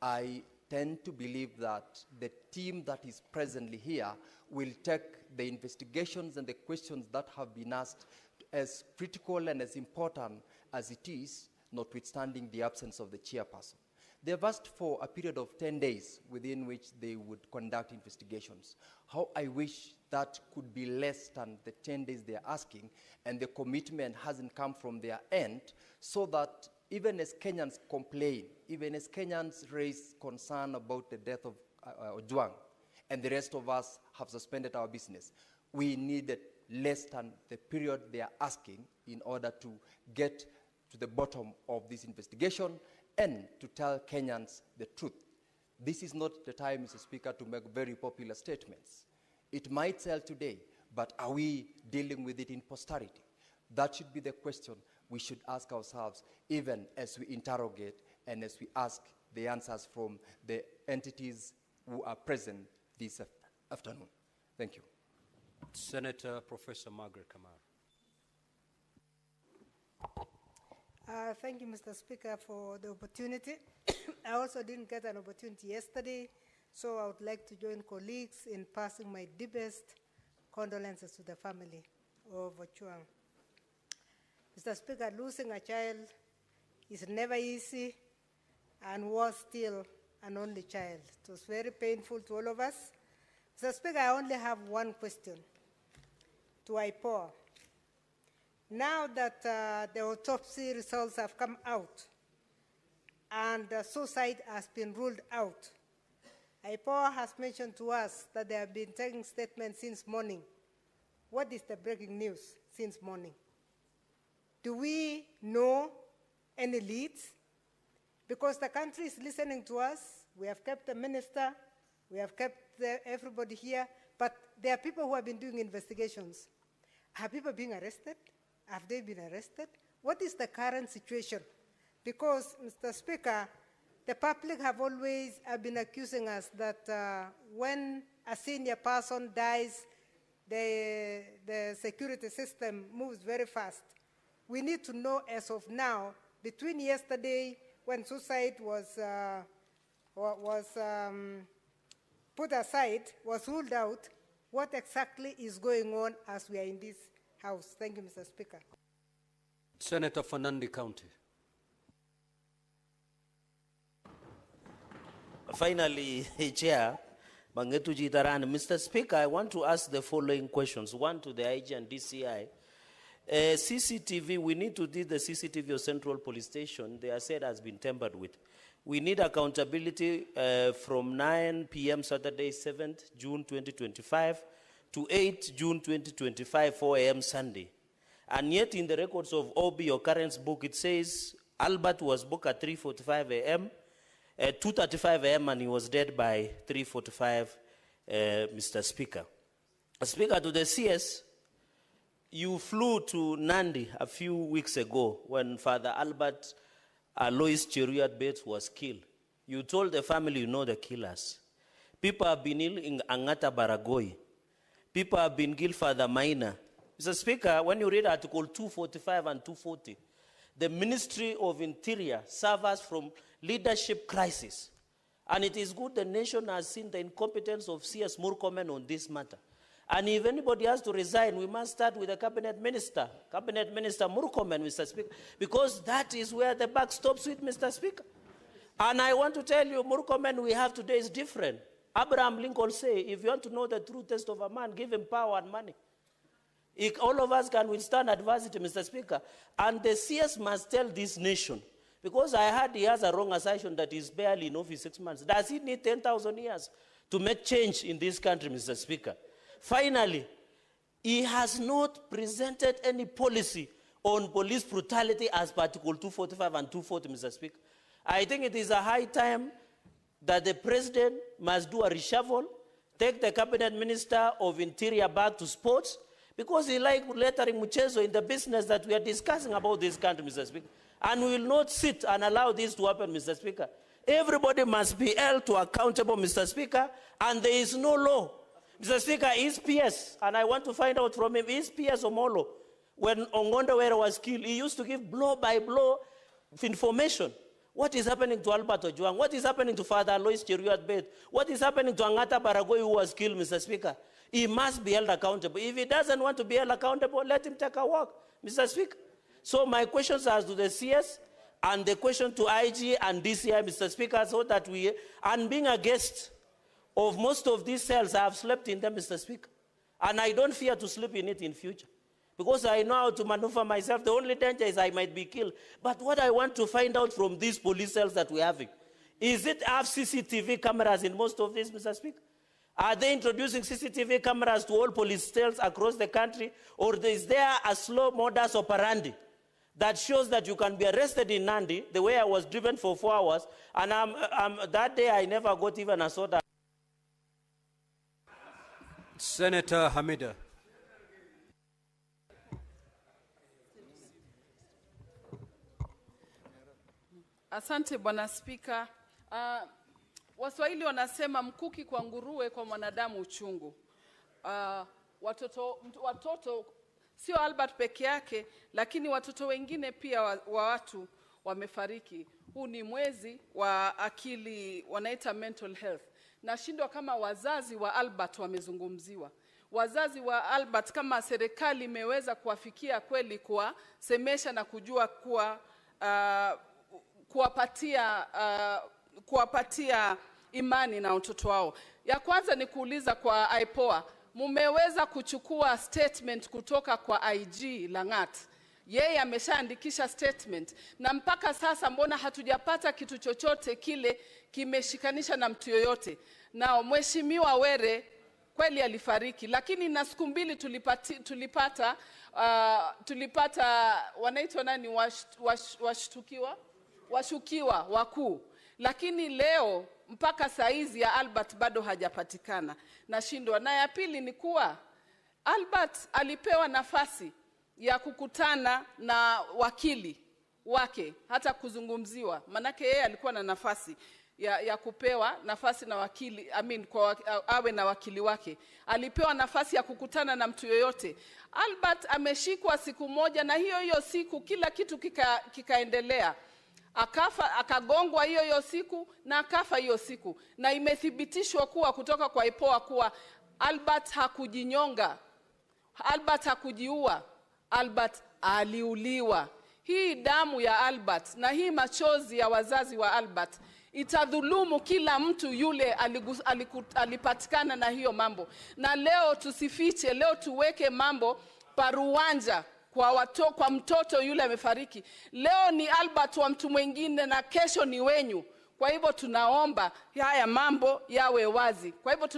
I tend to believe that the team that is presently here will take the investigations and the questions that have been asked as critical and as important as it is, notwithstanding the absence of the chairperson. They have asked for a period of 10 days within which they would conduct investigations. How I wish that could be less than the 10 days they are asking, and the commitment hasn't come from their end, so that even as Kenyans complain, even as Kenyans raise concern about the death of Ojwang, and the rest of us have suspended our business, we needed less than the period they are asking in order to get to the bottom of this investigation and to tell Kenyans the truth. This is not the time, Mr. Speaker, to make very popular statements. It might sell today, but are we dealing with it in posterity? That should be the question we should ask ourselves, even as we interrogate and as we ask the answers from the entities who are present this afternoon. Thank you. Senator Professor Margaret Kamara. Thank you, Mr. Speaker, for the opportunity. I also didn't get an opportunity yesterday, so I would like to join colleagues in passing my deepest condolences to the family of Ojwang. Mr. Speaker, losing a child is never easy and was still an only child. It was very painful to all of us. Mr. Speaker, I only have one question to IPOA. Now that the autopsy results have come out and suicide has been ruled out, IPOA has mentioned to us that they have been taking statements since morning. What is the breaking news since morning? Do we know any leads? Because the country is listening to us. We have kept the minister, we have kept everybody here, but there are people who have been doing investigations. Have people been arrested? Have they been arrested? What is the current situation? Because, Mr. Speaker, the public have always been accusing us that when a senior person dies, the security system moves very fast. We need to know as of now, between yesterday when suicide was put aside, was ruled out, what exactly is going on as we are in this House. Thank you, Mr. Speaker. Senator Fernandi County. Finally, Chair, Mangetu Jitaran, Mr. Speaker, I want to ask the following questions. One to the IG and DCI. CCTV, we need to do the CCTV of Central Police Station. They are said has been tampered with. We need accountability from 9 p.m. Saturday, 7th June 2025 to 8 June 2025, 4 a.m. Sunday. And yet in the records of OB, occurrence book, it says Albert was booked at 3:45 a.m., at 2:35 a.m. and he was dead by 3:45, Mr. Speaker. Speaker, to the CS, you flew to Nandi a few weeks ago when Father Albert Alois Cheruiyot Bates was killed. You told the family you know the killers. People have been ill in Angata Baragoi. People have been killed, Father Maina. Mr. Speaker, when you read Article 245 and 240, the Ministry of Interior suffers from leadership crisis. And it is good the nation has seen the incompetence of CS Murkomen on this matter. And if anybody has to resign, we must start with the Cabinet Minister Murkomen, Mr. Speaker, because that is where the buck stops with, Mr. Speaker. And I want to tell you, Murkomen we have today is different. Abraham Lincoln said, if you want to know the true test of a man, give him power and money. If all of us can withstand adversity, Mr. Speaker, and the CS must tell this nation, because I heard he has a wrong assertion that he's barely in office 6 months. Does he need 10,000 years to make change in this country, Mr. Speaker? Finally, he has not presented any policy on police brutality as per Article 245 and 240, Mr. Speaker. I think it is a high time that the President must do a reshuffle, take the Cabinet Minister of Interior back to sports, because he like lettering Muchezo in the business that we are discussing about this country, Mr. Speaker. And we will not sit and allow this to happen, Mr. Speaker. Everybody must be held to accountable, Mr. Speaker, and there is no law. Mr. Speaker, is PS, and I want to find out from him, is PS Omolo, when Ongondawere was killed, he used to give blow-by-blow information. What is happening to Albert Ojwang? What is happening to Father Alois Cheruiyot Bates? What is happening to Angata Baragoi who was killed, Mr. Speaker? He must be held accountable. If he doesn't want to be held accountable, let him take a walk, Mr. Speaker. So my questions are to the CS and the question to IG and DCI, Mr. Speaker, so that we, and being a guest of most of these cells, I have slept in them, Mr. Speaker. And I don't fear to sleep in it in future, because I know how to maneuver myself. The only danger is I might be killed. But what I want to find out from these police cells that we're having, is it have CCTV cameras in most of these, Mr. Speaker? Are they introducing CCTV cameras to all police cells across the country? Or is there a slow modus operandi that shows that you can be arrested in Nandi, the way I was driven for 4 hours, and that day I never got even a soda. Senator Hamida. Asante Bwana Spika. Waswahili wanasema mkuki kwa nguruwe, kwa mwanadamu uchungu. Watoto sio Albert peke yake, lakini watoto wengine pia wa watu wamefariki. Huu ni mwezi wa akili, wanaita mental health. Nashindwa kama wazazi wa Albert wamezungumziwa. Wazazi wa Albert, kama serikali imeweza kuwafikia kweli, kuwasemesha na kujua kuwa kuwapatia imani na watoto wao. Ya kwanza ni kuuliza kwa IPOA, mumeweza kuchukua statement kutoka kwa IG Langat? Yeye ameshaandikisha statement, na mpaka sasa mbona hatujapata kitu chochote kile kimeshikanisha na mtu yoyote? Na Mheshimiwa Were kweli alifariki, lakini na siku mbili tulipata wanaitwa nani, washukiwa wakuu, lakini leo mpaka saizi ya Albert bado hajapatikana. Nashindwa. Na ya pili ni kuwa Albert alipewa nafasi ya kukutana na wakili wake, hata kuzungumziwa. Manake yeye alikuwa na nafasi ya kupewa nafasi na wakili, awe na wakili wake. Alipewa nafasi ya kukutana na mtu yoyote. Albert ameshikwa siku moja, na hiyo siku kila kitu kikaendelea. Akafa, akagongwa hiyo siku, na akafa hiyo siku. Na imethibitishwa kuwa kutoka kwa IPOA kuwa Albert hakujinyonga, Albert hakujiua, Albert aliuliwa. Hii damu ya Albert na hii machozi ya wazazi wa Albert itadhulumu kila mtu yule alipatikana na hiyo mambo. Na leo tusifiche, leo tuweke mambo paruwanja kwa mtoto yule amefariki. Leo ni Albert wa mtu mwingine na kesho ni wenyu. Kwa hivyo tunaomba haya mambo yawe wazi. Kwa hivyo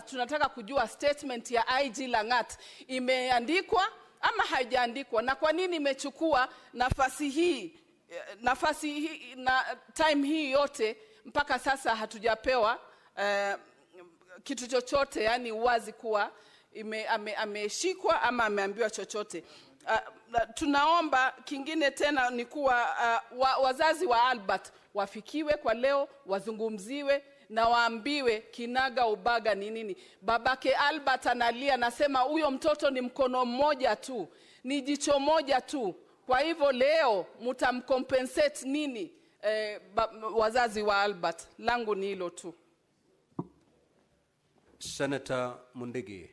tunataka kujua statement ya IG Langat imeandikwa ama haijaandikwa, na kwa nini imechukua nafasi hii na time hii yote mpaka sasa hatujapewa kitu chochote, yani uwazi kuwa ameshikwa ama ameambiwa chochote. Tunaomba kingine tena ni kuwa wazazi wa Albert wafikiwe kwa leo, wazungumziwe na waambiwe kinaga ubaga ni nini. Babake Albert analia, nasema huyo mtoto ni mkono mmoja tu, ni jicho moja tu. Kwa hivyo leo mtamcompensate nini wazazi wa Albert? Langu ni hilo tu. Senator Mundigi.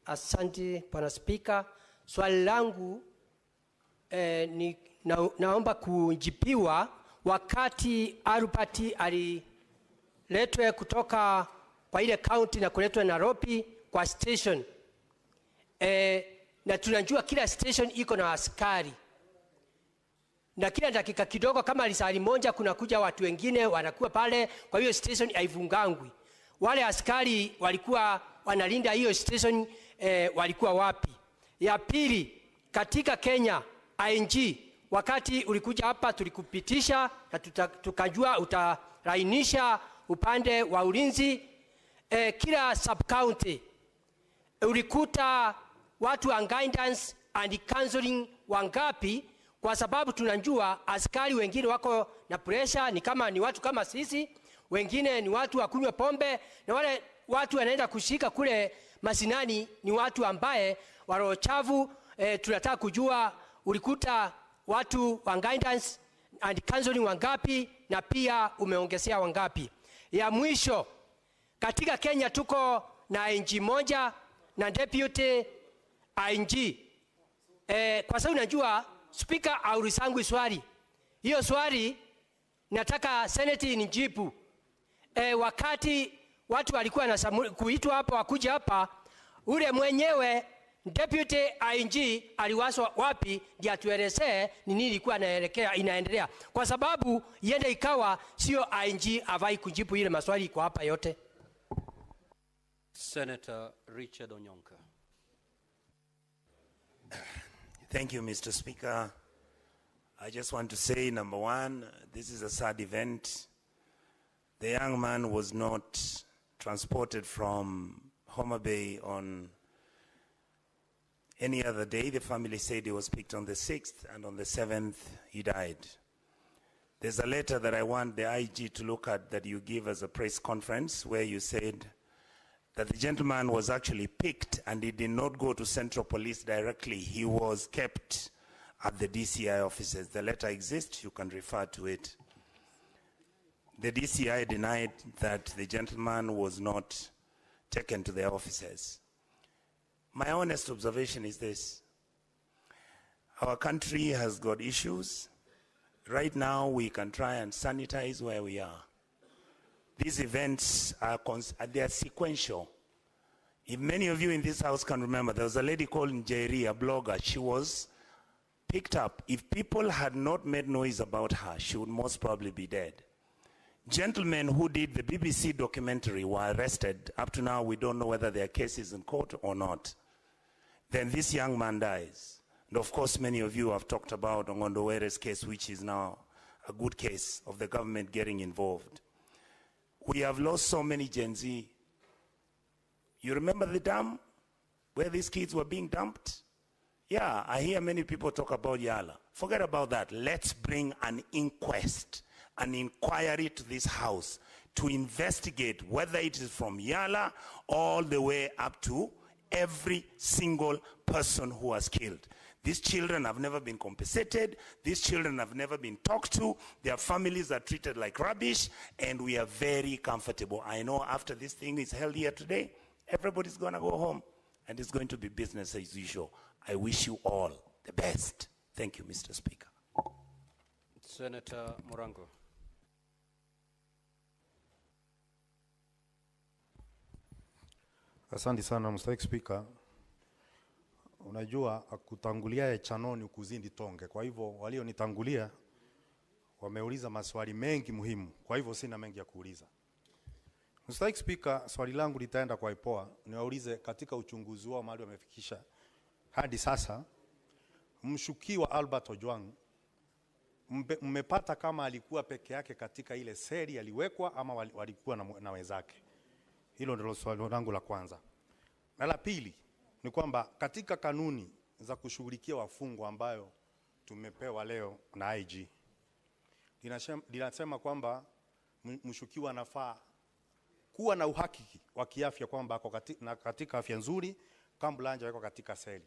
Asante Bwana Spika. Swali langu naomba kujibiwa wakati Albert aliletwe kutoka kwa ile county na kuletwa Nairobi kwa station. Na tunajua kila station iko na askari. Na kila dakika kidogo kama lisali moja kuna kuja watu wengine wanakuwa pale, kwa hiyo station haivungangwi. Wale askari walikuwa wanalinda hiyo station walikuwa wapi? Ya pili, katika Kenya ING wakati ulikuja hapa tulikupitisha na tukajua utarainisha upande wa ulinzi. Kila sub county ulikuta watu wa guidance and counseling wangapi? Kwa sababu tunajua askari wengine wako na pressure, ni kama ni watu kama sisi, wengine ni watu wa kunywa pombe, na wale watu wanaenda kushika kule masinani ni watu ambaye waro chavu. Tunataka kujua ulikuta watu wa guidance and counseling wangapi na pia umeongezea wangapi? Ya mwisho, katika Kenya tuko na ING moja na deputy ING. Kwa sababu najua Speaker aulisangu swali. Hiyo swali nataka Senate nijibu. Wakati watu walikuwa kuitwa hapa wakuja hapa, ule mwenyewe deputy ING aliwaswa wapi ndio atuelezee ni nini ilikuwa inaendelea. Kwa sababu yende ikawa sio ING avai kujibu ile maswali iko hapa yote. Senator Richard Onyonka. Thank you, Mr. Speaker. I just want to say, number one, this is a sad event. The young man was not transported from Homa Bay on any other day. The family said he was picked on the 6th, and on the 7th, he died. There's a letter that I want the IG to look at that you give as a press conference where you said that the gentleman was actually picked and he did not go to Central Police directly. He was kept at the DCI offices. The letter exists, you can refer to it. The DCI denied that the gentleman was not taken to their offices. My honest observation is this. Our country has got issues. Right now, we can try and sanitize where we are. These events are they are sequential. If many of you in this house can remember, there was a lady called Njeri, a blogger. She was picked up. If people had not made noise about her, she would most probably be dead. Gentlemen who did the BBC documentary were arrested. Up to now, we don't know whether their case is in court or not. Then this young man dies. And of course, many of you have talked about Ongondo Were's case, which is now a good case of the government getting involved. We have lost so many Gen Z. You remember the dam where these kids were being dumped? Yeah, I hear many people talk about Yala. Forget about that. Let's bring an inquest, an inquiry to this house to investigate whether it is from Yala all the way up to every single person who was killed. These children have never been compensated. These children have never been talked to. Their families are treated like rubbish, and we are very comfortable. I know after this thing is held here today, everybody's going to go home, and it's going to be business as usual. I wish you all the best. Thank you, Mr. Speaker. Senator Morango. Asante sana, Mr. Speaker. Unajua kutangulia chanoni kuzindi tonge. Kwa hivyo walionitangulia wameuliza maswali mengi muhimu. Kwa hivyo sina mengi ya kuuliza. Mr. Speaker, swali langu litaenda kwa IPOA. Niwaulize katika uchunguzi wao mahali wamefikisha hadi sasa, mshukiwa Albert Ojwang mmepata kama alikuwa peke yake katika ile seli aliwekwa ama walikuwa na wenzake? Hilo ndilo swali langu la kwanza. Na la pili ni kwamba katika kanuni za kushughulikia wafungwa ambayo tumepewa leo na IG linasema kwamba mshukiwa anafaa kuwa na uhakiki wa kiafya kwamba ako katika afya nzuri kabla hajawekwa katika seli.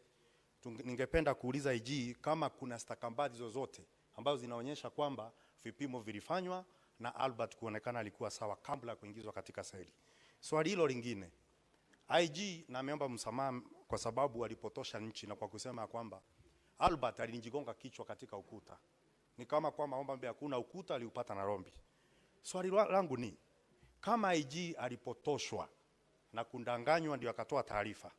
Ningependa kuuliza IG kama kuna stakabadhi zozote ambazo zinaonyesha kwamba vipimo vilifanywa na Albert kuonekana alikuwa sawa kabla ya kuingizwa katika seli. Swali hilo lingine, IG na ameomba msamaha kwa sababu alipotosha nchi na kwa kusema kwamba Albert alinijigonga kichwa katika ukuta. Ni kama kwamba omba hakuna ukuta, aliupata na rombi. Swali langu ni kama IG alipotoshwa na kundanganywa ndio akatoa taarifa,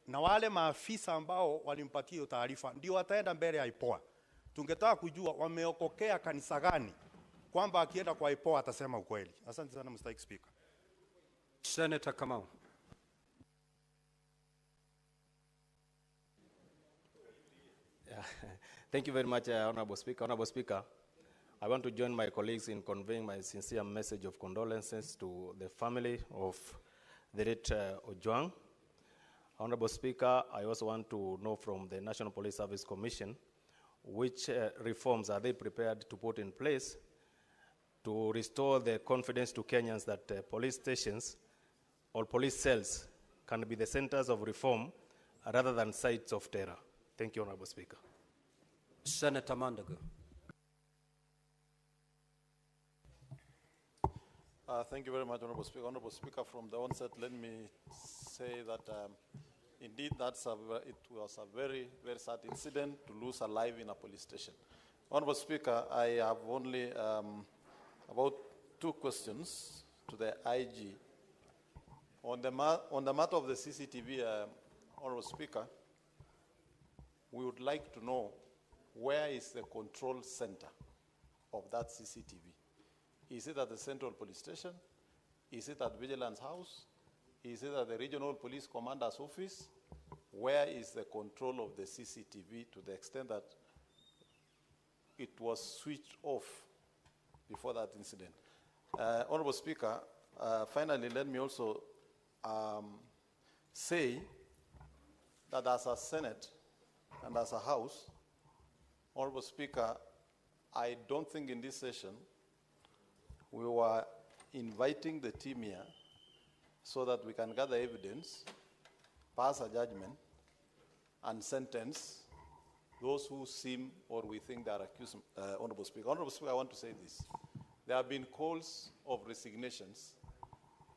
na wale maafisa ambao walimpatia hiyo taarifa ndio wataenda mbele ya IPOA, tungetaka kujua wameokokea kanisa gani kwamba akienda kwa IPOA atasema ukweli. Asante sana Mr. Speaker. Senator Kamau. Thank you very much, Honorable Speaker. Honorable Speaker, I want to join my colleagues in conveying my sincere message of condolences to the family of the late Ojwang. Honorable Speaker, I also want to know from the National Police Service Commission which reforms are they prepared to put in place to restore the confidence to Kenyans that police stations or police cells can be the centers of reform rather than sites of terror. Thank you, Honorable Speaker. Senator Mandago. Thank you very much, Honorable Speaker. Honorable Speaker, from the onset, let me say that indeed it was a very, very sad incident to lose a life in a police station. Honorable Speaker, I have only about 2 questions to the IG. On the matter of the CCTV, Honorable Speaker, we would like to know where is the control center of that CCTV. Is it at the Central Police Station? Is it at Vigilance House? Is it at the Regional Police Commander's office? Where is the control of the CCTV to the extent that it was switched off before that incident? Honorable Speaker, finally, let me also say that as a Senate and as a House, Honorable Speaker, I don't think in this session we were inviting the team here so that we can gather evidence, pass a judgment, and sentence those who seem or we think they are accused. Honorable Speaker. Honorable Speaker, I want to say this. There have been calls of resignations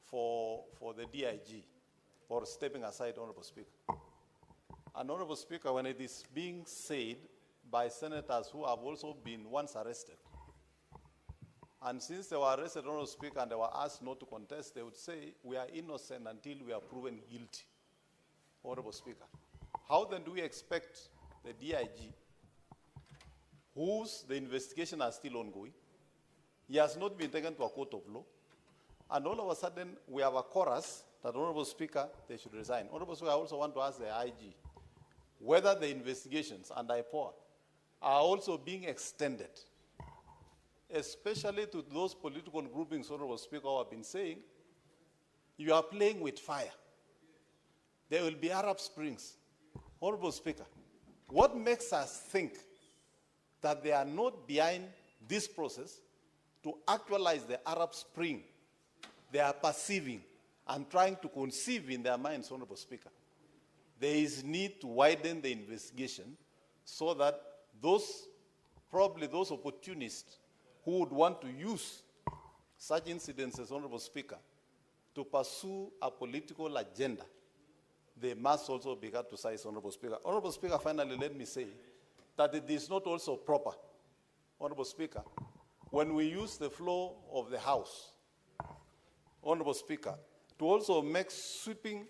for the DIG or stepping aside, Honorable Speaker. And Honorable Speaker, when it is being said by senators who have also been once arrested, and since they were arrested, Honorable Speaker, and they were asked not to contest, they would say, we are innocent until we are proven guilty, Honorable Speaker. How then do we expect the DIG, whose the investigation are still ongoing, he has not been taken to a court of law, and all of a sudden we have a chorus that, Honorable Speaker, they should resign. Honorable Speaker, I also want to ask the IG whether the investigations and IPOA are also being extended, especially to those political groupings, Honorable Speaker, who have been saying, you are playing with fire. There will be Arab Springs. Honorable Speaker, what makes us think that they are not behind this process to actualize the Arab Spring they are perceiving and trying to conceive in their minds, Honorable Speaker? There is need to widen the investigation so that probably those opportunists who would want to use such incidences, Honorable Speaker, to pursue a political agenda, they must also be cut to size, Honorable Speaker. Honorable Speaker, finally, let me say that it is not also proper, Honorable Speaker, when we use the floor of the House, Honorable Speaker, to also make sweeping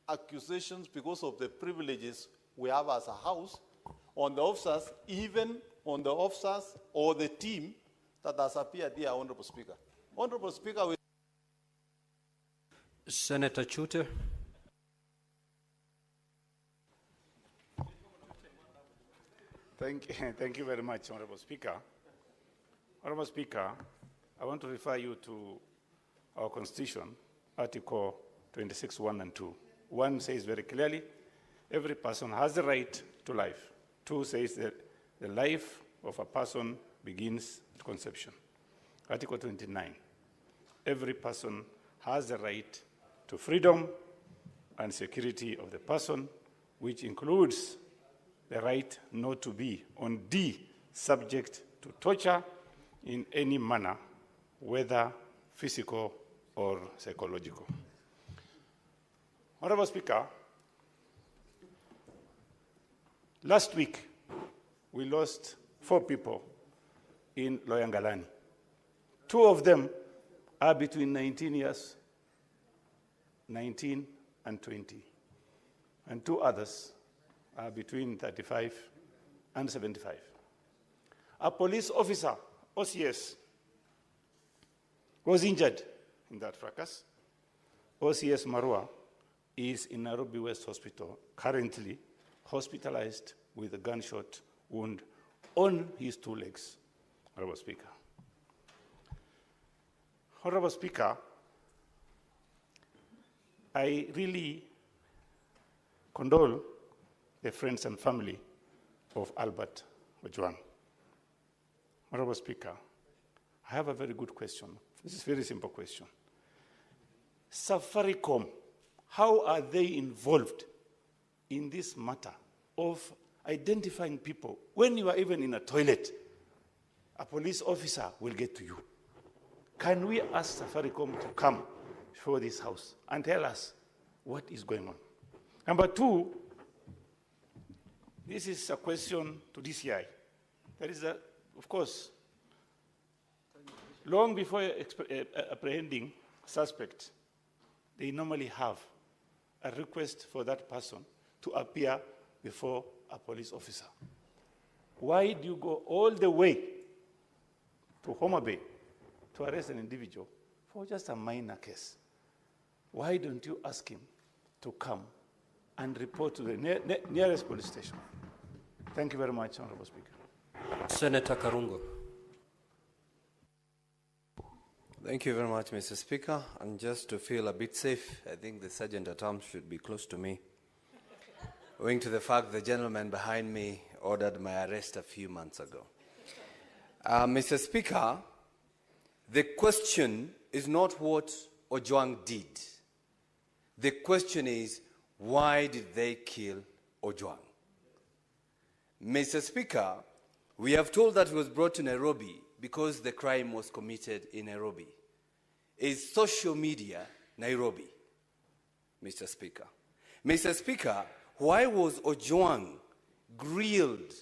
accusations because of the privileges we have as a House on the officers, even on the officers or the team that has appeared here, Honorable Speaker. Honorable Speaker, Senator Chute. Thank you very much, Honorable Speaker. Honorable Speaker, I want to refer you to our Constitution, Article 26, 1 and 2. 1 says very clearly, every person has the right to life. 2 says that the life of a person begins at conception. Article 29, every person has the right to freedom and security of the person, which includes the right not to be, on D, subject to torture in any manner, whether physical or psychological. Honorable Speaker, last week we lost 4 people in Loyangalani. 2 of them are between 19 and 20, and 2 others are between 35 and 75. A police officer, OCS, was injured in that fracas. OCS Marua is in Nairobi West Hospital, currently hospitalized with a gunshot wound on his 2 legs. Honorable Speaker. Honorable Speaker, I really condole the friends and family of Albert Ojwang. Honorable Speaker, I have a very good question. This is a very simple question. Safaricom, how are they involved in this matter of identifying people? When you are even in a toilet, a police officer will get to you. Can we ask Safaricom to come before this house and tell us what is going on? Number 2, this is a question to DCI. There is, of course, long before apprehending suspect, they normally have a request for that person to appear before a police officer. Why do you go all the way to Homa Bay to arrest an individual for just a minor case? Why don't you ask him to come and report to the nearest police station? Thank you very much, Honorable Speaker. Senator Karungo. Thank you very much, Mr. Speaker. And just to feel a bit safe, I think the Sergeant at Arms should be close to me, owing to the fact the gentleman behind me ordered my arrest a few months ago. Mr. Speaker, the question is not what Ojwang did. The question is, why did they kill Ojwang? Mr. Speaker, we have told that he was brought to Nairobi because the crime was committed in Nairobi. Is social media Nairobi, Mr. Speaker? Mr. Speaker, why was Ojwang grilled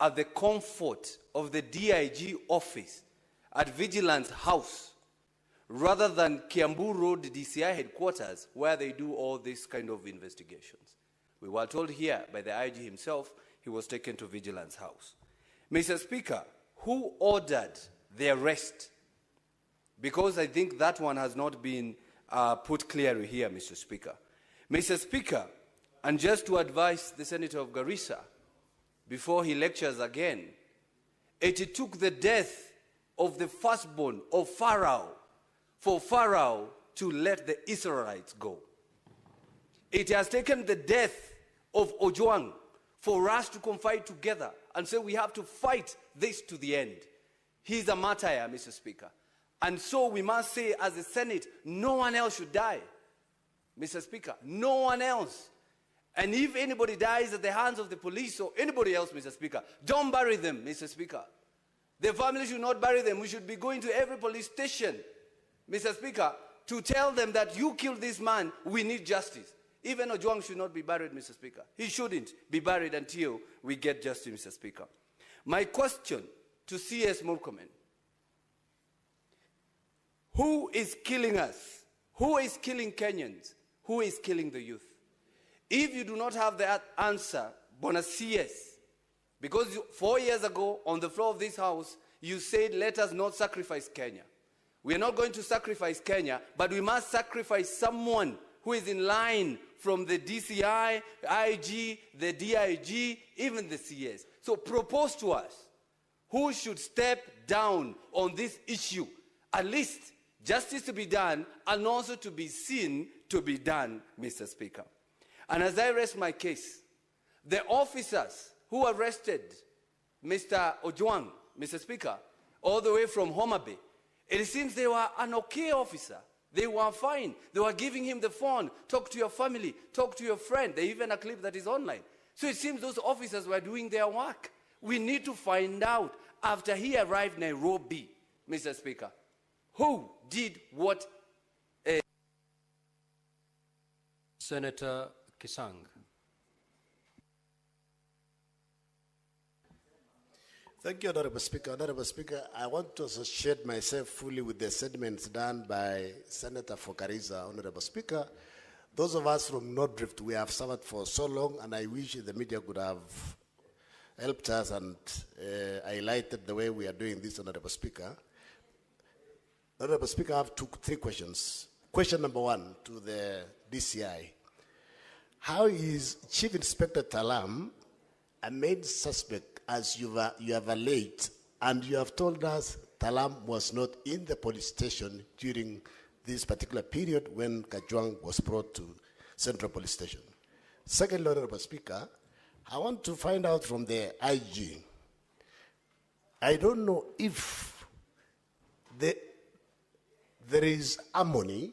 at the comfort of the DIG office at Vigilance House rather than Kiambu Road DCI headquarters where they do all these kind of investigations? We were told here by the IG himself he was taken to Vigilance House. Mr. Speaker, who ordered the arrest? Because I think that one has not been put clearly here, Mr. Speaker. Mr. Speaker, and just to advise the Senator of Garissa, before he lectures again, it took the death of the firstborn of Pharaoh for Pharaoh to let the Israelites go. It has taken the death of Ojwang for us to confide together and say we have to fight this to the end. He's a martyr, Mr. Speaker. And so we must say as a Senate, no one else should die. Mr. Speaker, no one else. And if anybody dies at the hands of the police or anybody else, Mr. Speaker, don't bury them, Mr. Speaker. The family should not bury them. We should be going to every police station, Mr. Speaker, to tell them that you killed this man, we need justice. Even Ojwang should not be buried, Mr. Speaker. He shouldn't be buried until we get justice, Mr. Speaker. My question to CS Murkomen: who is killing us? Who is killing Kenyans? Who is killing the youth? If you do not have that answer, Bona CS, because 4 years ago on the floor of this house, you said, let us not sacrifice Kenya. We are not going to sacrifice Kenya, but we must sacrifice someone who is in line from the DCI, IG, the DIG, even the CS. So propose to us who should step down on this issue. At least justice to be done and also to be seen to be done, Mr. Speaker. And as I rest my case, the officers who arrested Mr. Ojwang, Mr. Speaker, all the way from Homa Bay, it seems they were an okay officer. They were fine. They were giving him the phone, talk to your family, talk to your friend. They even a clip that is online. So it seems those officers were doing their work. We need to find out, after he arrived in Nairobi, Mr. Speaker, who did what. Senator Kisang. Thank you, Honorable Speaker. Honorable Speaker, I want to associate myself fully with the statements done by Senator Fokariza. Honorable Speaker, those of us from North Drift, we have suffered for so long, and I wish the media could have helped us and highlighted the way we are doing this, Honorable Speaker. Honorable Speaker, I have three questions. Question number one to the DCI. How is Chief Inspector Talam a main suspect, as you have alleged, and you have told us Talam was not in the police station during this particular period when Ojwang was brought to Central Police Station? Second, Honorable Speaker, I want to find out from the IG. I don't know if there is harmony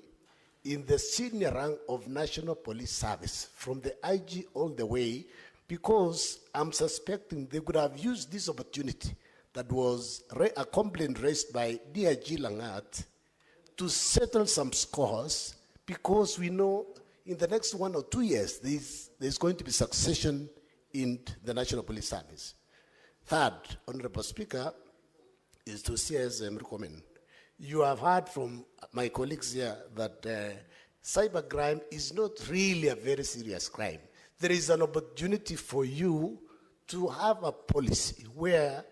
in the senior rank of National Police Service, from the IG all the way, because I'm suspecting they could have used this opportunity that was a complaint raised by DIG Langat to settle some scores, because we know in the next 1 or 2 years there's going to be succession in the National Police Service. Third, Honorable Speaker, is to CS Mrukomen. You have heard from my colleagues here that cybercrime is not really a very serious crime. There is an opportunity for you to have a policy where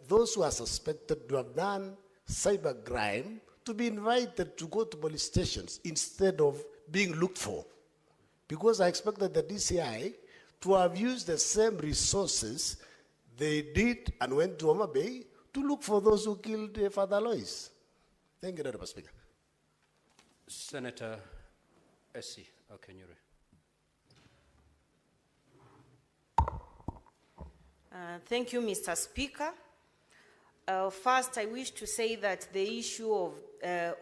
those who are suspected to have done cybercrime to be invited to go to police stations instead of being looked for. Because I expected the DCI to have used the same resources they did and went to Homa Bay to look for those who killed Father Lois. Thank you, Honorable Speaker. Senator Essie Okenyuri. Thank you, Mr. Speaker. First, I wish to say that the issue of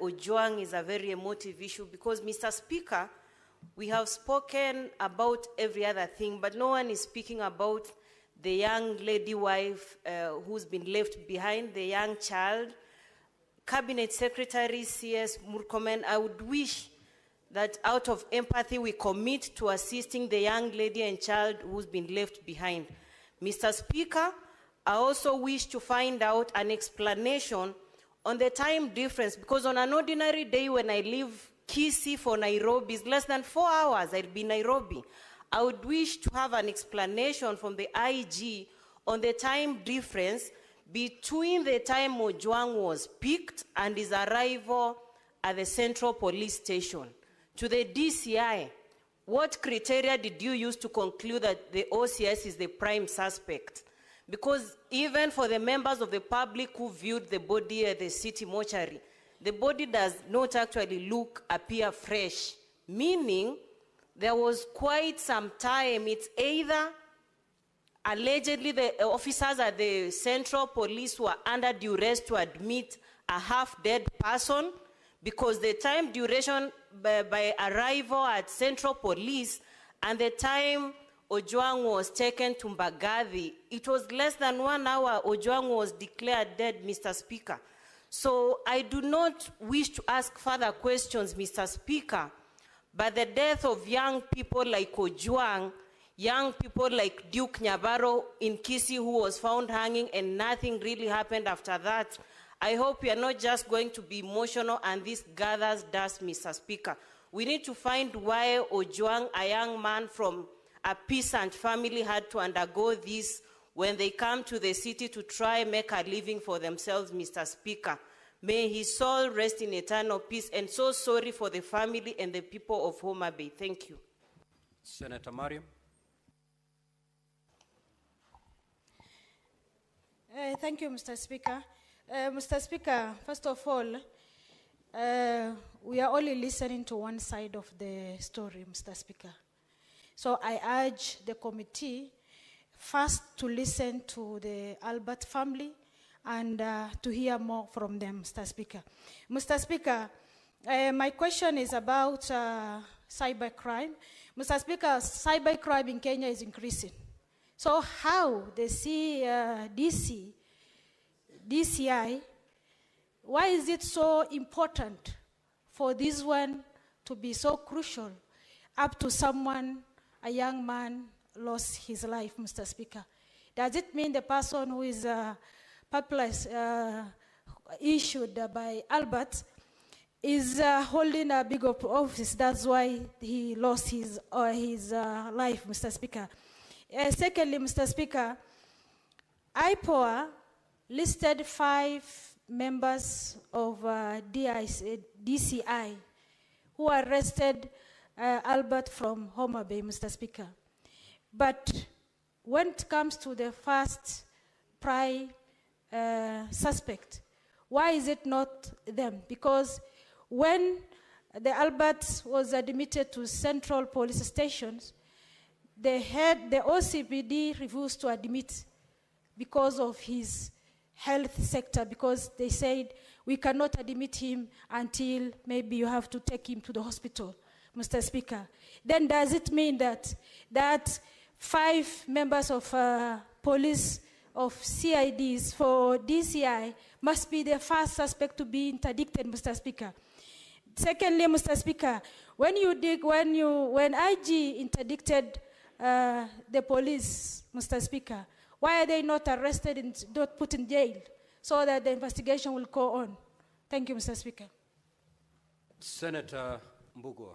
Ojwang is a very emotive issue because, Mr. Speaker, we have spoken about every other thing, but no one is speaking about the young lady wife who's been left behind, the young child. Cabinet Secretary C.S. Murkomen, I would wish that out of empathy we commit to assisting the young lady and child who's been left behind. Mr. Speaker, I also wish to find out an explanation on the time difference, because on an ordinary day when I leave Kisii for Nairobi, it's less than 4 hours, I'll be in Nairobi. I would wish to have an explanation from the IG on the time difference between the time Ojwang was picked and his arrival at the Central Police Station. To the DCI, what criteria did you use to conclude that the OCS is the prime suspect? Because even for the members of the public who viewed the body at the city mortuary, the body does not actually appear fresh, meaning there was quite some time. It's either allegedly the officers at the Central Police were under duress to admit a half-dead person, because the time duration by arrival at Central Police and the time Ojwang was taken to Mbagathi, it was less than 1 hour Ojwang was declared dead, Mr. Speaker. So I do not wish to ask further questions, Mr. Speaker, but the death of young people like Ojwang, young people like Duke Nyabaro in Kisii who was found hanging and nothing really happened after that, I hope we are not just going to be emotional and this gathers dust, Mr. Speaker. We need to find why Ojwang, a young man from a peasant family, had to undergo this when they come to the city to try and make a living for themselves, Mr. Speaker. May his soul rest in eternal peace, and so sorry for the family and the people of Homa Bay. Thank you. Senator Mariam. Thank you, Mr. Speaker. Mr. Speaker, first of all, we are only listening to one side of the story, Mr. Speaker. So I urge the committee first to listen to the Albert family and to hear more from them, Mr. Speaker. Mr. Speaker, my question is about cybercrime. Mr. Speaker, cybercrime in Kenya is increasing. So how the DCI, why is it so important for this one to be so crucial up to someone, a young man, lost his life, Mr. Speaker? Does it mean the person who is issued by Albert is holding a big office? That's why he lost his life, Mr. Speaker. Secondly, Mr. Speaker, IPOA listed 5 members of DCI who arrested Albert from Homa Bay, Mr. Speaker. But when it comes to the first prime suspect, why is it not them? Because when the Albert was admitted to central police stations, the OCPD refused to admit because of his health sector, because they said, we cannot admit him until maybe you have to take him to the hospital, Mr. Speaker. Then does it mean that 5 members of police of CIDs for DCI must be the first suspect to be interdicted, Mr. Speaker? Secondly, Mr. Speaker, when IG interdicted the police, Mr. Speaker, why are they not arrested and not put in jail so that the investigation will go on? Thank you, Mr. Speaker. Senator Mbugua.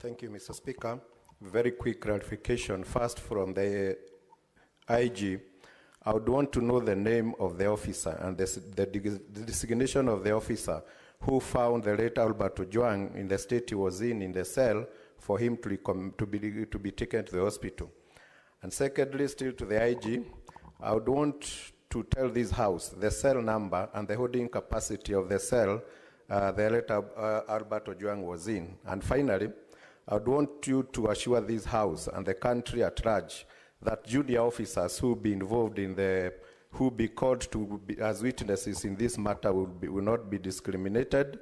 Thank you, Mr. Speaker. Very quick clarification. First, from the IG, I would want to know the name of the officer and the designation of the officer who found the late Albert Ojwang in the state he was in the cell for him to be taken to the hospital. And secondly, still to the IG, I would want to tell this House the cell number and the holding capacity of the cell the late Albert Ojwang was in. And finally, I would want you to assure this House and the country at large that junior officers who be involved in who be called to be as witnesses in this matter will not be discriminated,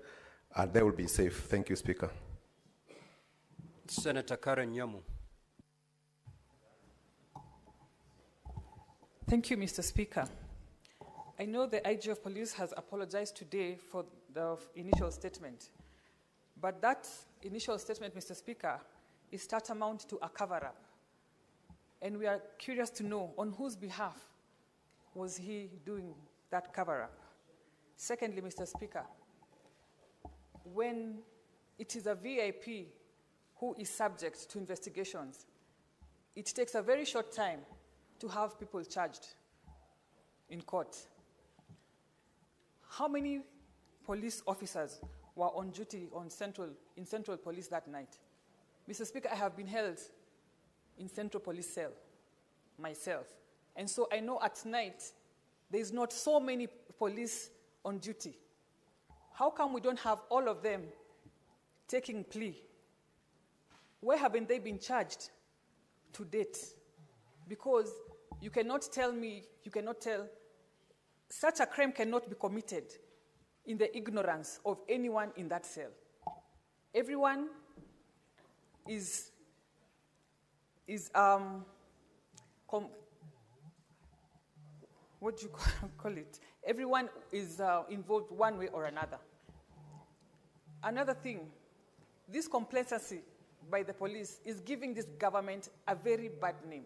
and they will be safe. Thank you, Speaker. Senator Karen Nyamu. Thank you, Mr. Speaker. I know the IG of Police has apologized today for the initial statement, but that initial statement, Mr. Speaker, is tantamount to a cover-up. And we are curious to know on whose behalf was he doing that cover-up. Secondly, Mr. Speaker, when it is a VIP who is subject to investigations, it takes a very short time to have people charged in court. How many police officers were on duty in Central Police that night? Mr. Speaker, I have been held in Central Police cell myself. And so I know at night there's not so many police on duty. How come we don't have all of them taking plea? Where haven't they been charged to date? Because you cannot tell, such a crime cannot be committed in the ignorance of anyone in that cell. Everyone is what do you call it? Everyone is involved one way or another. Another thing, this complacency by the police is giving this government a very bad name.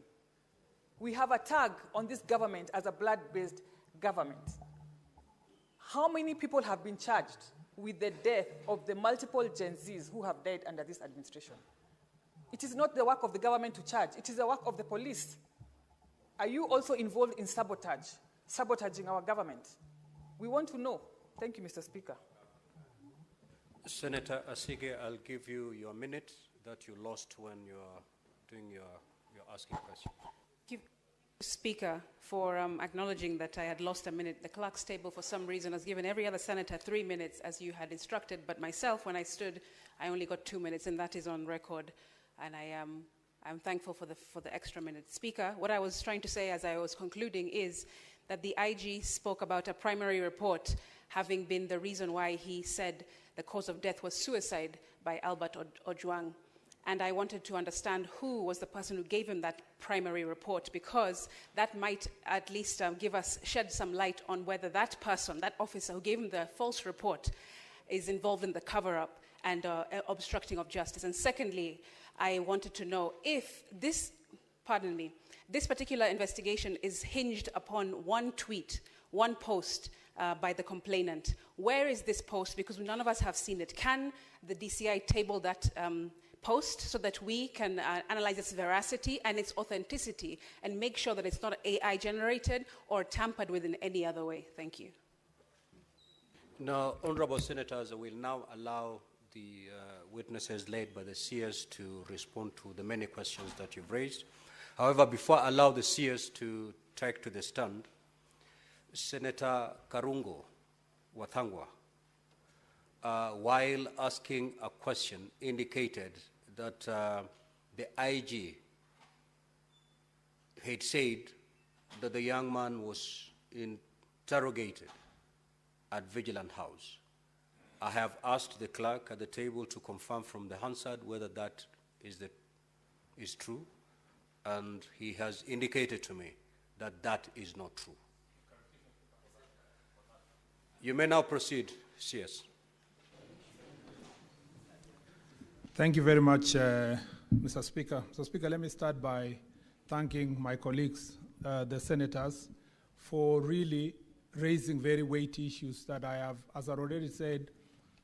We have a tag on this government as a blood-based government. How many people have been charged with the death of the multiple Gen Zs who have died under this administration? It is not the work of the government to charge. It is the work of the police. Are you also involved in sabotaging our government? We want to know. Thank you, Mr. Speaker. Senator Asige, I'll give you your minute that you lost when you are doing your asking questions. Thank you, Speaker, for acknowledging that I had lost a minute. The clerk's table, for some reason, has given every other senator 3 minutes, as you had instructed, but myself, when I stood, I only got 2 minutes, and that is on record. And I'm thankful for the extra minute. Speaker, what I was trying to say as I was concluding is that the IG spoke about a primary report having been the reason why he said the cause of death was suicide by Albert Ojwang. And I wanted to understand who was the person who gave him that primary report, because that might at least shed some light on whether that person, that officer who gave him the false report, is involved in the cover-up and obstructing of justice. And secondly, I wanted to know if this particular investigation is hinged upon one tweet, one post by the complainant. Where is this post? Because none of us have seen it. Can the DCI table that post so that we can analyze its veracity and its authenticity and make sure that it's not AI generated or tampered with in any other way? Thank you. Now, honorable senators, I will now allow the witnesses led by the CS to respond to the many questions that you've raised. However, before I allow the CS to take to the stand, Senator Karungo Wathangwa, while asking a question, indicated that the IG had said that the young man was interrogated at Vigilant House. I have asked the clerk at the table to confirm from the Hansard whether that is true, and he has indicated to me that that is not true. You may now proceed, CS. Thank you very much, Mr. Speaker. Mr. Speaker, let me start by thanking my colleagues, the senators, for really raising very weighty issues that I have, as I already said,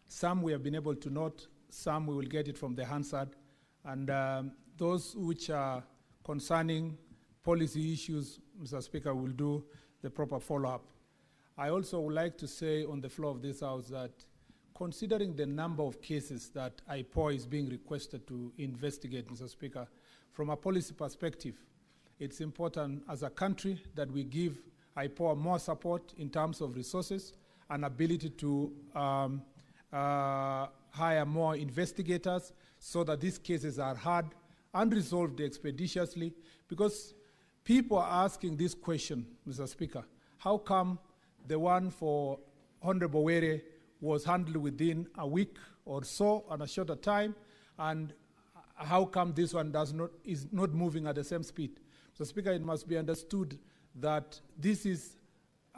some we have been able to note, some we will get it from the Hansard, and those which are concerning policy issues, Mr. Speaker, will do the proper follow-up. I also would like to say on the floor of this House that considering the number of cases that IPOA is being requested to investigate, Mr. Speaker, from a policy perspective, it's important as a country that we give IPOA more support in terms of resources and ability to hire more investigators so that these cases are heard and resolved expeditiously, because people are asking this question, Mr. Speaker, how come the one for Honorable Were was handled within a week or so on a shorter time, and how come this one is not moving at the same speed? Mr. Speaker, it must be understood that this is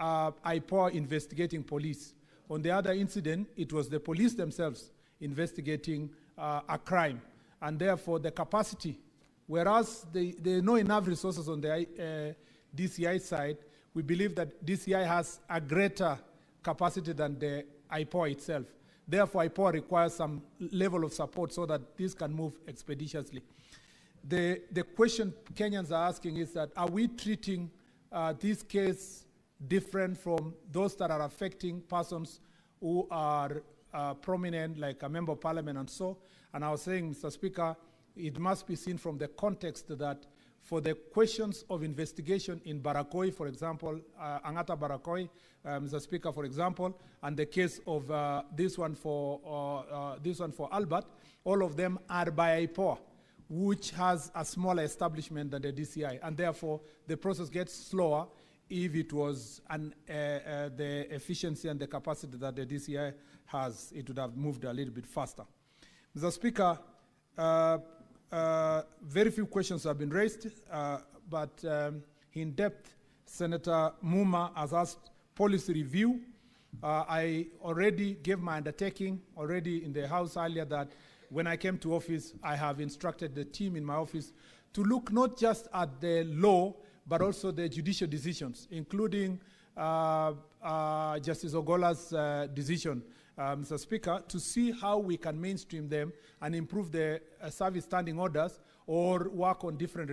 IPOA investigating police. On the other incident, it was the police themselves investigating a crime, and therefore the capacity, whereas there are not enough resources on the DCI side, we believe that DCI has a greater capacity than the IPOA itself. Therefore, IPOA requires some level of support so that this can move expeditiously. The question Kenyans are asking is that, are we treating this case different from those that are affecting persons who are prominent, like a member of parliament and so? And I was saying, Mr. Speaker, it must be seen from the context that for the questions of investigation in Barakoi, for example, Angata Barakoi, Mr. Speaker, for example, and the case of this one for Albert, all of them are by IPOA, which has a smaller establishment than the DCI, and therefore the process gets slower. If it was the efficiency and the capacity that the DCI has, it would have moved a little bit faster. Mr. Speaker, very few questions have been raised, but in depth, Senator Muma has asked policy review. I already gave my undertaking already in the House earlier that when I came to office, I have instructed the team in my office to look not just at the law, but also the judicial decisions, including Justice Ogola's decision, Mr. Speaker, to see how we can mainstream them and improve the service standing orders or work on different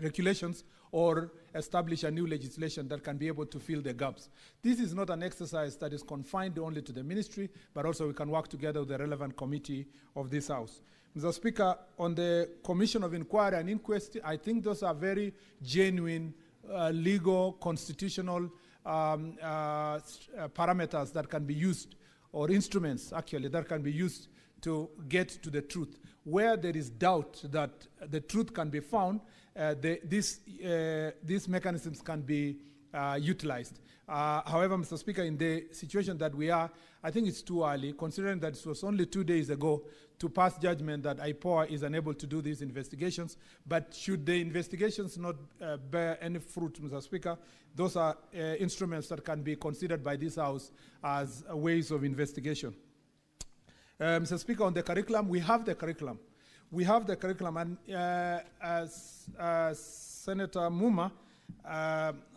regulations or establish a new legislation that can be able to fill the gaps. This is not an exercise that is confined only to the ministry, but also we can work together with the relevant committee of this House. Mr. Speaker, on the Commission of Inquiry and Inquest, I think those are very genuine legal, constitutional parameters that can be used, or instruments actually, that can be used to get to the truth. Where there is doubt that the truth can be found, these mechanisms can be utilized. However, Mr. Speaker, in the situation that we are, I think it's too early, considering that it was only 2 days ago, to pass judgment that IPOA is unable to do these investigations. But should the investigations not bear any fruit, Mr. Speaker, those are instruments that can be considered by this House as ways of investigation. Mr. Speaker, on the curriculum, we have the curriculum. We have the curriculum, and as Senator Muma,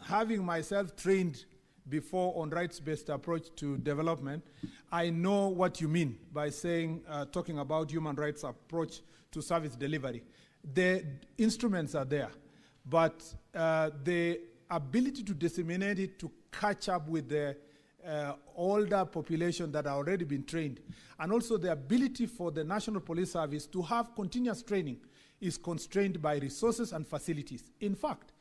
having myself trained before on rights-based approach to development, I know what you mean by saying, talking about human rights approach to service delivery. The instruments are there, but the ability to disseminate it to catch up with the older population that are already been trained, and also the ability for the National Police Service to have continuous training is constrained by resources and facilities. In fact,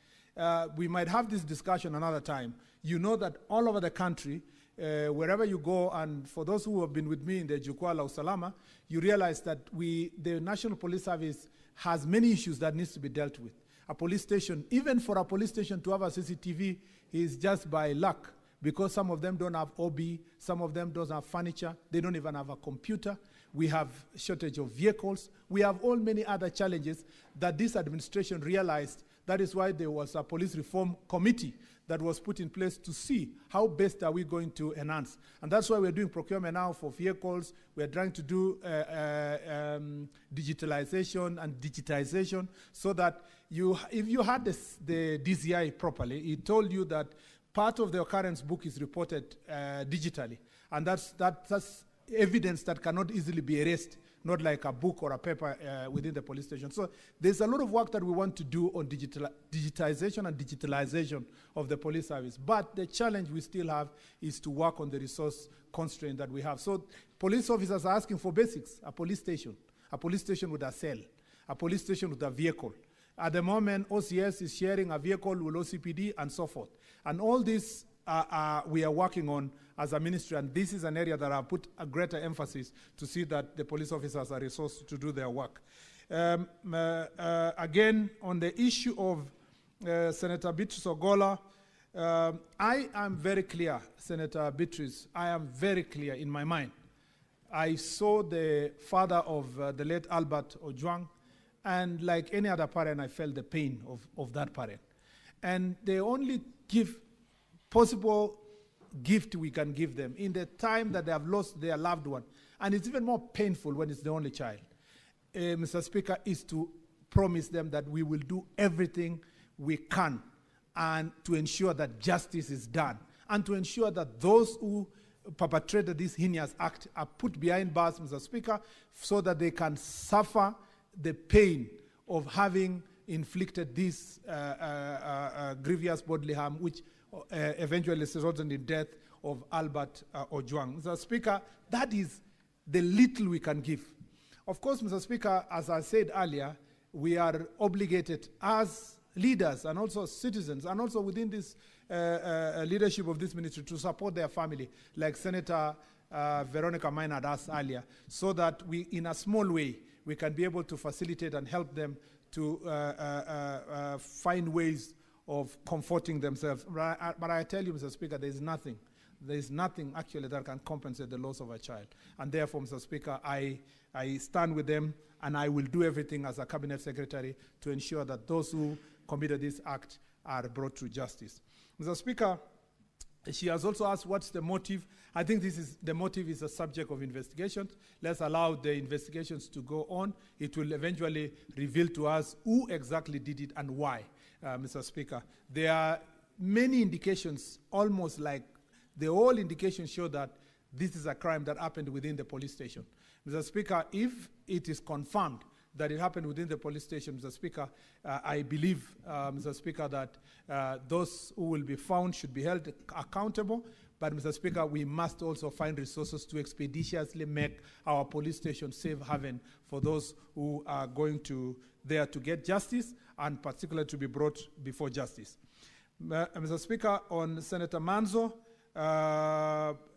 we might have this discussion another time. You know that all over the country, wherever you go, and for those who have been with me in the Jukwaa la Usalama, you realize that the National Police Service has many issues that needs to be dealt with. A police station, even for a police station to have a CCTV, is just by luck, because some of them don't have OB, some of them don't have furniture, they don't even have a computer. We have shortage of vehicles. We have all many other challenges that this administration realized. That is why there was a police reform committee that was put in place to see how best are we going to enhance. And that's why we're doing procurement now for vehicles. We're trying to do digitalization and digitization, so that if you had the DCI properly, it told you that part of the occurrence book is reported digitally. And that's evidence that cannot easily be erased, not like a book or a paper within the police station. So there's a lot of work that we want to do on digitization and digitalization of the police service. But the challenge we still have is to work on the resource constraint that we have. So police officers are asking for basics: a police station with a cell, a police station with a vehicle. At the moment, OCS is sharing a vehicle with OCPD and so forth. And all this we are working on as a ministry, and this is an area that I put a greater emphasis to see that the police officers are resourced to do their work. Again, on the issue of Senator Beatrice Ogola, I am very clear, Senator Beatrice, I am very clear in my mind. I saw the father of the late Albert Ojwang, and like any other parent, I felt the pain of that parent. And the only possible gift we can give them in the time that they have lost their loved one, and it's even more painful when it's the only child, Mr. Speaker, is to promise them that we will do everything we can and to ensure that justice is done, and to ensure that those who perpetrated this heinous act are put behind bars, Mr. Speaker, so that they can suffer the pain of having inflicted this grievous bodily harm, which eventually resulted in the death of Albert Ojwang. Mr. Speaker, that is the little we can give. Of course, Mr. Speaker, as I said earlier, we are obligated as leaders and also citizens, and also within this leadership of this ministry, to support their family, like Senator Veronica Maynard asked earlier, so that we, in a small way, we can be able to facilitate and help them to find ways of comforting themselves. But I tell you, Mr. Speaker, there is nothing actually that can compensate the loss of a child. And therefore, Mr. Speaker, I stand with them, and I will do everything as a cabinet secretary to ensure that those who committed this act are brought to justice. Mr. Speaker, she has also asked what's the motive. I think the motive is a subject of investigation. Let's allow the investigations to go on. It will eventually reveal to us who exactly did it and why, Mr. Speaker. There are many indications, almost like the whole indications show that this is a crime that happened within the police station. Mr. Speaker, if it is confirmed that it happened within the police station, Mr. Speaker, I believe, Mr. Speaker, that those who will be found should be held accountable. But, Mr. Speaker, we must also find resources to expeditiously make our police station safe haven for those who are going to there to get justice and particularly to be brought before justice. Mr. Speaker, on Senator Manzo,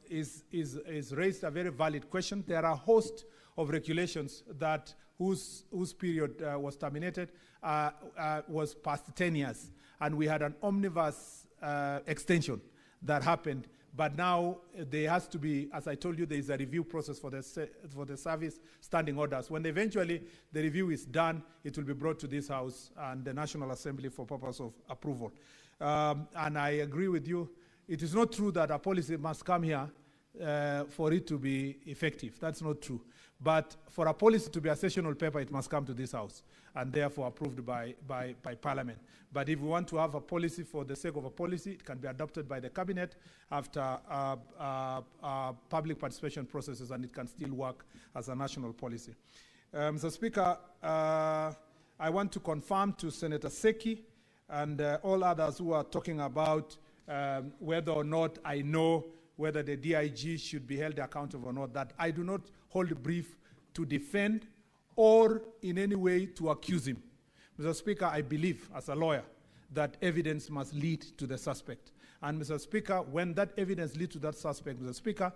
is raised a very valid question. There are a host of regulations that whose period was terminated was past 10 years, and we had an omnibus extension that happened. But now there has to be, as I told you, there is a review process for the service standing orders. When eventually the review is done, it will be brought to this House and the National Assembly for purpose of approval. And I agree with you. It is not true that a policy must come here for it to be effective. That's not true. But for a policy to be a sessional paper, it must come to this House and therefore approved by Parliament. But if we want to have a policy for the sake of a policy, it can be adopted by the Cabinet after public participation processes, and it can still work as a national policy. Mr. Speaker, I want to confirm to Senator Seki and all others who are talking about whether or not I know whether the DIG should be held accountable or not, that I do not hold a brief to defend or in any way to accuse him. Mr. Speaker, I believe as a lawyer that evidence must lead to the suspect. And Mr. Speaker, when that evidence leads to that suspect, Mr. Speaker,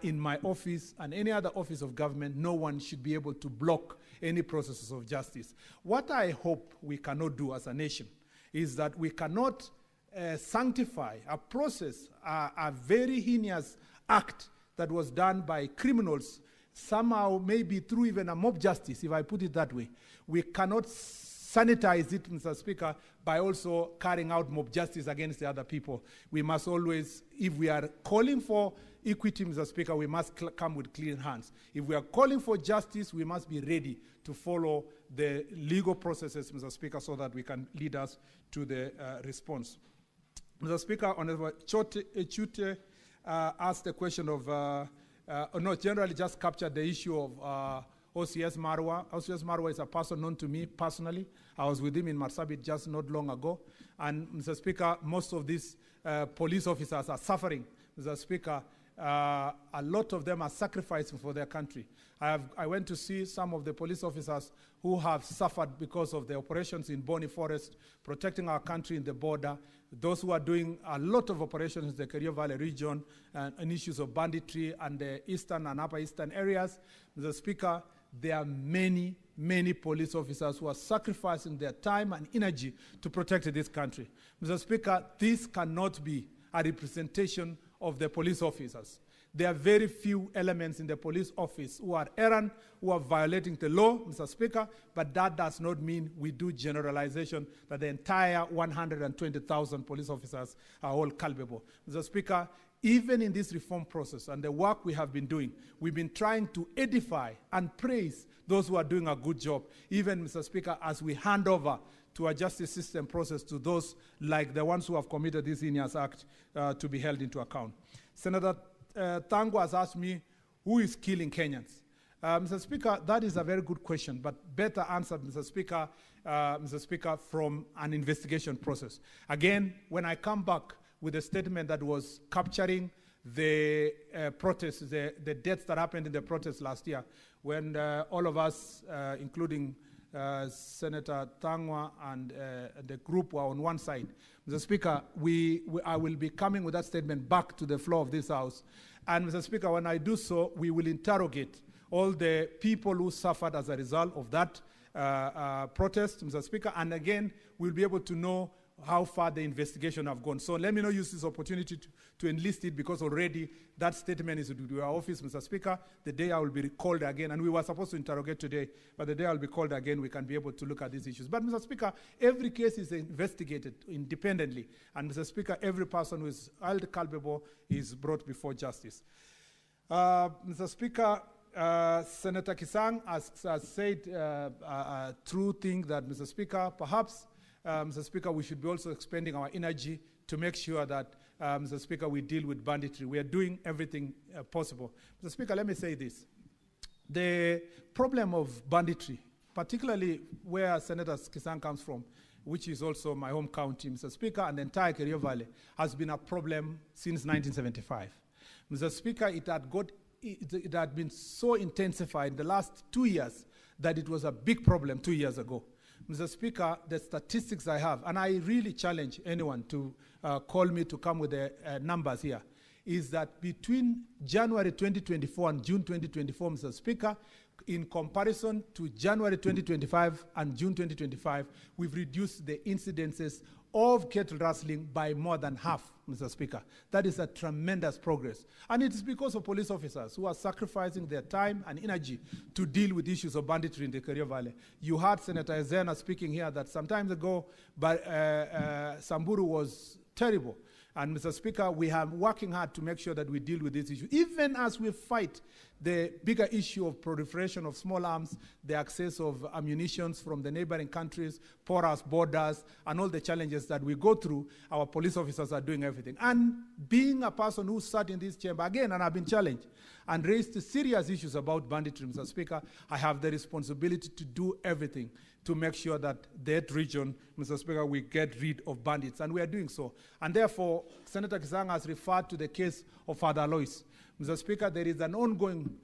in my office and any other office of government, no one should be able to block any processes of justice. What I hope we cannot do as a nation is that we cannot sanctify a process, a very heinous act that was done by criminals, somehow maybe through even a mob justice, if I put it that way. We cannot sanitize it, Mr. Speaker, by also carrying out mob justice against the other people. We must always, if we are calling for equity, Mr. Speaker, we must come with clean hands. If we are calling for justice, we must be ready to follow the legal processes, Mr. Speaker, so that we can lead us to the response. Mr. Speaker, Honorable Chute asked the question of, generally just captured the issue of OCS Marwa. OCS Marwa is a person known to me personally. I was with him in Marsabit just not long ago. And, Mr. Speaker, most of these police officers are suffering. Mr. Speaker, a lot of them are sacrificing for their country. I went to see some of the police officers who have suffered because of the operations in Boni Forest, protecting our country in the border. Those who are doing a lot of operations in the Kerio Valley region and issues of banditry and the eastern and upper eastern areas. Mr. Speaker, there are many, many police officers who are sacrificing their time and energy to protect this country. Mr. Speaker, this cannot be a representation of the police officers. There are very few elements in the police office who are errant, who are violating the law, Mr. Speaker, but that does not mean we do generalization that the entire 120,000 police officers are all culpable. Mr. Speaker, even in this reform process and the work we have been doing, we've been trying to edify and praise those who are doing a good job, even, Mr. Speaker, as we hand over to a justice system process to those like the ones who have committed this heinous act to be held into account. Senator Tango has asked me, who is killing Kenyans? Mr. Speaker, that is a very good question, but better answered, Mr. Speaker, from an investigation process. Again, when I come back with a statement that was capturing the protests, the deaths that happened in the protests last year, when all of us, including Senator Tangwa and the group were on one side. Mr. Speaker, I will be coming with that statement back to the floor of this House. And, Mr. Speaker, when I do so, we will interrogate all the people who suffered as a result of that protest, Mr. Speaker, and again, we'll be able to know how far the investigation have gone. So let me not use this opportunity to enlist it, because already that statement is to our office, Mr. Speaker. The day I will be called again, and we were supposed to interrogate today, but the day I will be called again, we can be able to look at these issues. But, Mr. Speaker, every case is investigated independently, and, Mr. Speaker, every person who is held culpable is brought before justice. Mr. Speaker, Senator Kisang has said a true thing that, Mr. Speaker, perhaps Mr. Speaker, we should be also expending our energy to make sure that, Mr. Speaker, we deal with banditry. We are doing everything possible. Mr. Speaker, let me say this. The problem of banditry, particularly where Senator Kisang comes from, which is also my home county, Mr. Speaker, and the entire Kerio Valley, has been a problem since 1975. Mr. Speaker, it had been so intensified in the last 2 years that it was a big problem 2 years ago. Mr. Speaker, the statistics I have, and I really challenge anyone to call me to come with the numbers here, is that between January 2024 and June 2024, Mr. Speaker, in comparison to January 2025 and June 2025, we've reduced the incidences of cattle rustling by more than half, Mr. Speaker. That is a tremendous progress. And it is because of police officers who are sacrificing their time and energy to deal with issues of banditry in the Kerio Valley. You heard Senator Ezena speaking here that some time ago, Samburu was terrible. And Mr. Speaker, we are working hard to make sure that we deal with this issue, even as we fight the bigger issue of proliferation of small arms, the access of ammunition from the neighboring countries, porous borders, and all the challenges that we go through. Our police officers are doing everything. And being a person who sat in this chamber again, and I've been challenged, and raised serious issues about banditry, Mr. Speaker, I have the responsibility to do everything to make sure that that region, Mr. Speaker, we get rid of bandits, and we are doing so. And therefore, Senator Kisang has referred to the case of Father Alois. Mr. Speaker, there is an ongoing,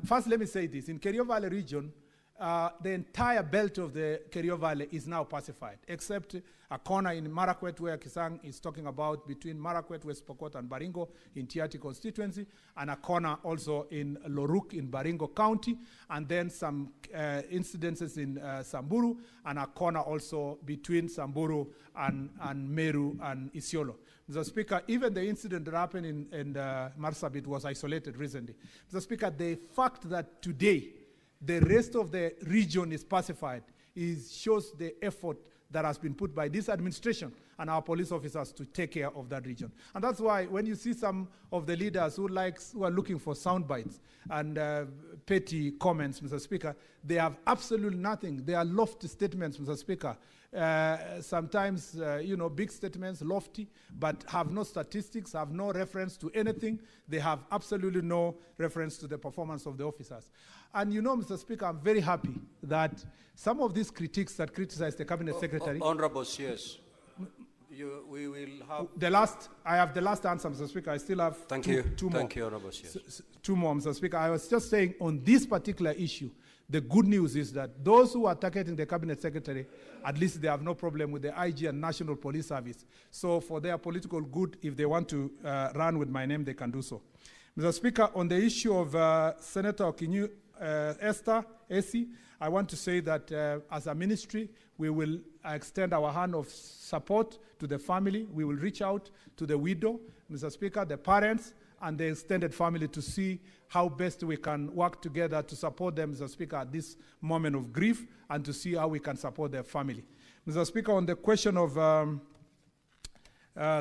first let me say this, in Kerio Valley region, the entire belt of the Kerio Valley is now pacified, except a corner in Marakwet where Kisang is talking about between Marakwet, West Pokot, and Baringo in Tiati constituency, and a corner also in Loruk in Baringo County, and then some incidences in Samburu, and a corner also between Samburu and Meru and Isiolo. Mr. Speaker, even the incident that happened in Marsabit was isolated recently. Mr. Speaker, the fact that today the rest of the region is pacified shows the effort that has been put by this administration and our police officers to take care of that region. And that's why when you see some of the leaders who are looking for sound bites and petty comments, Mr. Speaker, they have absolutely nothing. They are lofty statements, Mr. Speaker. Sometimes, big statements, lofty, but have no statistics, have no reference to anything. They have absolutely no reference to the performance of the officers. And Mr. Speaker, I'm very happy that some of these critiques that criticize the Cabinet Secretary... Honorable CS, we will have... I have the last answer, Mr. Speaker. I still have two more. Thank you, Honorable CS. Two more, Mr. Speaker. I was just saying on this particular issue, the good news is that those who are targeting the Cabinet Secretary, at least they have no problem with the IG and National Police Service. So for their political good, if they want to run with my name, they can do so. Mr. Speaker, on the issue of Senator Okinyu Esther Esi, I want to say that as a ministry, we will extend our hand of support to the family. We will reach out to the widow, Mr. Speaker, the parents, and the extended family to see how best we can work together to support them, Mr. Speaker, at this moment of grief, and to see how we can support their family. Mr. Speaker, on the question of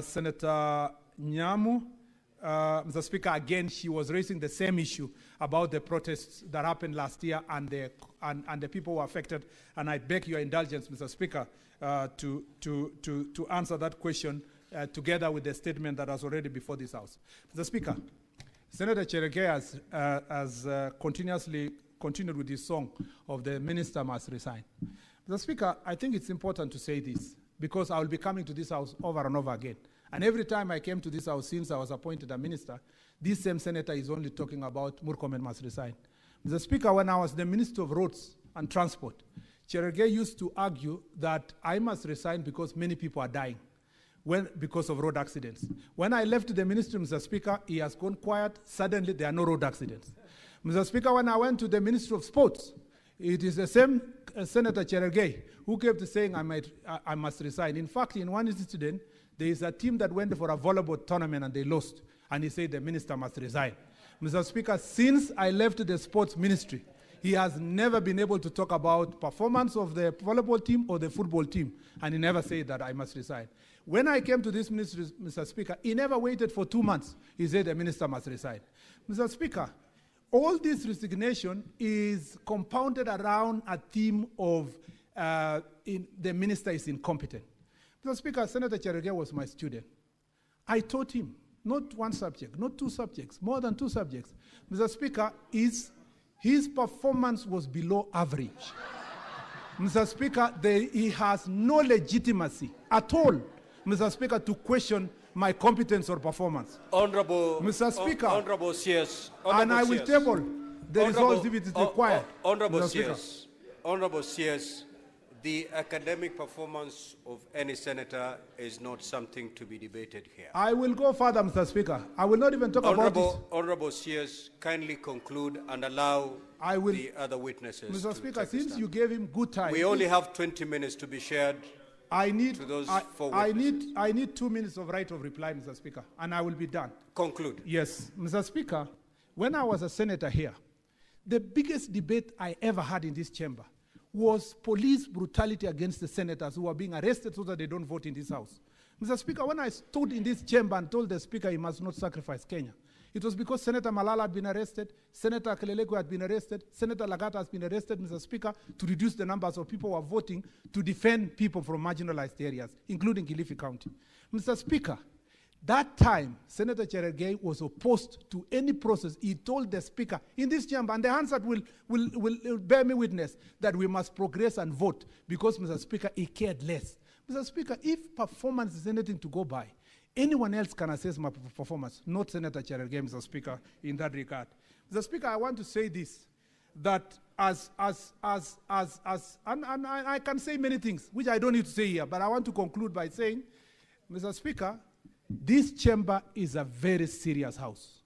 Senator Nyamu, Mr. Speaker, again, she was raising the same issue about the protests that happened last year and the people who were affected. And I beg your indulgence, Mr. Speaker, to answer that question together with the statement that was already before this House. Mr. Speaker, Senator Cherege has continuously continued with his song of the minister must resign. Mr. Speaker, I think it's important to say this because I will be coming to this House over and over again. And every time I came to this House since I was appointed a minister, this same senator is only talking about Murkomen must resign. Mr. Speaker, when I was the Minister of Roads and Transport, Cherege used to argue that I must resign because many people are dying because of road accidents. When I left the ministry, Mr. Speaker, he has gone quiet. Suddenly, there are no road accidents. Mr. Speaker, when I went to the Ministry of Sports, it is the same Senator Cherege who kept saying I must resign. In fact, in one incident, there is a team that went for a volleyball tournament and they lost. And he said the minister must resign. Mr. Speaker, since I left the sports ministry, he has never been able to talk about performance of the volleyball team or the football team. And he never said that I must resign. When I came to this ministry, Mr. Speaker, he never waited for 2 months. He said the minister must resign. Mr. Speaker, all this resignation is compounded around a theme of the minister is incompetent. Mr. Speaker, Senator Cherege was my student. I taught him, not one subject, not 2 subjects, more than 2 subjects. Mr. Speaker, his performance was below average. Mr. Speaker, he has no legitimacy at all, Mr. Speaker, to question my competence or performance. Honorable Mr. Speaker, Honorable CS, and I will table the results if it is required. Honorable Mr. Speaker. CS, Honorable CS, the academic performance of any senator is not something to be debated here. I will go further, Mr. Speaker. I will not even talk about it. Honorable CS, kindly conclude and allow the other witnesses Mr. to Speaker, take a since stand. you gave him good time. We only have 20 minutes to be shared. I need, to those four I witnesses. need 2 minutes of right of reply, Mr. Speaker, and I will be done. Conclude. Yes, Mr. Speaker, when I was a senator here, the biggest debate I ever had in this chamber was police brutality against the senators who were being arrested so that they don't vote in this house. Mr. Speaker, when I stood in this chamber and told the Speaker he must not sacrifice Kenya, it was because Senator Malala had been arrested, Senator Keleleko had been arrested, Senator Lagata has been arrested, Mr. Speaker, to reduce the numbers of people who are voting to defend people from marginalized areas, including Kilifi County. Mr. Speaker, that time, Senator Cherargei was opposed to any process. He told the Speaker in this chamber, and the Hansard will bear me witness, that we must progress and vote because, Mr. Speaker, he cared less. Mr. Speaker, if performance is anything to go by, anyone else can assess my performance, not Senator Cherargei, Mr. Speaker, in that regard. Mr. Speaker, I want to say this, that and I can say many things, which I don't need to say here, but I want to conclude by saying, Mr. Speaker, this chamber is a very serious house.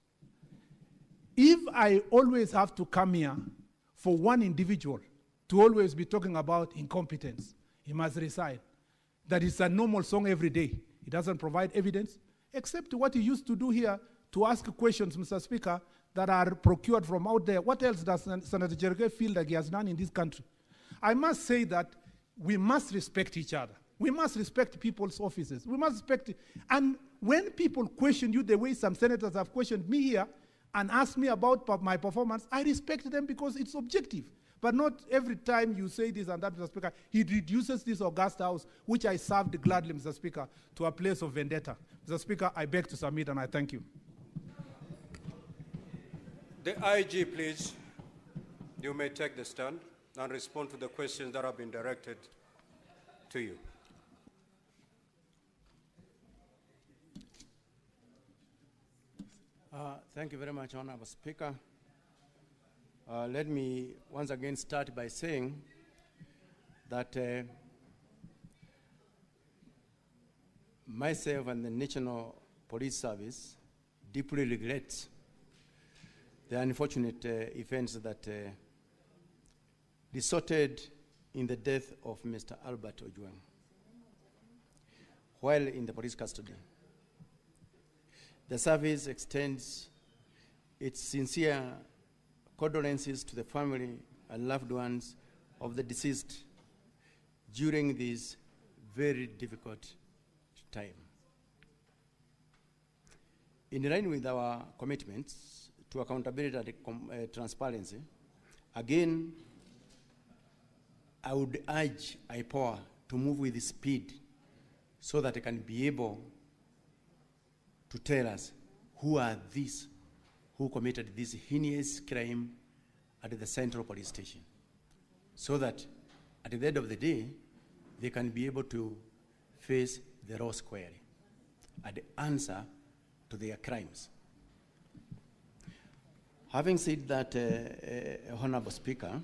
If I always have to come here for one individual to always be talking about incompetence, he must resign. That is a normal song every day. It doesn't provide evidence, except what he used to do here to ask questions, Mr. Speaker, that are procured from out there. What else does Senator Cherargei feel like he has done in this country? I must say that we must respect each other. We must respect people's offices. We must respect it. And when people question you the way some senators have questioned me here and asked me about my performance, I respect them because it's objective. But not every time you say this and that, Mr. Speaker, it reduces this august house, which I served gladly, Mr. Speaker, to a place of vendetta. Mr. Speaker, I beg to submit and I thank you. The IG, please. You may take the stand and respond to the questions that have been directed to you. Thank you very much, Honorable Speaker. Let me once again start by saying that myself and the National Police Service deeply regret the unfortunate events that resulted in the death of Mr. Albert Ojwang while in the police custody. The service extends its sincere condolences to the family and loved ones of the deceased during this very difficult time. In line with our commitments to accountability and transparency, again, I would urge IPOA to move with speed so that it can be able to tell us who are these who committed this heinous crime at the Central Police Station, so that at the end of the day, they can be able to face the raw square and answer to their crimes. Having said that, Honorable Speaker,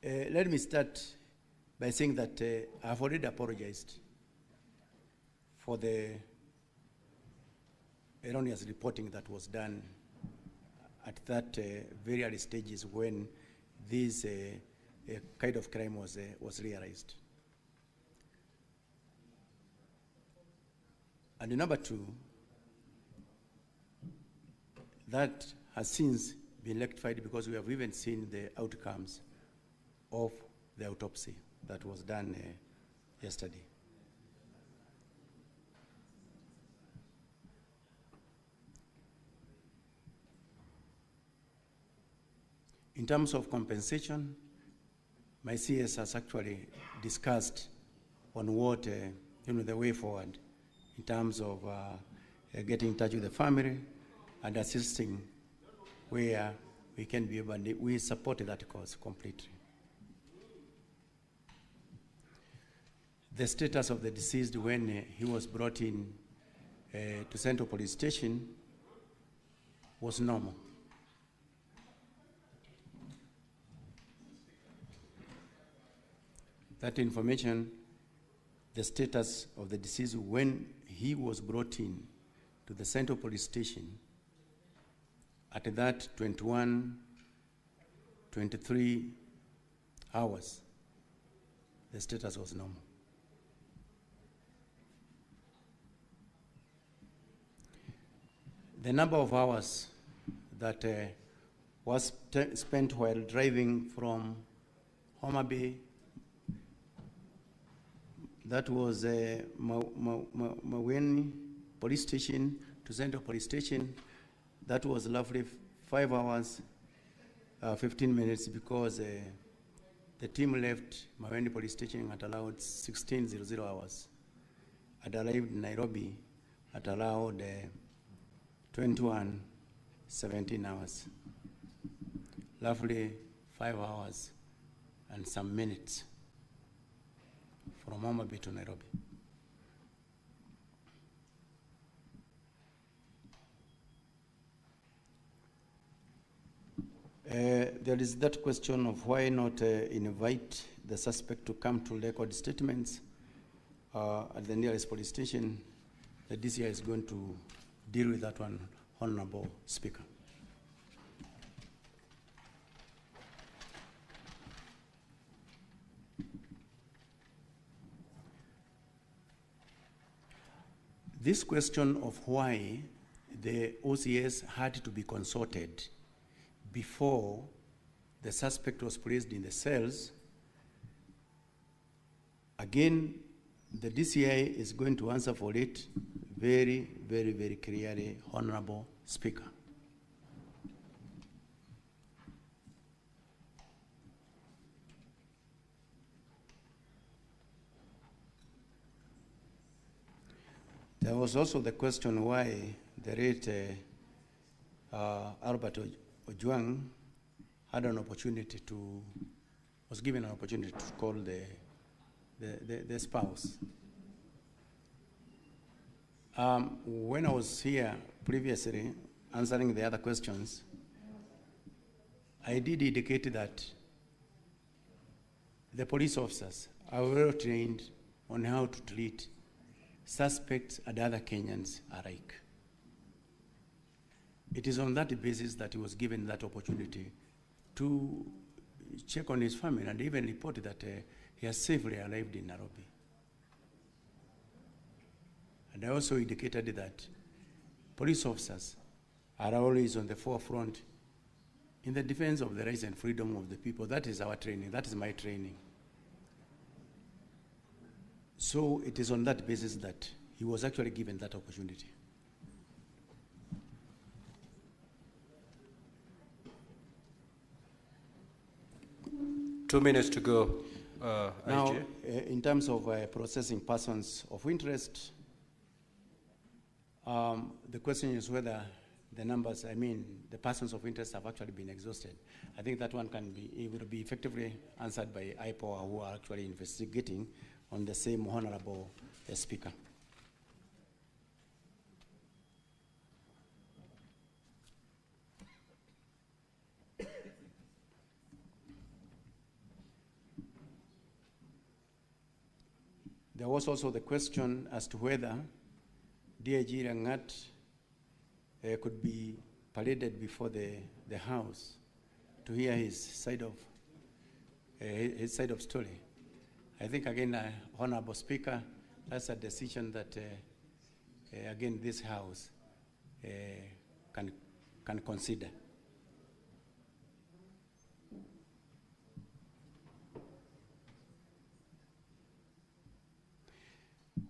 let me start by saying that I've already apologized for the erroneous reporting that was done at that very early stages when this kind of crime was realized. And number two, that has since been rectified because we have even seen the outcomes of the autopsy that was done yesterday. In terms of compensation, my CS has actually discussed on what the way forward in terms of getting in touch with the family and assisting where we can be able, we support that cause completely. The status of the deceased when he was brought in to Central Police Station was normal. That information, the status of the deceased when he was brought in to the Central Police Station, at that 21, 23 hours, the status was normal. The number of hours that was spent while driving from Homa Bay, that was Maweni Police Station to Central Police Station, that was roughly 5 hours, 15 minutes, because the team left Maweni Police Station at allowed 16:00 hours. It arrived in Nairobi at allowed 21:17 hours, roughly 5 hours and some minutes from Homa Bay to Nairobi. There is that question of why not invite the suspect to come to record statements at the nearest police station. The DCI is going to deal with that one, Honorable Speaker. This question of why the OCS had to be consulted before the suspect was placed in the cells, again, the DCI is going to answer for it very, very, very clearly, Honorable Speaker. There was also the question why the late Albert Ojwang had an opportunity to, was given an opportunity to call the spouse. When I was here previously answering the other questions, I did indicate that the police officers are well trained on how to treat suspects and other Kenyans alike. It is on that basis that he was given that opportunity to check on his family and even report that he has safely arrived in Nairobi. And I also indicated that police officers are always on the forefront in the defense of the rights and freedom of the people. That is our training. That is my training. So it is on that basis that he was actually given that opportunity. Two minutes to go. Now, in terms of processing persons of interest, the question is whether the numbers, I mean, the persons of interest have actually been exhausted. I think that one can be, it will be effectively answered by IPOA, who are actually investigating on the same Honorable Speaker. There was also the question as to whether DIG Rangat could be paraded before the House to hear his side of story. I think, again, Honorable Speaker, that's a decision that, again, this House can consider.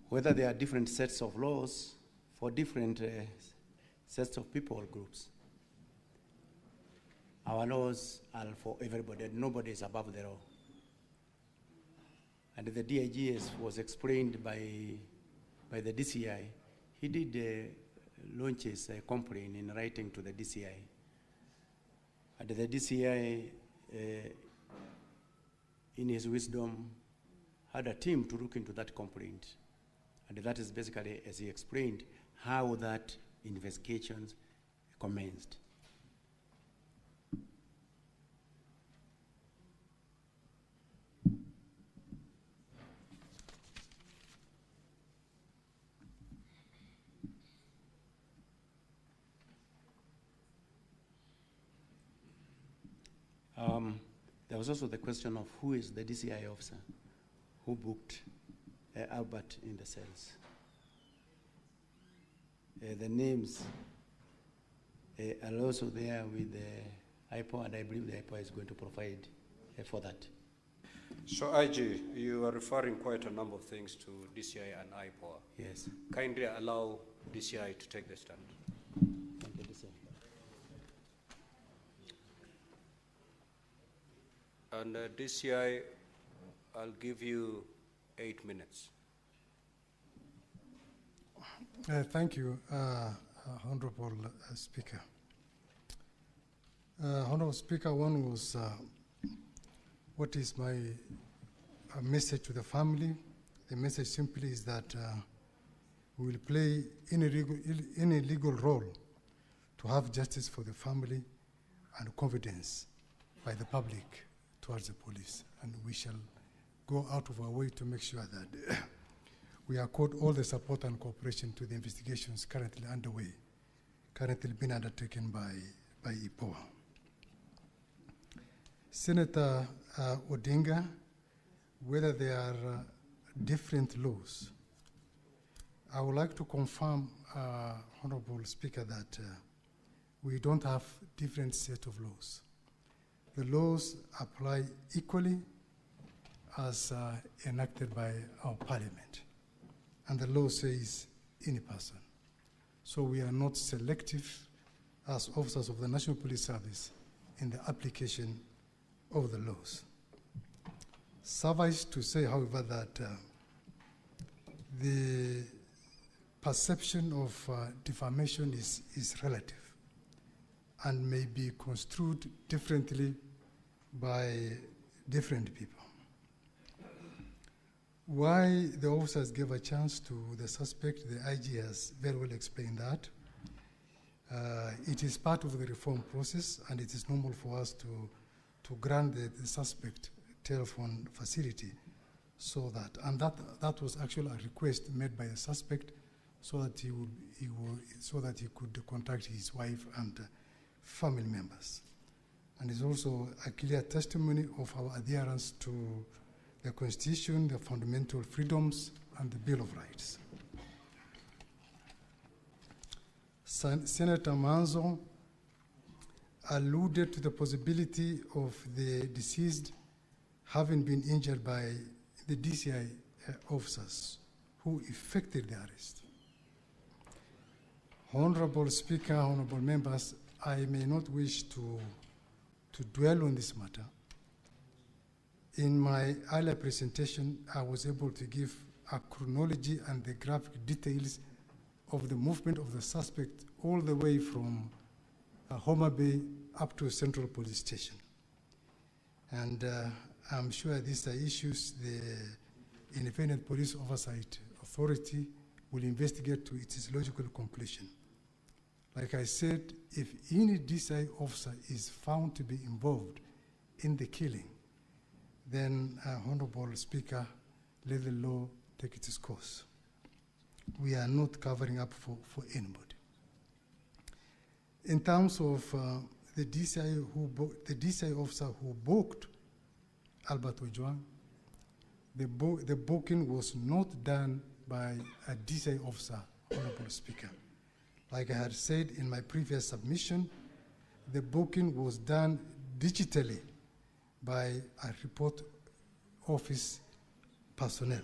Whether there are different sets of laws for different sets of people or groups. Our laws are for everybody, nobody is above the law. And the DIG, as was explained by the DCI, he did launch a complaint in writing to the DCI And the DCI, in his wisdom, had a team to look into that complaint. And that is basically, as he explained, how that investigations commenced. There was also the question of who is the DCI officer who booked Albert in the cells. The names are also there with the IPO, and I believe the IPO is going to provide for that. So, IG, you are referring quite a number of things to DCI and IPO. Yes. Kindly allow DCI to take the stand. And DCI, I'll give you 8 minutes. Thank you, Honorable Speaker. Honorable Speaker, one was, what is my message to the family? The message simply is that we will play any legal role to have justice for the family and confidence by the public towards the police, and we shall go out of our way to make sure that we accord all the support and cooperation to the investigations currently underway, currently being undertaken by IPOA. Senator Odinga, whether there are different laws, I would like to confirm, Honorable Speaker, that we don't have different set of laws. The laws apply equally as enacted by our parliament. And the law says any person. So we are not selective as officers of the National Police Service in the application of the laws. Suffice to say, however, that the perception of defamation is relative and may be construed differently by different people. Why the officers gave a chance to the suspect, the IG has very well explained that. It is part of the reform process, and it is normal for us to grant the suspect telephone facility, so that was actually a request made by the suspect, so that he could contact his wife and family members. And it's also a clear testimony of our adherence to the Constitution, the fundamental freedoms, and the Bill of Rights. Senator Manzo alluded to the possibility of the deceased having been injured by the DCI officers who effected the arrest. Honorable Speaker, honorable members, I may not wish to dwell on this matter. In my earlier presentation, I was able to give a chronology and the graphic details of the movement of the suspect all the way from Homa Bay up to Central Police Station. And I'm sure these are issues the Independent Police Oversight Authority will investigate to its logical conclusion. Like I said, if any DCI officer is found to be involved in the killing, then, Honorable Speaker, let the law take its course. We are not covering up for anybody. In terms of the DCI officer who booked Albert Ojwang, the booking was not done by a DCI officer, Honorable Speaker. Like I had said in my previous submission, the booking was done digitally by a report office personnel.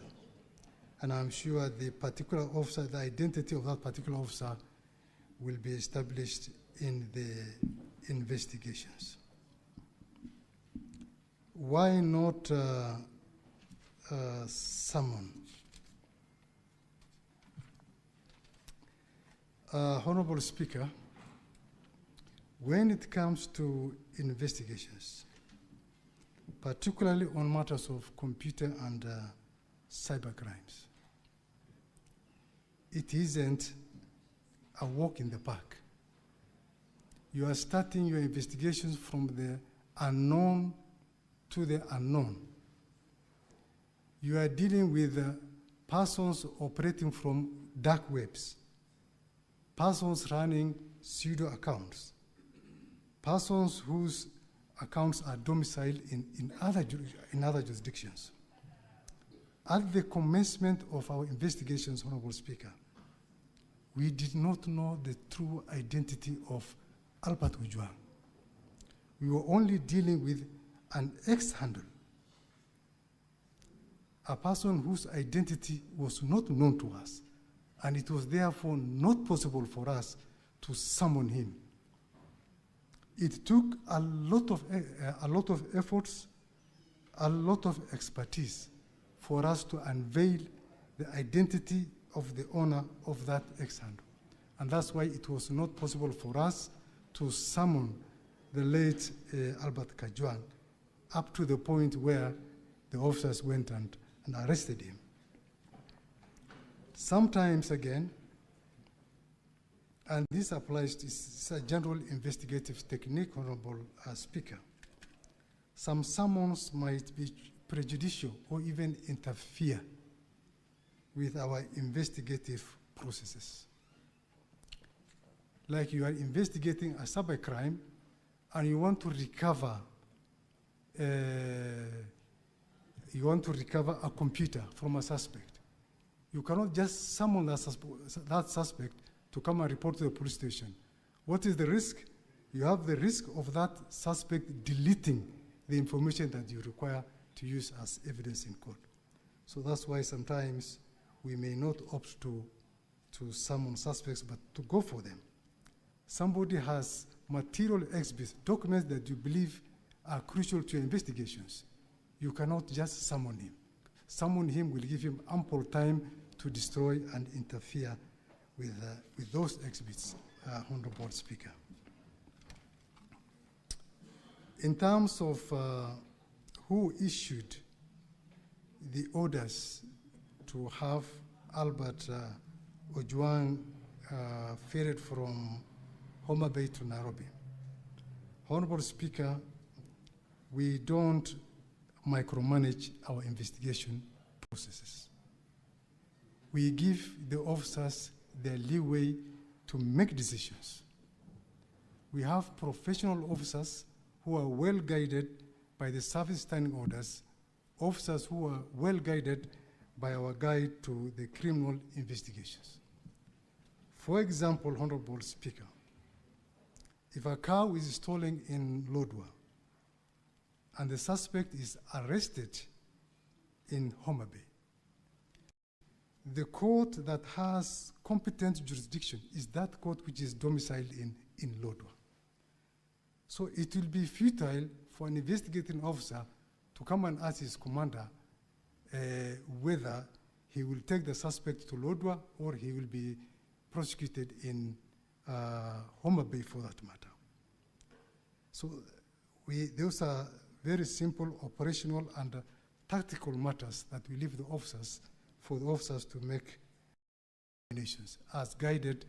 And I'm sure the particular officer, the identity of that particular officer will be established in the investigations. Why not summon? Honorable Speaker, When it comes to investigations, particularly on matters of computer and cyber crimes, it isn't a walk in the park. You are starting your investigations from the unknown to the unknown. You are dealing with persons operating from dark webs, persons running pseudo accounts, persons whose accounts are domiciled in other jurisdictions. At the commencement of our investigations, Honorable Speaker, we did not know the true identity of Albert Ojwang. We were only dealing with an ex-handle, a person whose identity was not known to us, and it was therefore not possible for us to summon him. It took a lot of efforts, a lot of expertise for us to unveil the identity of the owner of that ex-handle. And that's why it was not possible for us to summon the late Albert Ojwang up to the point where the officers went and arrested him. Sometimes again, and this applies to it's a general investigative technique, Honorable Speaker, some summons might be prejudicial or even interfere with our investigative processes. Like you are investigating a cybercrime and you want to recover a computer from a suspect. You cannot just summon that suspect to come and report to the police station. What is the risk? You have the risk of that suspect deleting the information that you require to use as evidence in court. So that's why sometimes we may not opt to summon suspects, but to go for them. Somebody has material exhibits, documents that you believe are crucial to your investigations. You cannot just summon him. Summon him will give him ample time to destroy and interfere with those exhibits, Honorable Speaker. In terms of who issued the orders to have Albert Ojwang ferried from Homa Bay to Nairobi, Honorable Speaker, we don't micromanage our investigation processes. We give the officers their leeway to make decisions. We have professional officers who are well guided by the service standing orders, officers who are well guided by our guide to the criminal investigations. For example, Honorable Speaker, if a cow is stolen in Lodwar and the suspect is arrested in Homa Bay, the court that has competent jurisdiction is that court which is domiciled in Lodwar. So it will be futile for an investigating officer to come and ask his commander whether he will take the suspect to Lodwar or he will be prosecuted in Homa Bay for that matter. So those are very simple operational and tactical matters that we leave the officers for the officers to make determinations as guided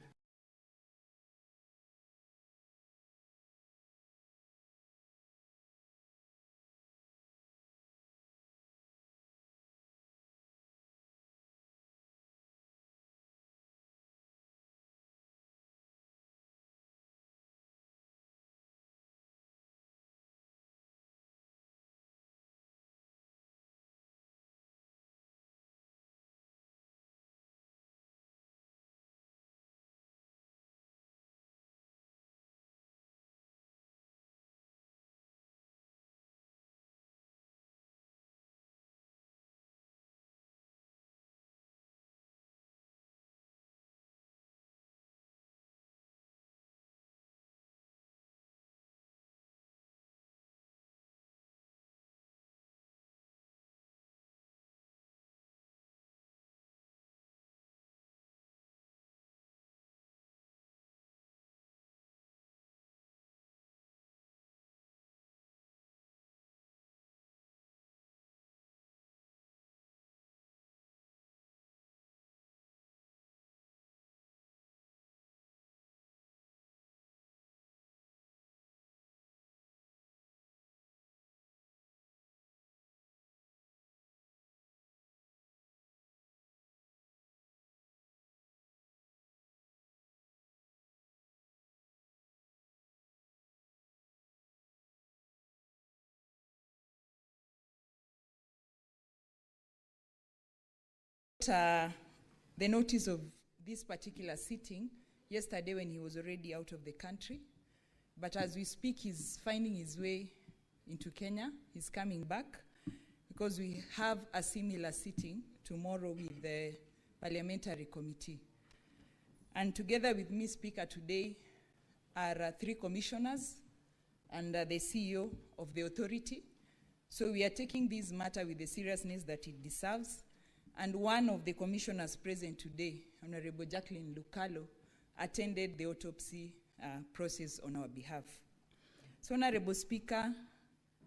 the notice of this particular sitting yesterday when he was already out of the country. But as we speak, he's finding his way into Kenya. He's coming back because we have a similar sitting tomorrow with the Parliamentary Committee. And together with me, Speaker, today are 3 commissioners and the CEO of the authority. So we are taking this matter with the seriousness that it deserves. And one of the commissioners present today, Honorable Jacqueline Lucalo, attended the autopsy process on our behalf. So, Honorable Speaker,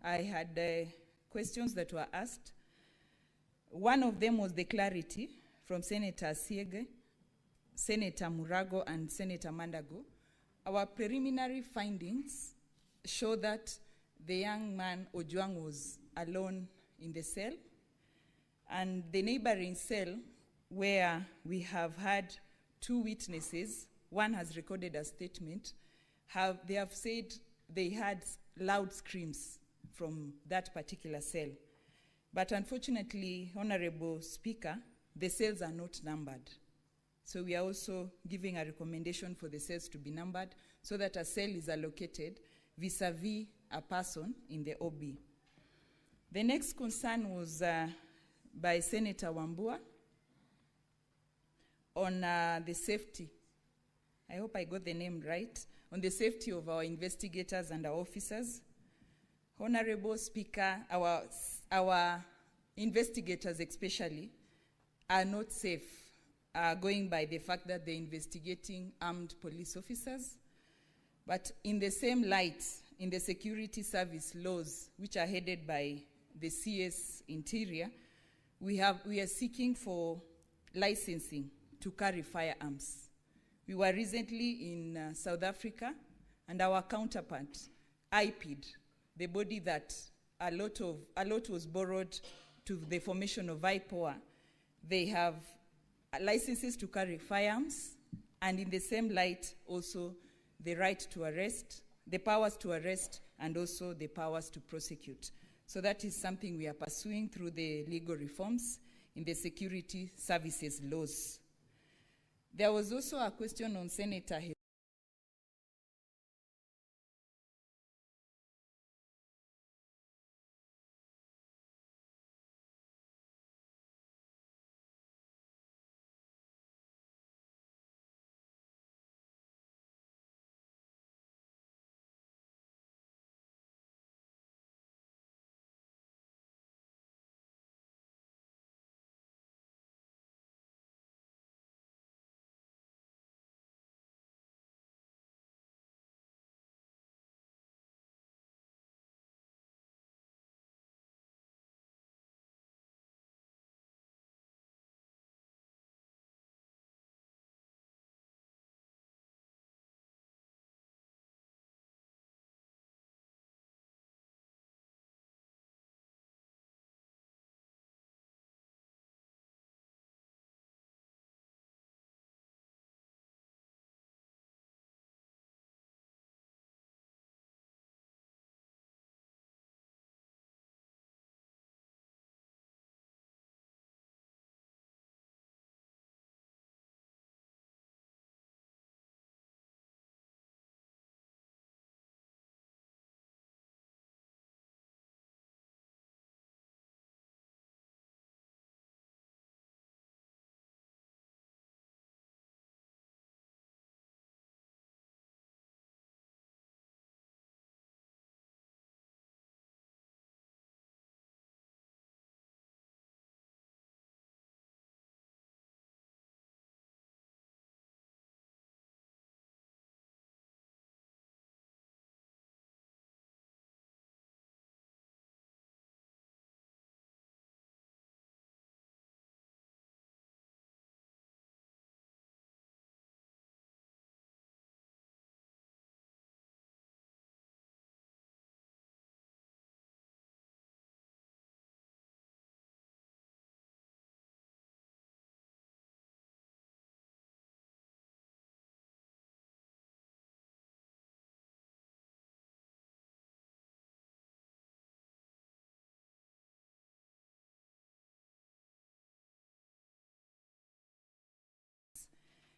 I had questions that were asked. One of them was the clarity from Senator Siege, Senator Murago, and Senator Mandago. Our preliminary findings show that the young man, Ojwang, was alone in the cell, and the neighboring cell where we have had 2 witnesses, one has recorded a statement, they have said they had loud screams from that particular cell. But unfortunately, Honorable Speaker, the cells are not numbered. So we are also giving a recommendation for the cells to be numbered so that a cell is allocated vis-a-vis a person in the OB. The next concern was by Senator Wambua on the safety. I hope I got the name right. On the safety of our investigators and our officers. Honorable Speaker, our investigators especially are not safe, going by the fact that they're investigating armed police officers. But in the same light, in the security service laws, which are headed by the CS Interior, we are seeking for licensing to carry firearms. We were recently in South Africa, and our counterpart, IPID, the body that a lot was borrowed to the formation of IPOA, they have licenses to carry firearms, and in the same light, also the right to arrest, the powers to arrest, and also the powers to prosecute. So that is something we are pursuing through the legal reforms in the security services laws. There was also a question on Senator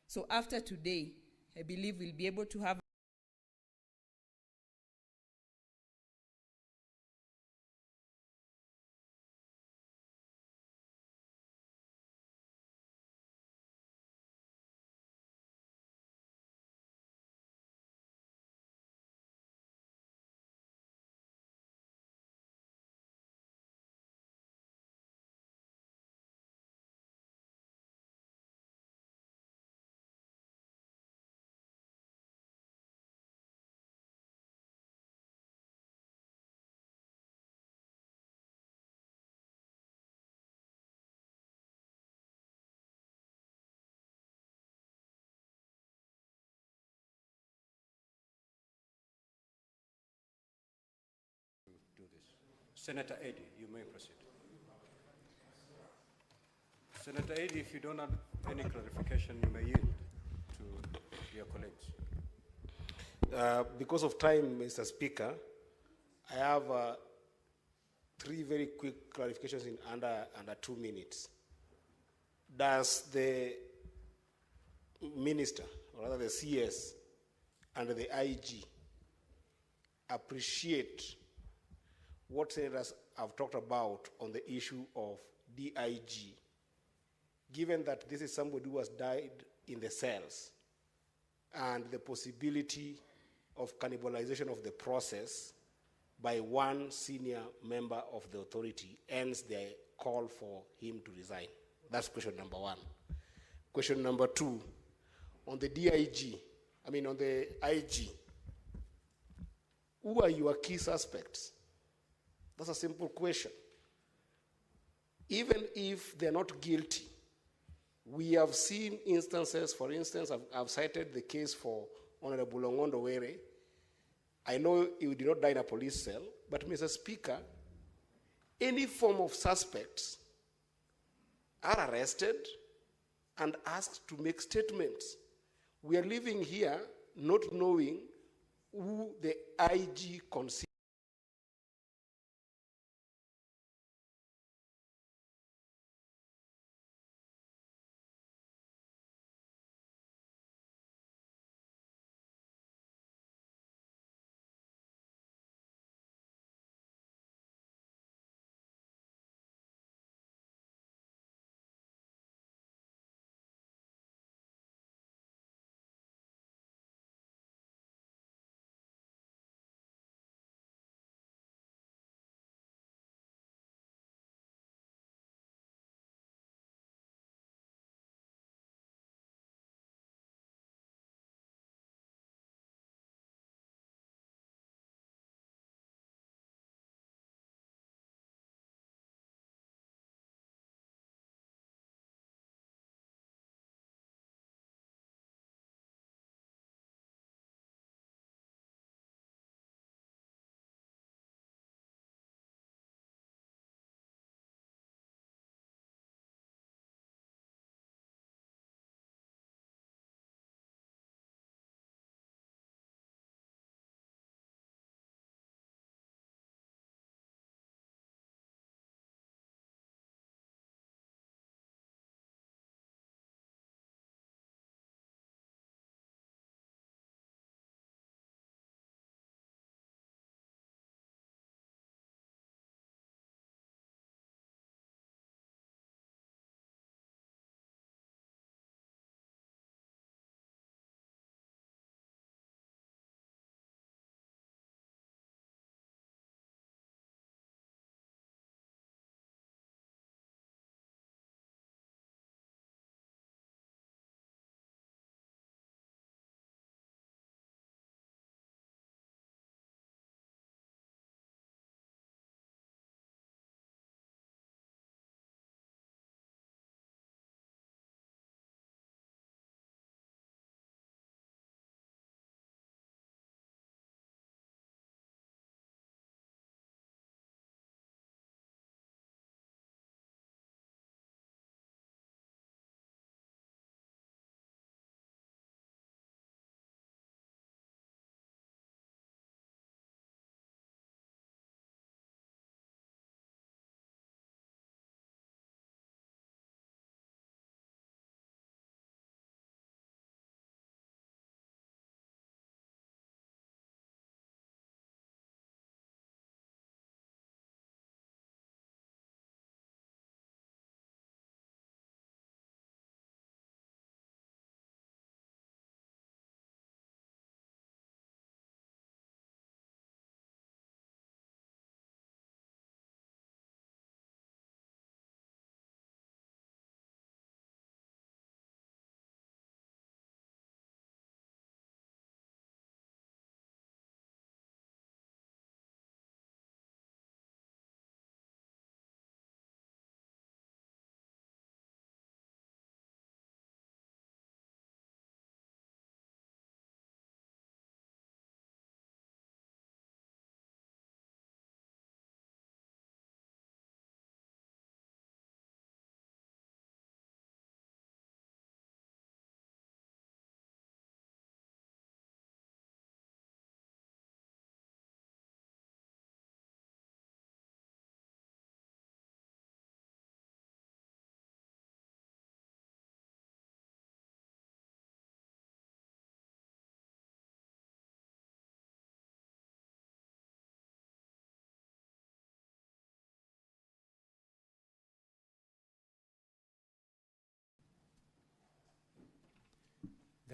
So after today, I believe we'll be able to have do this. Senator Eddy, you may proceed. Senator Eddy, if you don't have any clarification, you may yield to your colleagues. Because of time, Mr. Speaker, I have three very quick clarifications in under 2 minutes. Does the minister, or rather the CS, and the IG appreciate what senators have talked about on the issue of DIG, given that this is somebody who has died in the cells, and the possibility of cannibalization of the process by one senior member of the authority ends the call for him to resign? That's question number one. Question number two, on the on the IG, who are your key suspects? That's a simple question. Even if they're not guilty, we have seen instances, for instance, I've cited the case for Honorable Ongondo Were. I know he did not die in a police cell, but Mr. Speaker, any form of suspects are arrested and asked to make statements. We are living here not knowing who the IG considers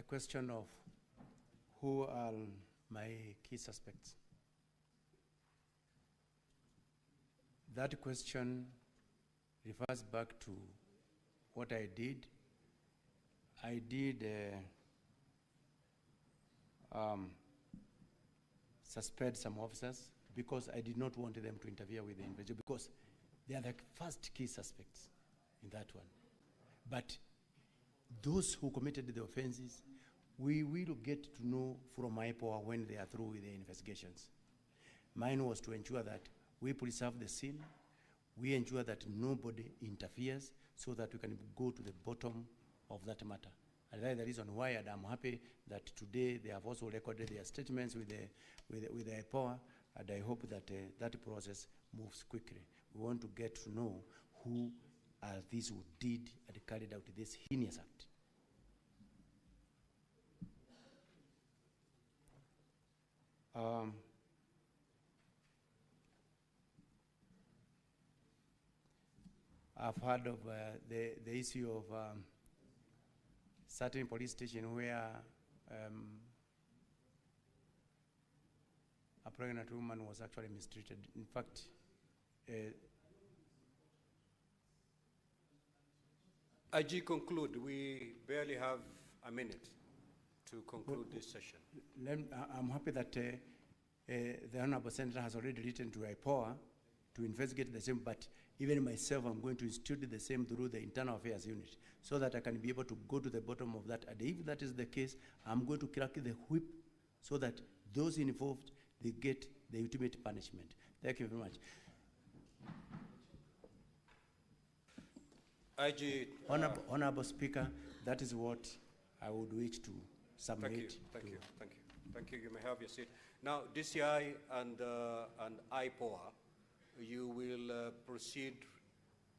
question of who are my key suspects. That question refers back to what I did. I did suspend some officers because I did not want them to interfere with the investigation, because they are the first key suspects in that one. But those who committed the offenses, we will get to know from IPOA when they are through with the investigations. Mine was to ensure that we preserve the scene, we ensure that nobody interferes, so that we can go to the bottom of that matter. And that's the reason why I'm happy that today they have also recorded their statements with the IPOA, and I hope that that process moves quickly. We want to get to know who are these who did and carried out this heinous act. I've heard of the issue of certain police station where a pregnant woman was actually mistreated. In fact, IG, conclude. We barely have a minute to conclude this session. I'm happy that the Honorable Senator has already written to IPOA to investigate the same, but even myself, I'm going to institute the same through the Internal Affairs Unit, so that I can be able to go to the bottom of that. And if that is the case, I'm going to crack the whip so that those involved, they get the ultimate punishment. Thank you very much. IG, Honorable Speaker, that is what I would wish to submit. Thank you. Thank you. You may have your seat. Now, DCI and IPOA, you will proceed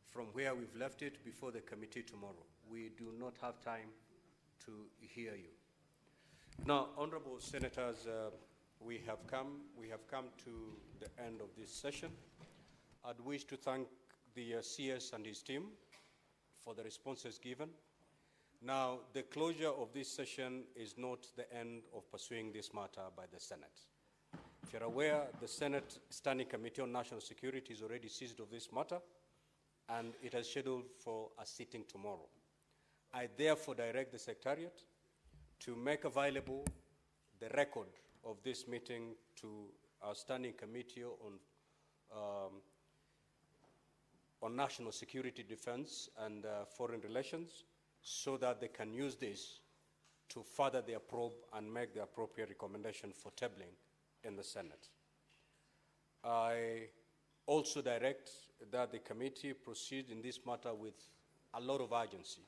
from where we've left it before the committee tomorrow. We do not have time to hear you. Now, honorable senators, we have come to the end of this session. I'd wish to thank the CS and his team for the responses given. Now, the closure of this session is not the end of pursuing this matter by the Senate. If you're aware, the Senate Standing Committee on National Security is already seized of this matter, and it is scheduled for a sitting tomorrow. I therefore direct the Secretariat to make available the record of this meeting to our Standing Committee on National Security, Defense, and Foreign Relations, so that they can use this to further their probe and make the appropriate recommendation for tabling in the Senate. I also direct that the committee proceed in this matter with a lot of urgency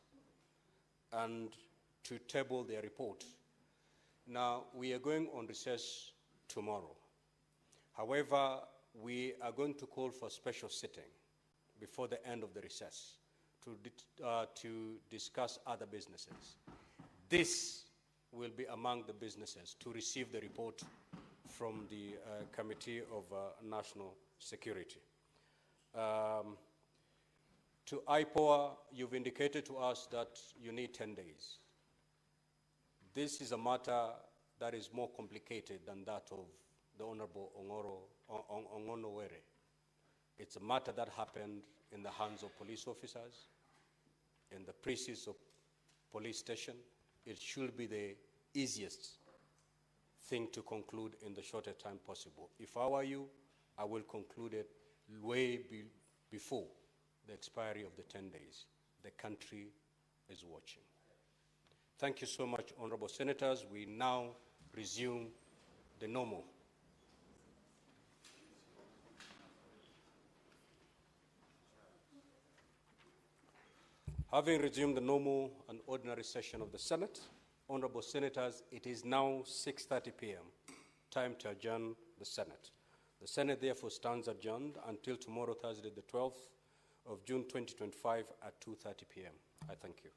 and to table their report. Now, we are going on recess tomorrow. However, we are going to call for a special sitting before the end of the recess to discuss other businesses. This will be among the businesses to receive the report from the Committee of National Security. To IPOA, you've indicated to us that you need 10 days. This is a matter that is more complicated than that of the Honorable Ongonowere. It's a matter that happened in the hands of police officers, in the precincts of police station. It should be the easiest thing to conclude in the shortest time possible. If I were you, I will conclude it way before the expiry of the 10 days. The country is watching. Thank you so much, honorable senators. We now resume the normal. Having resumed the normal and ordinary session of the Senate, honorable senators, it is now 6:30 p.m., time to adjourn the Senate. The Senate therefore stands adjourned until tomorrow, Thursday, the 12th of June, 2025 at 2:30 p.m. I thank you.